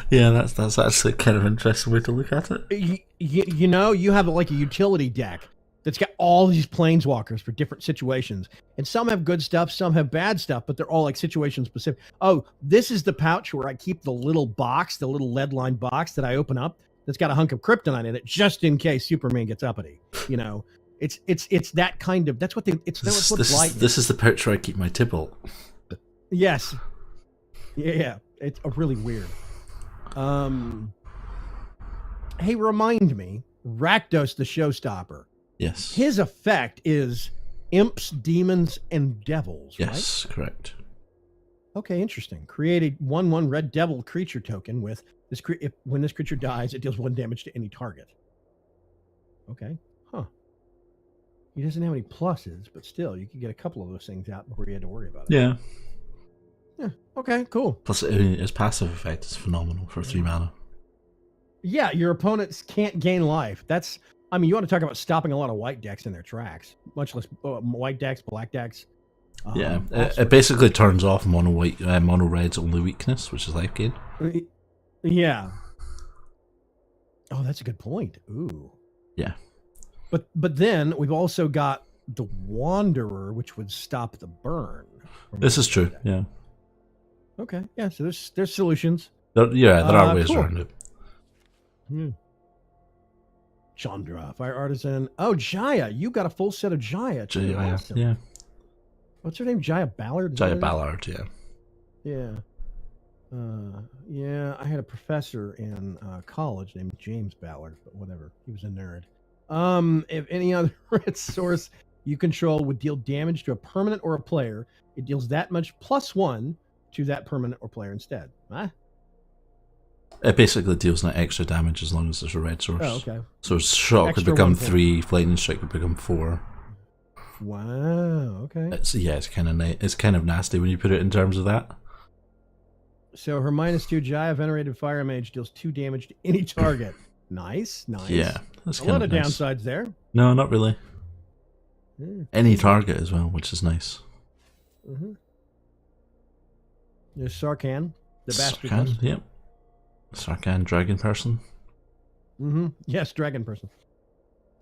S2: Yeah, that's actually kind of an interesting way to look at it.
S1: You have like a utility deck that's got all these planeswalkers for different situations. And some have good stuff, some have bad stuff, but they're all like situation specific. Oh, this is the pouch where I keep the little box, the little lead line box that I open up that's got a hunk of kryptonite in it just in case Superman gets uppity. It's that kind of... That's what
S2: This is the pouch where I keep my Tybalt.
S1: Yes. Yeah. It's really weird. Hey, remind me, Rakdos the Showstopper.
S2: Yes.
S1: His effect is imps, demons, and devils, right?
S2: Yes, correct.
S1: Okay, interesting. Create a 1/1 red devil creature token with this. When this creature dies, it deals 1 damage to any target. Okay. Huh. He doesn't have any pluses, but still, you could get a couple of those things out before you had to worry about it.
S2: Yeah.
S1: Yeah. Okay, cool.
S2: Plus, his passive effect is phenomenal for 3 mana.
S1: Yeah, your opponents can't gain life. You want to talk about stopping a lot of white decks in their tracks, much less white decks, black decks.
S2: Yeah, it basically turns off mono red's only weakness, which is life gain.
S1: Yeah. Oh, that's a good point. Ooh.
S2: Yeah.
S1: But then we've also got the Wanderer, which would stop the burn.
S2: This is true. Yeah.
S1: Okay. Yeah. So there's solutions.
S2: There are ways
S1: cool.
S2: around it.
S1: Hmm. Chandra, Fire Artisan. Oh, Jaya. You got a full set of Jaya. Too.
S2: Jaya,
S1: Awesome.
S2: yeah.
S1: What's her name? Jaya Ballard? Is that
S2: Jaya
S1: what it is?
S2: Ballard, yeah.
S1: Yeah. Yeah, I had a professor in college named James Ballard, but whatever. He was a nerd. If any other red source you control would deal damage to a permanent or a player, it deals that much +1 to that permanent or player instead. Huh?
S2: It basically deals no extra damage as long as there's a red source.
S1: Oh, okay.
S2: So shock
S1: Extra
S2: could become
S1: 1 point.
S2: 3, lightning strike could become 4.
S1: Wow. Okay.
S2: It's kind of nasty when you put it in terms of that.
S1: So her -2 Jaya Venerated Fire Mage deals 2 damage to any target. Nice.
S2: Yeah, that's
S1: A
S2: kind
S1: lot
S2: of
S1: of
S2: nice.
S1: downsides there.
S2: No, not really.
S1: Yeah.
S2: Any target as well, which is nice.
S1: Mm-hmm. There's Sarkhan, the bastard.
S2: Sarkhan, yep. Sarkhan, dragon person.
S1: Mm-hmm. Yes, dragon person.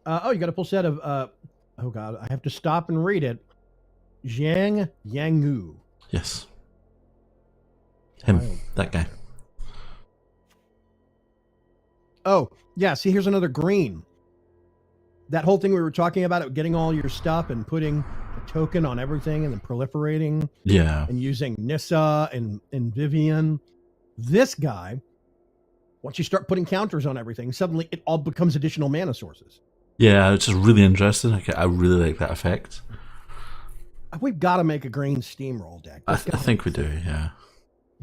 S1: You got a full set of. Oh God, I have to stop and read it. Zhang Yangu.
S2: Yes. Him,
S1: Wild
S2: that guy.
S1: Oh yeah. See, here's another green. That whole thing we were talking about, getting all your stuff and putting a token on everything and then proliferating.
S2: Yeah.
S1: And using Nissa and Vivian. This guy, once you start putting counters on everything, suddenly it all becomes additional mana sources.
S2: Yeah, it's just really interesting. I really like that effect.
S1: We've got to make a green steamroll deck.
S2: I think we do, yeah.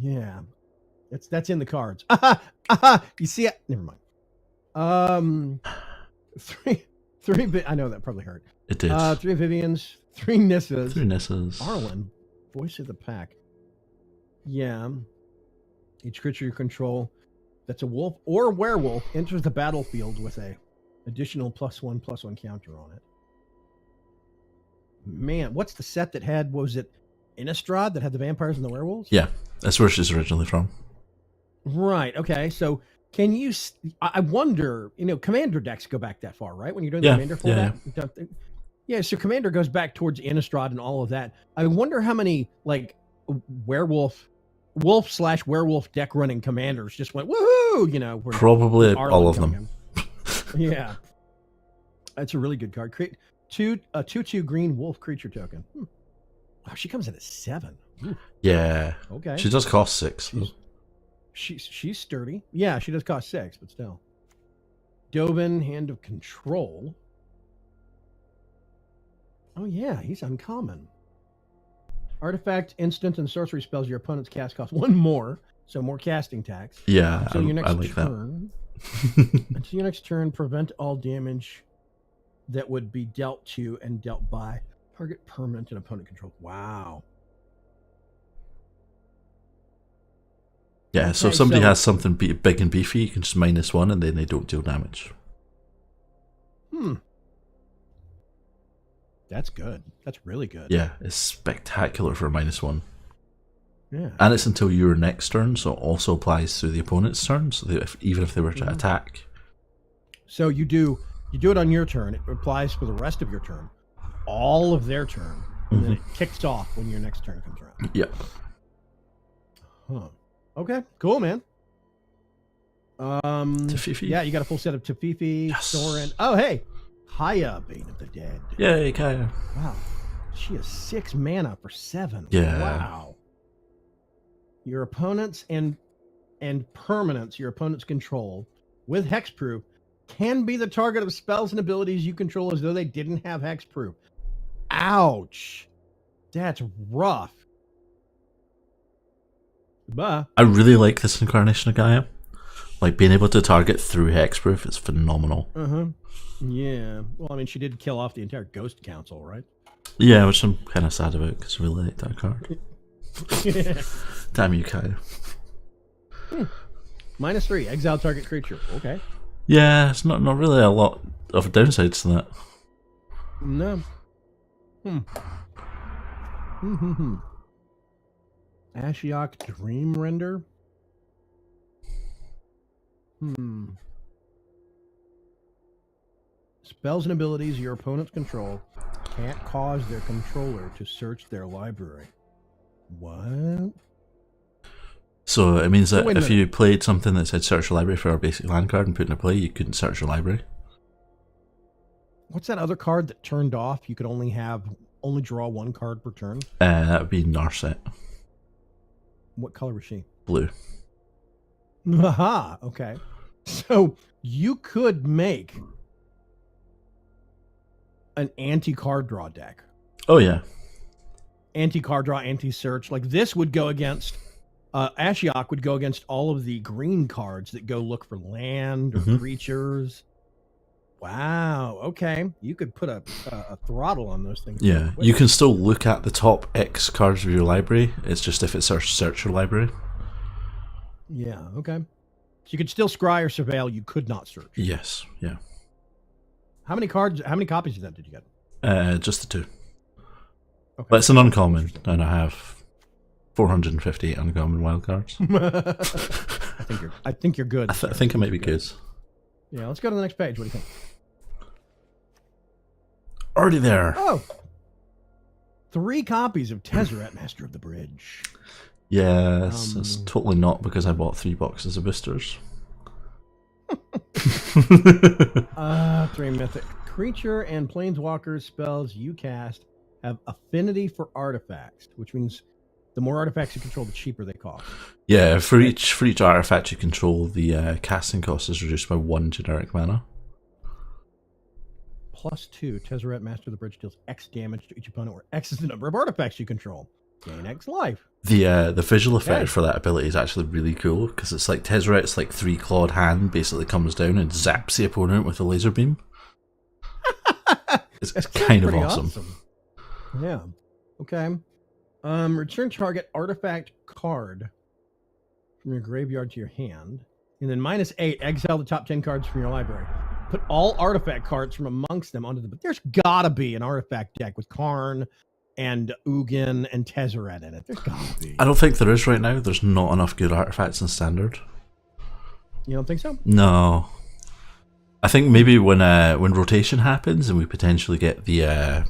S1: Yeah. That's in the cards. You see it? Never mind. Three I know that probably hurt.
S2: It did.
S1: 3 Vivians, 3 Nissas.
S2: 3 Nissas.
S1: Arlen, voice of the pack. Yeah. Each creature you control that's a wolf or werewolf enters the battlefield with a additional +1/+1 counter on it. Man, what's the set that had, what was it, Innistrad, that had the vampires and the werewolves?
S2: Yeah, that's where she's originally from.
S1: Right, okay. So can you, I wonder, Commander decks go back that far, right? When you're doing the Commander format? Yeah, so Commander goes back towards Innistrad and all of that. I wonder how many, like, wolf/werewolf deck running commanders just went, woohoo,
S2: Probably all of them.
S1: Yeah. That's a really good card. Create 2/2 green wolf creature token. Wow, she comes in at 7. Ooh.
S2: Yeah.
S1: Okay.
S2: She does cost 6.
S1: She's sturdy. Yeah, she does cost 6, but still. Dobin, Hand of Control. Oh yeah, he's uncommon. Artifact, instant, and sorcery spells your opponent's cast cost 1 more, so more casting tax.
S2: Yeah,
S1: Until your next
S2: I like
S1: turn. Until your next turn, prevent all damage that would be dealt to and dealt by target permanent and opponent control. Wow.
S2: Yeah, so if somebody has something big and beefy, you can just -1 and then they don't deal damage.
S1: That's good. That's really good.
S2: Yeah, it's spectacular for a-1.
S1: Yeah.
S2: And it's until your next turn, so it also applies to the opponent's turn, so even if they were to attack.
S1: So you do it on your turn, it applies for the rest of your turn, all of their turn, and then it kicks off when your next turn comes around.
S2: Yep.
S1: Huh. Okay, cool, man.
S2: Tafifi.
S1: Yeah, you got a full set of Tafifi,
S2: Yes.
S1: Soren. Oh, hey, Haya, Bane of the Dead.
S2: Yay, Kaya.
S1: Wow, she has 6 mana for 7.
S2: Yeah.
S1: Wow. Your opponents and permanents your opponents control with hexproof can be the target of spells and abilities you control as though they didn't have hexproof. Ouch. That's rough. But
S2: I really like this incarnation of Gaia. Like, being able to target through hexproof is phenomenal.
S1: Yeah. Well, I mean, she did kill off the entire Ghost Council, right?
S2: Yeah, which I'm kind of sad about because I really like that card. Damn you, Kaya.
S1: -3, exile target creature. Okay.
S2: Yeah, it's not really a lot of downsides to that.
S1: No. Ashiok Dream Render. Spells and abilities your opponents control can't cause their controller to search their library. What?
S2: So it means that
S1: wait a
S2: if you played something that said search your library for a basic land card and put in a play, you couldn't search your library.
S1: What's that other card that turned off? You could only draw one card per turn.
S2: That would be Narset.
S1: What color was she?
S2: Blue.
S1: Aha. Okay. So you could make an anti-card draw deck.
S2: Oh yeah.
S1: Anti-card draw, anti-search. Like this would go against Ashiok would go against all of the green cards that go look for land or creatures. Wow. Okay. You could put a throttle on those things.
S2: Yeah. You can still look at the top X cards of your library. It's just if it's search your library.
S1: Yeah. Okay. So you could still scry or surveil. You could not search.
S2: Yes. Yeah.
S1: How many copies of that did you get?
S2: Just the 2.
S1: Okay.
S2: But it's an uncommon, and I have 458 uncommon wildcards.
S1: I think you're good.
S2: I think I might be good.
S1: Yeah, let's go to the next page. What do you think?
S2: Already there.
S1: Oh, 3 copies of Tezzeret, Master of the Bridge.
S2: Yes, it's totally not because I bought 3 boxes of boosters.
S1: 3 mythic creature and planeswalker spells you cast have affinity for artifacts, which means the more artifacts you control, the cheaper they cost.
S2: Yeah, for each artifact you control, the casting cost is reduced by 1 generic mana.
S1: +2, Tezzeret, Master of the Bridge deals X damage to each opponent, where X is the number of artifacts you control. Gain X life.
S2: The visual effect for that ability is actually really cool, because it's like Tezzeret's like 3-clawed hand basically comes down and zaps the opponent with a laser beam. It's kind of awesome.
S1: Yeah. Okay. Return target artifact card from your graveyard to your hand, and then -8, exile the top 10 cards from your library. Put all artifact cards from amongst them onto the. But there's gotta be an artifact deck with Karn and Ugin and Tezzeret in it. There's gotta be.
S2: I don't think there is right now. There's not enough good artifacts in Standard.
S1: You don't think so?
S2: No. I think maybe when rotation happens and we potentially get the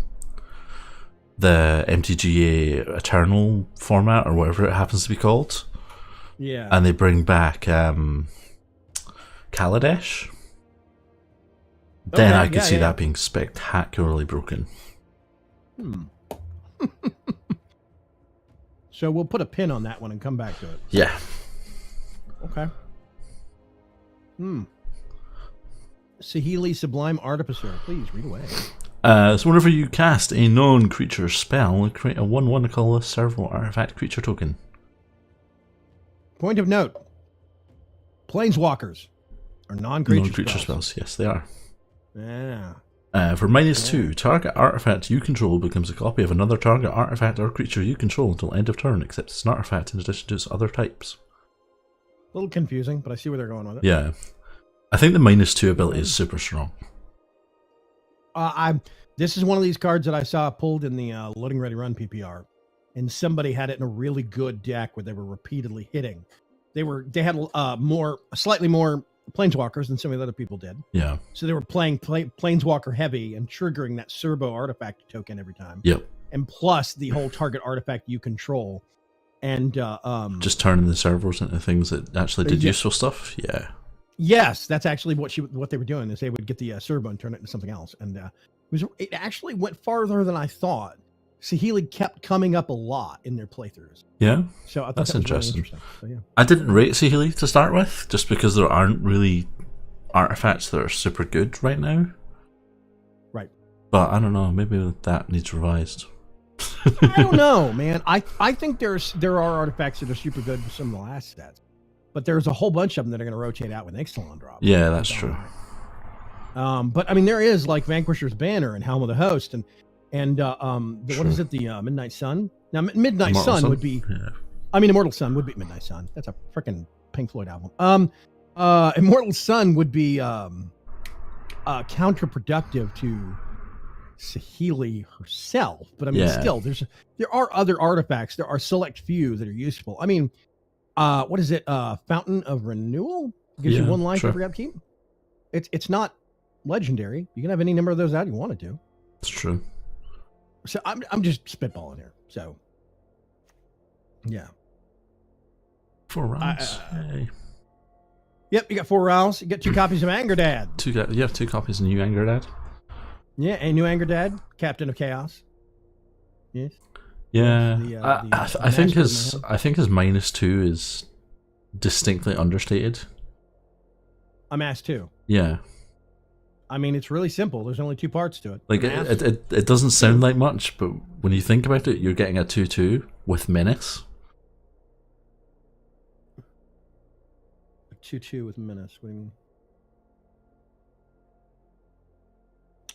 S2: MTGA Eternal format or whatever it happens to be called.
S1: Yeah.
S2: And they bring back Kaladesh. Then I could see that being spectacularly broken.
S1: So we'll put a pin on that one and come back to it.
S2: Yeah.
S1: Okay. Saheeli Sublime Artificer. Please read away.
S2: So whenever you cast a non-creature spell, create a 1/1 colorless servo artifact creature token.
S1: Point of note. Planeswalkers are non-creature
S2: spells. Yes, they are.
S1: Yeah.
S2: For -2, target artifact you control becomes a copy of another target artifact or creature you control until end of turn, except it's an artifact in addition to its other types.
S1: A little confusing, but I see where they're going with it.
S2: Yeah. I think the -2 ability is super strong.
S1: This is one of these cards that I saw pulled in the Loading Ready Run PPR, and somebody had it in a really good deck where they were repeatedly hitting. They had slightly more planeswalkers than some of the other people did.
S2: Yeah.
S1: So they were playing planeswalker heavy and triggering that Serbo artifact token every time.
S2: Yep.
S1: And plus the whole target artifact you control, and
S2: just turning the servos into things that actually did useful stuff. Yeah.
S1: Yes, that's actually what they were doing. Is they would get the Serbo and turn it into something else, and it actually went farther than I thought. Saheeli kept coming up a lot in their playthroughs.
S2: Yeah,
S1: so I thought
S2: that's
S1: that was
S2: interesting.
S1: Really interesting. So, yeah.
S2: I didn't rate Saheeli to start with, just because there aren't really artifacts that are super good right now.
S1: Right.
S2: But I don't know. Maybe that needs revised.
S1: I don't know, man. I think there are artifacts that are super good with some of the last stats, but there's a whole bunch of them that are going to rotate out with Ixalan drop.
S2: Yeah, that's true.
S1: But I mean, there is like Vanquisher's Banner and Helm of the Host and what is it? The Midnight Sun. Now, Midnight Sun would be. Yeah. I mean, Immortal Sun would be Midnight Sun. That's a freaking Pink Floyd album. Immortal Sun would be counterproductive to Saheeli herself, but I mean, still, there are other artifacts. There are select few that are useful. I mean, what is it? Fountain of Renewal gives you 1 life every upkeep. It's not legendary. You can have any number of those out you want to do.
S2: It's true.
S1: So I'm just spitballing here. So yeah.
S2: 4 rounds. Yay.
S1: Yep, you got 4 rounds. You get 2 copies of Anger Dad.
S2: You have 2 copies of New Anger Dad.
S1: Yeah, a new Anger Dad, Captain of Chaos. Yes.
S2: Yeah, I think his -2 is distinctly understated.
S1: A mass 2.
S2: Yeah.
S1: I mean, it's really simple. There's only 2 parts to it.
S2: Like it doesn't sound like much, but when you think about it, you're getting a 2/2 with menace.
S1: A 2/2 with menace. What do you mean?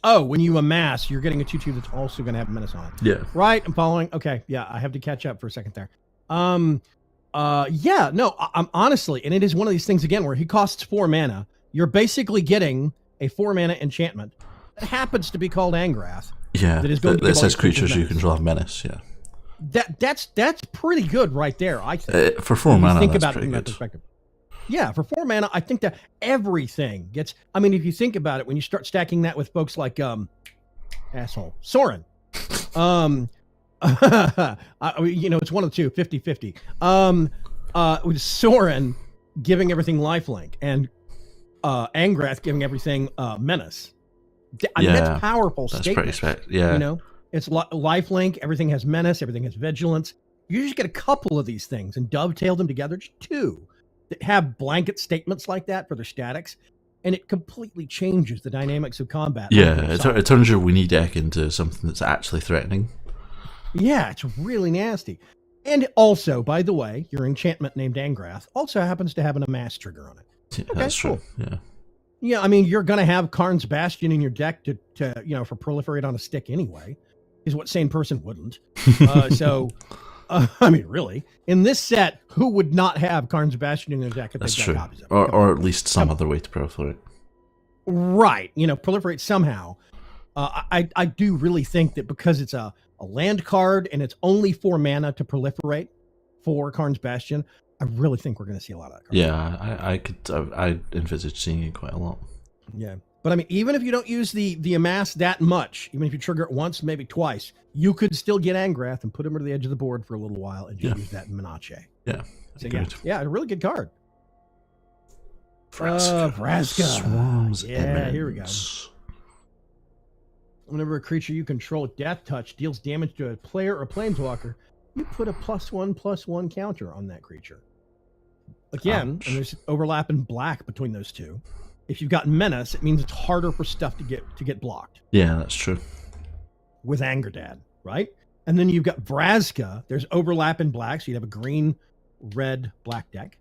S1: Oh, when you amass, you're getting a 2/2 that's also going to have menace on it.
S2: Yeah.
S1: Right. I'm following. Okay. Yeah, I have to catch up for a second there. Yeah. No. I'm honestly, and it is one of these things again where he costs 4 mana. You're basically getting a 4 mana enchantment that happens to be called Angrath.
S2: Yeah. That says creatures you control have menace. Yeah.
S1: That's pretty good right there. I think
S2: for 4 mana.
S1: Think
S2: that's
S1: about it
S2: pretty
S1: from that
S2: good.
S1: perspective. Yeah, for 4 mana, I think that everything gets. I mean, if you think about it, when you start stacking that with folks like Soren, it's one of the two, 50-50. With Soren giving everything lifelink and Angrath giving everything menace. I mean, that's powerful.
S2: That's
S1: statements,
S2: pretty yeah.
S1: You know, it's lifelink. Everything has menace. Everything has vigilance. You just get a couple of these things and dovetail them together. Just 2 that have blanket statements like that for their statics, and it completely changes the dynamics of combat.
S2: Yeah, it turns your Weenie deck into something that's actually threatening.
S1: Yeah, it's really nasty. And also, by the way, your enchantment named Angrath also happens to have an amass trigger on it.
S2: Yeah,
S1: okay,
S2: that's
S1: cool.
S2: True. Yeah.
S1: Yeah, I mean, you're going to have Karn's Bastion in your deck to for proliferate on a stick anyway, is what sane person wouldn't. I mean, really, in this set, who would not have Karn's Bastion in their deck if
S2: That's
S1: they've
S2: true.
S1: got copies of it?
S2: Or at least some other way to proliferate.
S1: Right. Proliferate somehow. I do really think that because it's a land card and it's only 4 mana to proliferate for Karn's Bastion, I really think we're going to see a lot of that card.
S2: Yeah, I envisage seeing it quite a lot.
S1: Yeah. But I mean, even if you don't use the amass that much, even if you trigger it once, maybe twice, you could still get Angrath and put him to the edge of the board for a little while and just use that in Menache.
S2: Yeah.
S1: So, yeah, a really good card.
S2: Vraska. Swarms.
S1: Yeah, here we go. Whenever a creature you control with Death Touch deals damage to a player or planeswalker, you put a +1/+1 counter on that creature. Again, and there's overlap in black between those two. If you've got Menace, it means it's harder for stuff to get blocked.
S2: Yeah, that's true.
S1: With Anger Dad, right? And then you've got Vraska. There's overlap in black, so you'd have a green, red, black deck.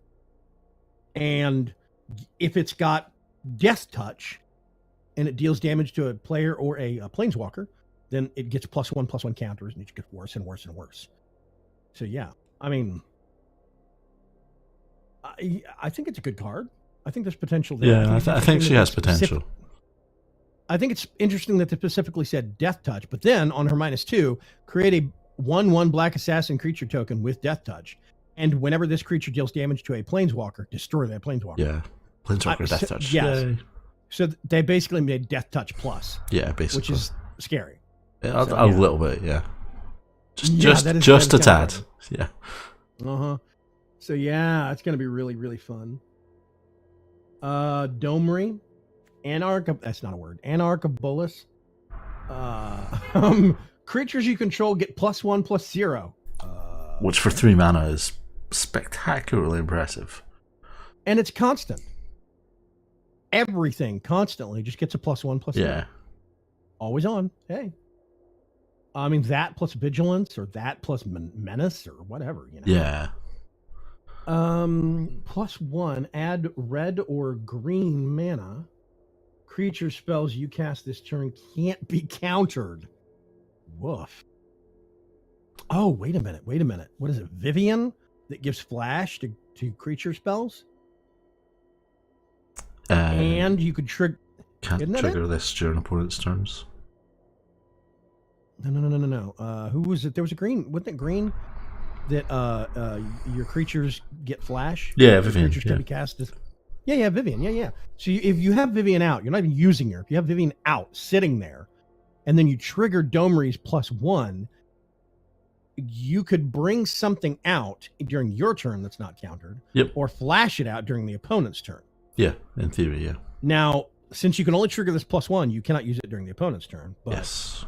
S1: And if it's got Death Touch and it deals damage to a player or a planeswalker, then it gets +1/+1 counters, and it just gets worse and worse and worse. So yeah, I mean, I think it's a good card. I think there's potential there.
S2: Yeah, I think she has potential.
S1: I think it's interesting that they specifically said Death Touch, but then on her -2, create a 1/1 black assassin creature token with Death Touch. And whenever this creature deals damage to a planeswalker, destroy that planeswalker.
S2: Yeah, planeswalker Death Touch.
S1: Yes.
S2: Yay.
S1: So they basically made Death Touch plus.
S2: Yeah, basically.
S1: Which is scary.
S2: Yeah, a little bit, yeah. Just a tad. Yeah.
S1: Uh-huh. So yeah, it's going to be really, really fun. Domri. That's not a word. Anarch of Bolus. Creatures you control get +1/+0.
S2: Which for 3 mana is spectacularly impressive.
S1: And it's constant. Everything constantly just gets a +1/+0.
S2: Yeah.
S1: Always on. Hey. I mean, that plus vigilance or that plus menace or whatever,
S2: Yeah.
S1: +1, add red or green mana. Creature spells you cast this turn can't be countered. Woof. Oh, wait a minute. What is it? Vivian that gives flash to creature spells? And you could trigger.
S2: Can't trigger this during opponent's turns.
S1: No. Who was it? There was a green. Wasn't it green that your creatures get flash?
S2: Yeah, Vivian.
S1: Creatures can be cast. Yeah, Vivian. Yeah. So if you have Vivian out, you're not even using her. If you have Vivian out, sitting there, and then you trigger Domri's +1, you could bring something out during your turn that's not countered,
S2: Yep.
S1: or flash it out during the opponent's turn.
S2: Yeah, in theory, yeah.
S1: Now, since you can only trigger this +1, you cannot use it during the opponent's turn. But,
S2: Yes.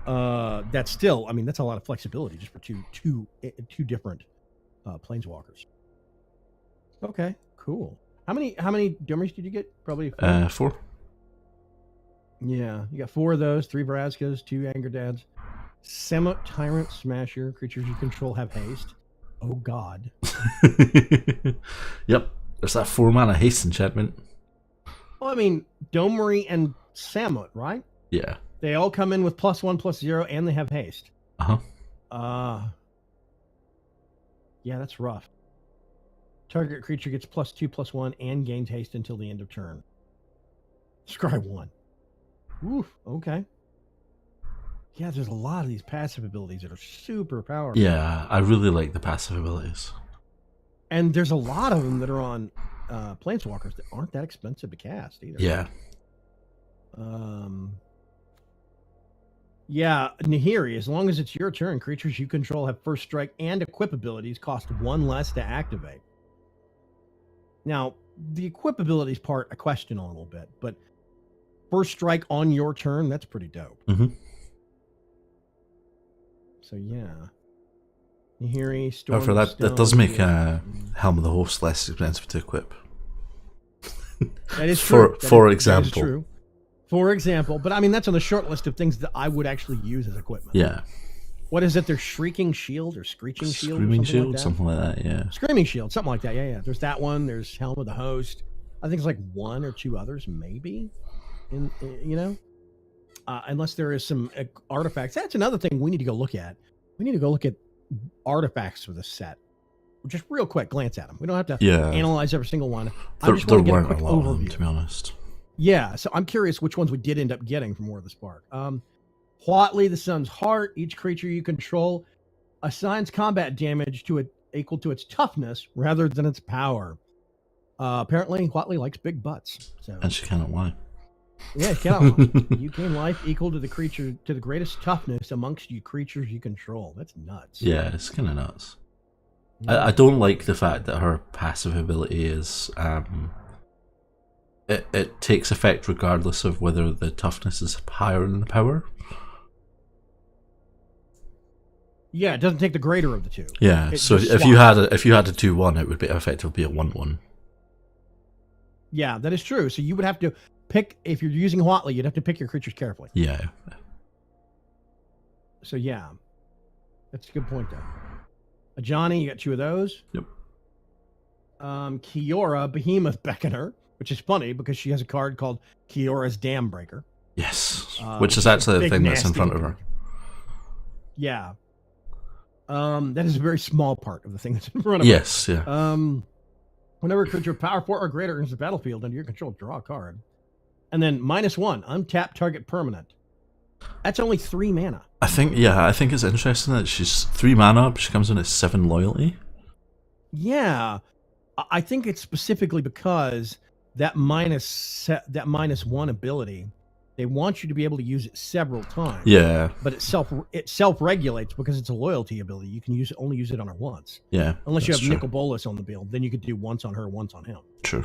S1: that's still, I mean, that's a lot of flexibility just for two different planeswalkers. Okay, cool. How many Domers did you get? Probably 4.
S2: 4.
S1: Yeah, you got 4 of those, 3 Vraskas, 2 Anger Dads. Semot Tyrant Smasher. Creatures you control have haste. Oh god.
S2: Yep. There's that 4 mana haste enchantment.
S1: Well, I mean, Domri and Samut, right?
S2: Yeah.
S1: They all come in with +1/+0, and they have haste.
S2: Uh-huh.
S1: Yeah, that's rough. Target creature gets +2/+1 and gains haste until the end of turn. Scry 1. Oof, okay. Yeah, there's a lot of these passive abilities that are super powerful.
S2: Yeah, I really like the passive abilities.
S1: And there's a lot of them that are on Planeswalkers that aren't that expensive to cast either.
S2: Yeah.
S1: Yeah, Nahiri, as long as it's your turn, creatures you control have first strike and equip abilities cost 1 less to activate. Now, the equip abilities part I question a little bit, but first strike on your turn, that's pretty dope.
S2: Mm-hmm.
S1: So yeah. Nahiri, Storm.
S2: However, that does make Helm of the Host less expensive to equip.
S1: That is true.
S2: For example.
S1: That is true. For example, but I mean that's on the short list of things that I would actually use as equipment.
S2: Yeah.
S1: What is it? There's Shrieking Shield or Screeching Shield?
S2: Screaming
S1: or
S2: Shield, something like that, yeah.
S1: Screaming Shield, something like that. Yeah. There's that one. There's Helm of the Host. I think it's like 1 or 2 others, maybe. Unless there is some artifacts. That's another thing we need to go look at. We need to go look at artifacts for the set. Just real quick, glance at them. We don't have to analyze every single one. I just want to get a quick overview.
S2: Of them, to be honest.
S1: Yeah, so I'm curious which ones we did end up getting from War of the Spark. Huatli, the Sun's Heart. Each creature you control assigns combat damage to it equal to its toughness rather than its power. Apparently, Huatli likes big butts.
S2: And she cannot lie.
S1: Yeah, she cannot lie. You gain life equal to the creature to the greatest toughness amongst you creatures you control. That's nuts.
S2: Yeah, it's kind of nuts. I don't like the fact that her passive ability is it takes effect regardless of whether the toughness is higher than the power.
S1: Yeah, it doesn't take the greater of the two.
S2: Yeah, so if you had a 2/1, it would be effectively be a 1/1.
S1: Yeah, that is true. So you would have to pick, if you're using Huatli, you'd have to pick your creatures carefully.
S2: Yeah.
S1: So yeah, that's a good point though. Ajani, you got 2 of those.
S2: Yep.
S1: Kiora, Behemoth Beckoner, which is funny because she has a card called Kiora's Dam Breaker.
S2: Yes, which is actually the thing that's in front of her.
S1: Yeah. That is a very small part of the thing that's in front of her.
S2: Yes, yeah.
S1: Whenever a creature power 4 or greater enters the battlefield under your control, draw a card. And then -1, untap target permanent. That's only 3 mana.
S2: I think it's interesting that she's 3 mana, but she comes in at 7 loyalty.
S1: Yeah. I think it's specifically because that -1 ability, they want you to be able to use it several times.
S2: Yeah.
S1: But it self-regulates because it's a loyalty ability. You can only use it on her once.
S2: Yeah.
S1: Unless you have Nicol Bolas on the build, then you could do once on her, once on him.
S2: True.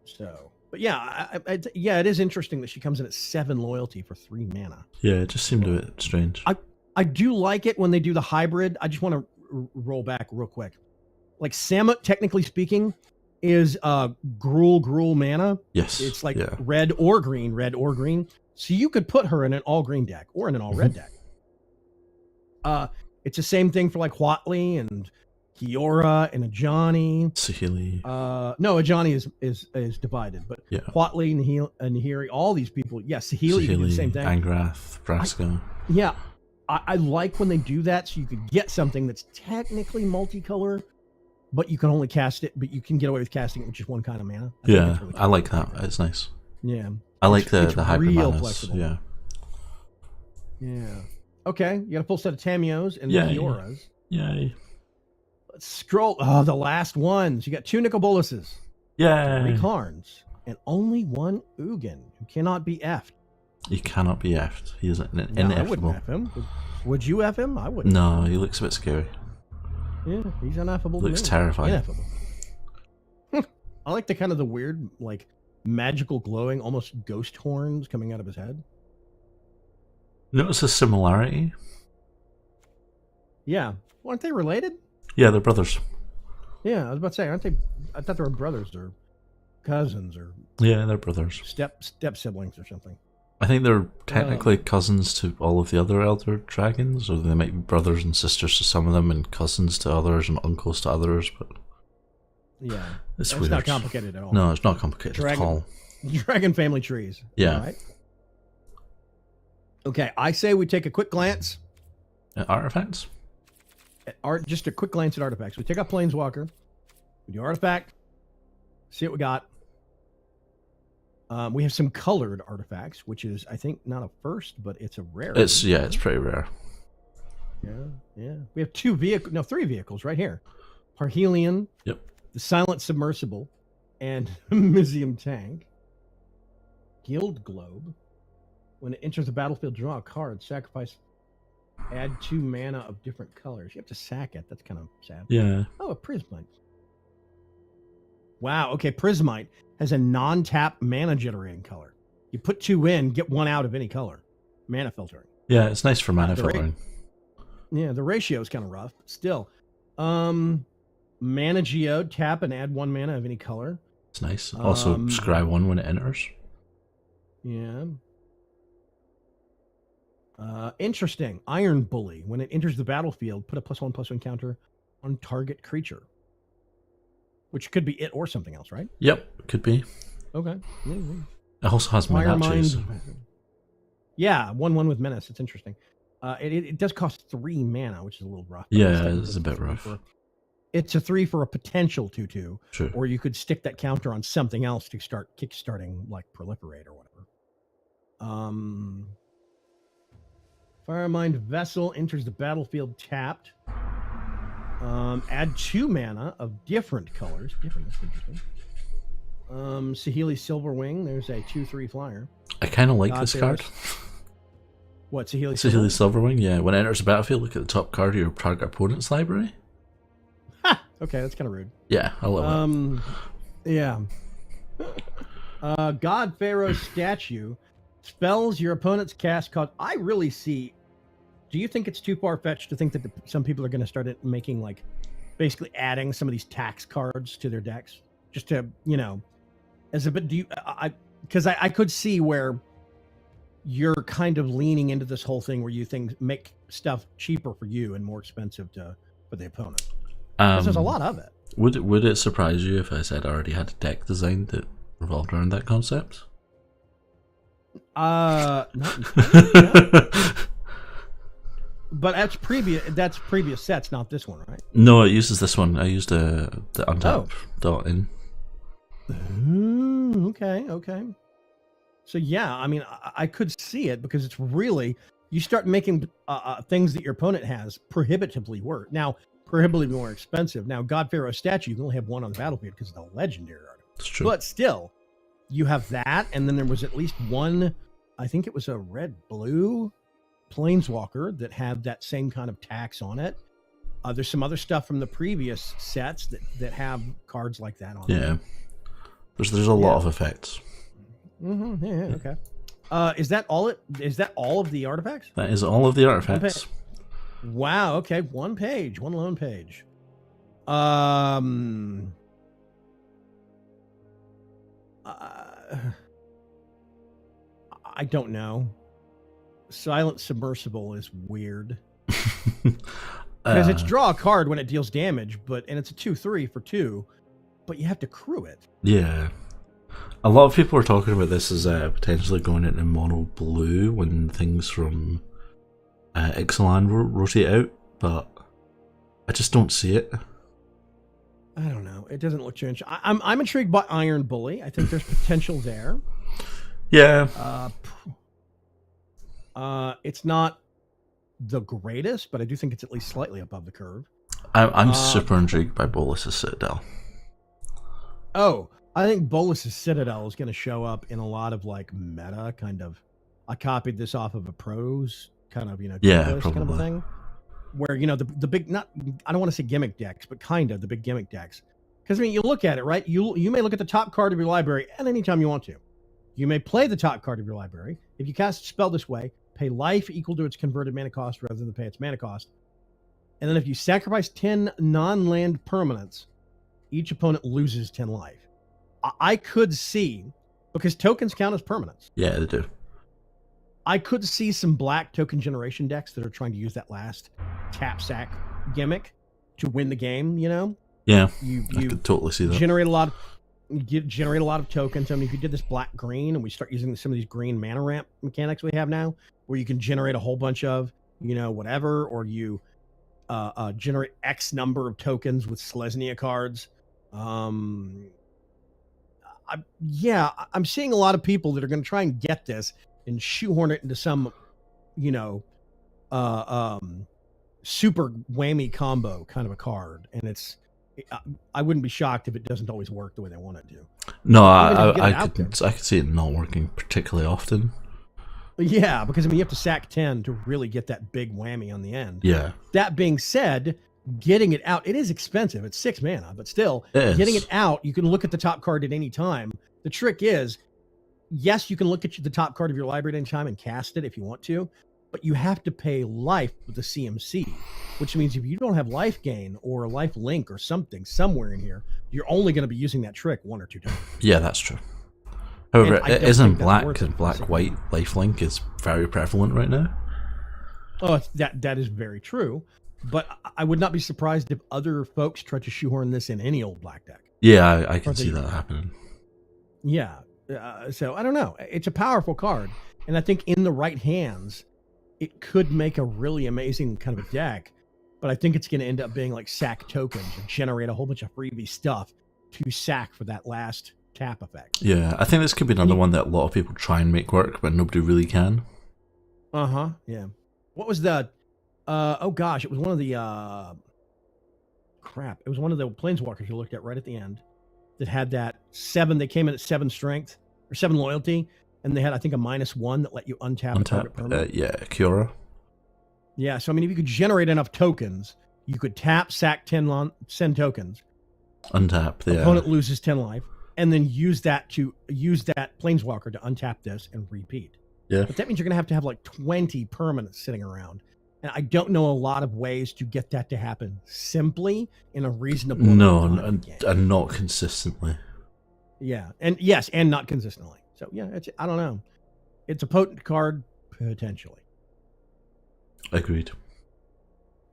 S1: So, but yeah, it is interesting that she comes in at 7 loyalty for 3 mana.
S2: Yeah, it just seemed a bit strange.
S1: I do like it when they do the hybrid. I just want to roll back real quick. Like Samut, technically speaking, is gruel mana.
S2: Yes.
S1: It's like red or green. So you could put her in an all green deck or in an all red deck. It's the same thing for like Huatli and Kiora and Ajani.
S2: Saheeli.
S1: No, Ajani is divided, but Huatli, Nahiri, all these people. Yeah, Saheeli can do the same thing.
S2: Angrath, Vraska.
S1: I like when they do that, so you could get something that's technically multicolor, but you can only cast it, but you can get away with casting it with just 1 kind of mana.
S2: Really cool. I like that. It's nice.
S1: Yeah.
S2: I like the hybrid manas.
S1: Flexible.
S2: Yeah.
S1: Yeah. Okay, you got a full set of Tamios and Kioras.
S2: Yay.
S1: Let's scroll. Oh, the last ones. You got 2 Nicol Bolases.
S2: Yay.
S1: 3 Karns. And only 1 Ugin, who cannot be effed.
S2: He cannot be effed. He is ineffable.
S1: I wouldn't F him. Would you F him? I wouldn't.
S2: No, he looks a bit scary.
S1: Yeah, he's ineffable.
S2: Looks
S1: to me.
S2: terrifying.
S1: Ineffable. I like the weird, like, magical glowing, almost ghost horns coming out of his head.
S2: Notice a similarity?
S1: Yeah. Well, aren't they related?
S2: Yeah, they're brothers.
S1: Yeah, I was about to say, aren't they? I thought they were brothers or cousins or
S2: Yeah, they're brothers.
S1: step siblings or something.
S2: I think they're technically cousins to all of the other elder dragons, or they might be brothers and sisters to some of them, and cousins to others, and uncles to others. But
S1: yeah,
S2: it's
S1: it's
S2: weird.
S1: not complicated at all.
S2: No, it's not complicated at all.
S1: Dragon family trees.
S2: Yeah.
S1: All right. Okay, I say we take a quick glance
S2: Artifacts?
S1: at just a quick glance at artifacts. We take out Planeswalker, we do artifact, see what we got. We have some colored artifacts, which is, I think, not a first, but it's a rare.
S2: It's pretty rare.
S1: Yeah. We have three vehicles right here. Parhelion,
S2: Yep.
S1: the Silent Submersible, and Mizium Tank. Guild Globe. When it enters the battlefield, draw a card, sacrifice, add 2 mana of different colors. You have to sack it. That's kind of sad.
S2: Yeah.
S1: Oh, a Prismite. Wow, okay, Prismite has a non-tap mana generating color. You put 2 in, get 1 out of any color. Mana filtering.
S2: Yeah, it's nice for mana
S1: the
S2: filtering.
S1: Yeah, the ratio is kind of rough, but still. Mana Geode, tap and add 1 mana of any color.
S2: It's nice. Also, scry 1 when it enters.
S1: Yeah. Interesting. Iron Bully. When it enters the battlefield, put a +1/+1 counter on target creature. Which could be it or something else, right?
S2: Yep, could be.
S1: Okay.
S2: It also has Menaces.
S1: Yeah, 1/1 with Menace. It's interesting. It does cost 3 mana, which is a little rough.
S2: Yeah, it's a bit rough.
S1: It's a 3 for a potential 2/2.
S2: Sure.
S1: Or you could stick that counter on something else to start kickstarting, like Proliferate or whatever. Firemind Vessel enters the battlefield tapped. Add 2 mana of different colors. That's interesting. Saheeli Silverwing. There's a 2/3 flyer.
S2: I kind of like this card.
S1: What, Saheeli
S2: Silverwing? Yeah. When it enters the battlefield, look at the top card of your target opponent's library.
S1: Ha! Okay, that's kind of rude.
S2: Yeah, I love it.
S1: Yeah. God Pharaoh statue. Spells your opponent's cast cost. I really see. Do you think it's too far-fetched to think that some people are going to start making, like, basically adding some of these tax cards to their decks? Just to, as a bit, because I could see where you're kind of leaning into this whole thing where you think make stuff cheaper for you and more expensive for the opponent. Because there's a lot of it.
S2: Would it surprise you if I said I already had a deck designed that revolved around that concept?
S1: Not entirely, but that's previous sets, not this one, right?
S2: No, it uses this one. I used the untap dot in.
S1: Okay. So yeah, I mean, I could see it because it's really, you start making things that your opponent has prohibitively more expensive. Now, God Pharaoh statue, you can only have 1 on the battlefield because of the legendary art.
S2: That's true.
S1: But still, you have that, and then there was at least one, I think it was a red-blue Planeswalker that had that same kind of tax on it. There's some other stuff from the previous sets that have cards like that on it.
S2: Yeah. There's a lot of effects.
S1: Mm-hmm. Yeah, okay. Is that all of the artifacts?
S2: That is all of the artifacts.
S1: Wow, okay. One lone page. I don't know. Silent Submersible is weird. Because it's draw a card when it deals damage, and it's a 2/3 for 2, but you have to crew it.
S2: Yeah. A lot of people are talking about this as potentially going into mono blue when things from Ixalan rotate out, but I just don't see it.
S1: I don't know. It doesn't look too interesting. I'm intrigued by Iron Bully. I think there's potential there.
S2: Yeah.
S1: It's not the greatest, but I do think it's at least slightly above the curve.
S2: I'm super intrigued by Bolus's Citadel.
S1: Oh, I think Bolus's Citadel is going to show up in a lot of like meta kind of. I copied this off of a prose kind of,
S2: Yeah,
S1: checklist kind of a
S2: probably.
S1: thing. Where, the big, not, I don't want to say gimmick decks, but kind of the big gimmick decks. Because, I mean, you look at it, right? You may look at the top card of your library at any time you want to. You may play the top card of your library. If you cast a spell this way, pay life equal to its converted mana cost rather than pay its mana cost. And then if you sacrifice 10 non-land permanents, each opponent loses 10 life. I could see, because tokens count as permanents.
S2: Yeah, they do.
S1: I could see some black token generation decks that are trying to use that last tap sack gimmick to win the game,
S2: Yeah,
S1: You
S2: I could totally see that.
S1: generate a lot of tokens. I mean, if you did this black green and we start using some of these green mana ramp mechanics we have now, where you can generate a whole bunch of, whatever, or you generate X number of tokens with Selesnya cards. I'm seeing a lot of people that are going to try and get this and shoehorn it into some, super whammy combo kind of a card. And I wouldn't be shocked if it doesn't always work the way they want it to.
S2: No,
S1: I
S2: could see it not working particularly often.
S1: Yeah, because you have to sack 10 to really get that big whammy on the end.
S2: Yeah.
S1: That being said, getting it out, it is expensive. It's 6 mana, but still, getting it out, you can look at the top card at any time. The trick is, yes, you can look at the top card of your library at any time and cast it if you want to, but you have to pay life with the CMC, which means if you don't have life gain or a life link or something somewhere in here, you're only going to be using that trick 1 or 2 times.
S2: Yeah, that's true. However, it isn't black, because black-white lifelink is very prevalent right now.
S1: Oh, that is very true. But I would not be surprised if other folks try to shoehorn this in any old black deck.
S2: Yeah, I can see that happening.
S1: Yeah. So I don't know. It's a powerful card. And I think in the right hands, it could make a really amazing kind of a deck. But I think it's going to end up being like sack tokens or generate a whole bunch of freebie stuff to sack for that last tap effect.
S2: Yeah, I think this could be another one that a lot of people try and make work, but nobody really can.
S1: Yeah. What was the... it was one of the... It was one of the planeswalkers you looked at right at the end that had that 7. They came in at 7 strength or 7 loyalty, and they had, I think, a -1 that let you untap a target permanent.
S2: Yeah, Kiora.
S1: Yeah, so I mean, if you could generate enough tokens, you could tap, sack 10 send tokens.
S2: Untap, yeah.
S1: Opponent loses 10 life, and then use that planeswalker to untap this and repeat.
S2: Yeah.
S1: But that means you're going to have like 20 permanents sitting around. And I don't know a lot of ways to get that to happen simply in a reasonable
S2: and not consistently.
S1: Yeah, and not consistently. So yeah, I don't know. It's a potent card potentially.
S2: Agreed.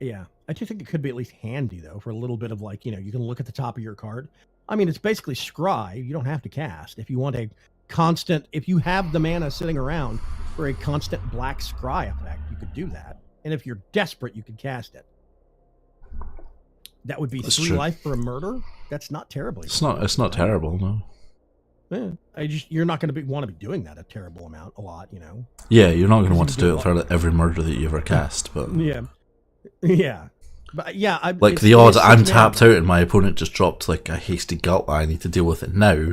S1: Yeah, I just think it could be at least handy though for a little bit of like, you can look at the top of your card. I mean, it's basically scry. You don't have to cast. If you want a constant, if you have the mana sitting around for a constant black scry effect, you could do that. And if you're desperate, you could cast it. That would be 3 life for a murder. That's not terribly.
S2: It's not terrible, no.
S1: Yeah, you're not going to want to be doing that a terrible amount, a lot,
S2: Yeah, you're not going to want to do it for every murder that you ever cast, but
S1: yeah, but yeah,
S2: like the odds I'm tapped out and my opponent just dropped like a hasty gut. I need to deal with it now.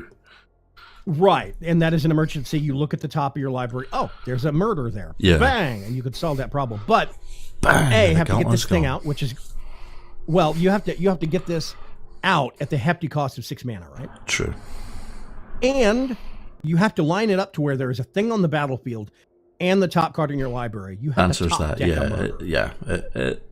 S1: Right, and that is an emergency. You look at the top of your library. Oh, there's a murder there.
S2: Yeah,
S1: bang, and you could solve that problem. But
S2: bang,
S1: have to get this thing out, which is you have to get this out at the hefty cost of 6 mana, right?
S2: True.
S1: And you have to line it up to where there is a thing on the battlefield and the top card in your library. You have
S2: answers that.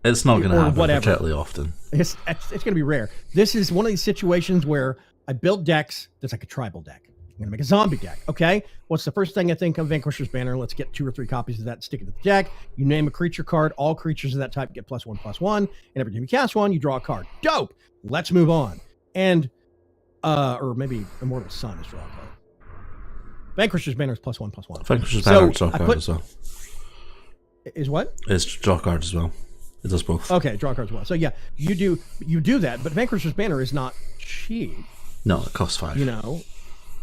S2: It's not going to happen particularly often.
S1: It's going to be rare. This is one of these situations where I build decks that's like a tribal deck. I'm going to make a zombie deck. Okay. What's the first thing I think of? Vanquisher's Banner. Let's get 2 or 3 copies of that and stick it to the deck. You name a creature card. All creatures of that type get +1/+1. And every time you cast one, you draw a card. Dope. Let's move on. And, or maybe Immortal Sun is draw a card. Vanquisher's Banner is +1/+1.
S2: Vanquisher's Banner is draw card as well.
S1: Is what?
S2: It's draw card as well. It does both.
S1: Okay, draw cards as well. So yeah, you do that, but Vanquisher's Banner is not cheap.
S2: No, it costs 5.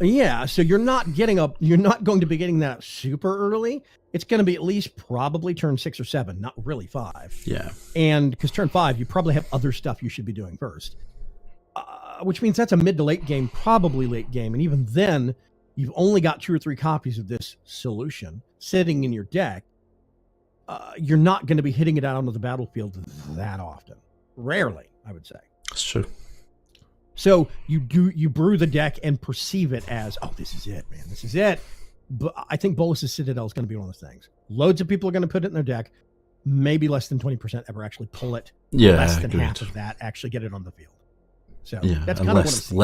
S1: Yeah, so you're not going to be getting that super early. It's going to be at least probably turn 6 or 7, not really 5.
S2: Yeah.
S1: And because turn 5, you probably have other stuff you should be doing first. Which means that's a mid to late game, probably late game. And even then, you've only got 2 or 3 copies of this solution sitting in your deck. you're not going to be hitting it out onto the battlefield that often. Rarely, I would say.
S2: That's true.
S1: So you brew the deck and perceive it as, oh, this is it, man. This is it. But I think Bolus's Citadel is going to be one of those things. Loads of people are going to put it in their deck. Maybe less than 20% ever actually pull it.
S2: Yeah,
S1: less than
S2: agreed.
S1: half of that actually get it on the field. So
S2: Yeah,
S1: that's
S2: and
S1: kind of what I'm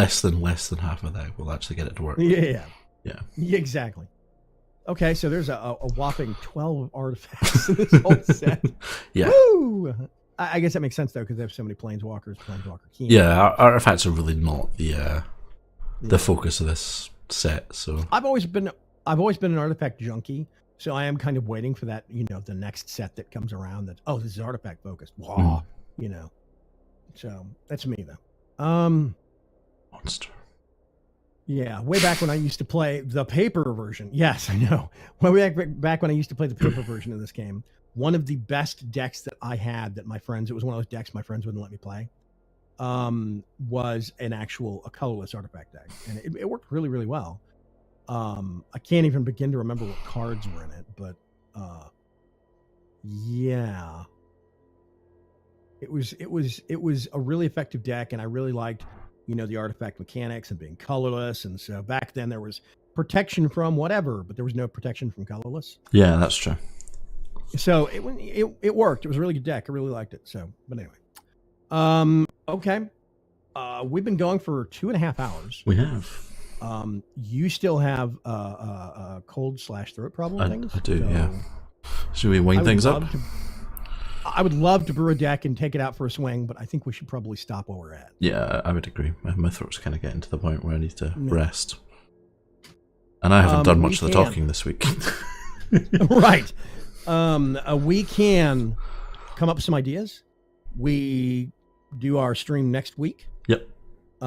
S2: less than half of that will actually get it to work.
S1: Yeah.
S2: Yeah.
S1: Yeah, exactly. Okay, so there's a whopping 12 artifacts in this whole set.
S2: Yeah.
S1: Woo! I guess that makes sense though, because they have so many planeswalkers, planeswalker keys.
S2: Yeah, artifacts are really not the focus of this set. So
S1: I've always been an artifact junkie, so I am kind of waiting for that, the next set that comes around that, oh, this is artifact focused. Wow. So that's me though.
S2: Monster.
S1: Yeah, way back when I used to play the paper version. Yes, I know. Way back when I used to play the paper version of this game, one of the best decks that I had that it was one of those decks my friends wouldn't let me play, was a colorless artifact deck. And it worked really, really well. I can't even begin to remember what cards were in it, but yeah. It was a really effective deck, and I really liked the artifact mechanics and being colorless. And so back then there was protection from whatever, but there was no protection from colorless.
S2: Yeah, that's true.
S1: So it worked. It was a really good deck. I really liked it. So, but anyway, okay. We've been going for 2.5 hours.
S2: We have.
S1: You still have cold/throat problem things?
S2: I do,
S1: so
S2: yeah. Should we wind things up?
S1: I would love to brew a deck and take it out for a swing, but I think we should probably stop where we're at.
S2: Yeah, I would agree. My throat's kind of getting to the point where I need to rest. And I haven't done much of the talking this week.
S1: Right. We can come up with some ideas. We do our stream next week.
S2: Yep.
S1: I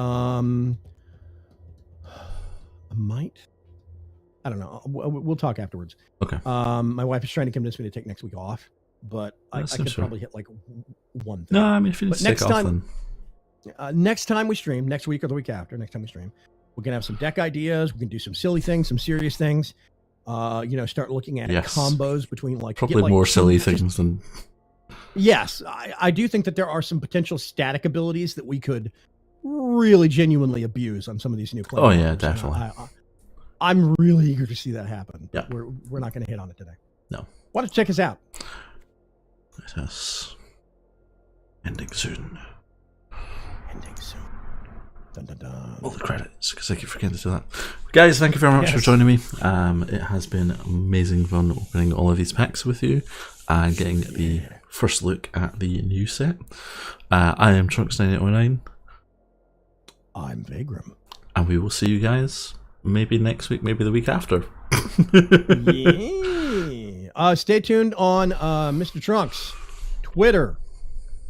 S1: don't know. We'll talk afterwards.
S2: Okay.
S1: My wife is trying to convince me to take next week off, but I could probably hit like one thing.
S2: No, I mean, if you need to take off, then...
S1: next time we stream, next week or the week after, next time we stream, we're going to have some deck ideas. We can do some silly things, some serious things. Start looking at combos between
S2: probably more silly things than...
S1: Yes, I do think that there are some potential static abilities that we could really genuinely abuse on some of these new players.
S2: Oh yeah, definitely.
S1: I'm really eager to see that happen.
S2: Yeah.
S1: We're not going to hit on it today.
S2: No.
S1: Why don't you check us out?
S2: Let us. Ending soon.
S1: Ending soon. Dun, dun, dun.
S2: All the credits, because I keep forgetting to do that. Guys, thank you very much for joining me. It has been amazing fun opening all of these packs with you and getting the first look at the new set. I am Trunks9809.
S1: I'm Vagram.
S2: And we will see you guys maybe next week, maybe the week after.
S1: Yeah. Stay tuned on Mr. Trunks Twitter.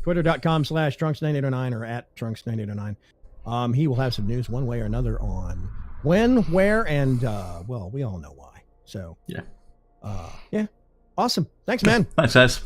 S1: Twitter.com/Trunks9809 or at Trunks9809. He will have some news one way or another on when, where, and we all know why. So
S2: yeah.
S1: Awesome. Thanks, man.
S2: Thanks, guys.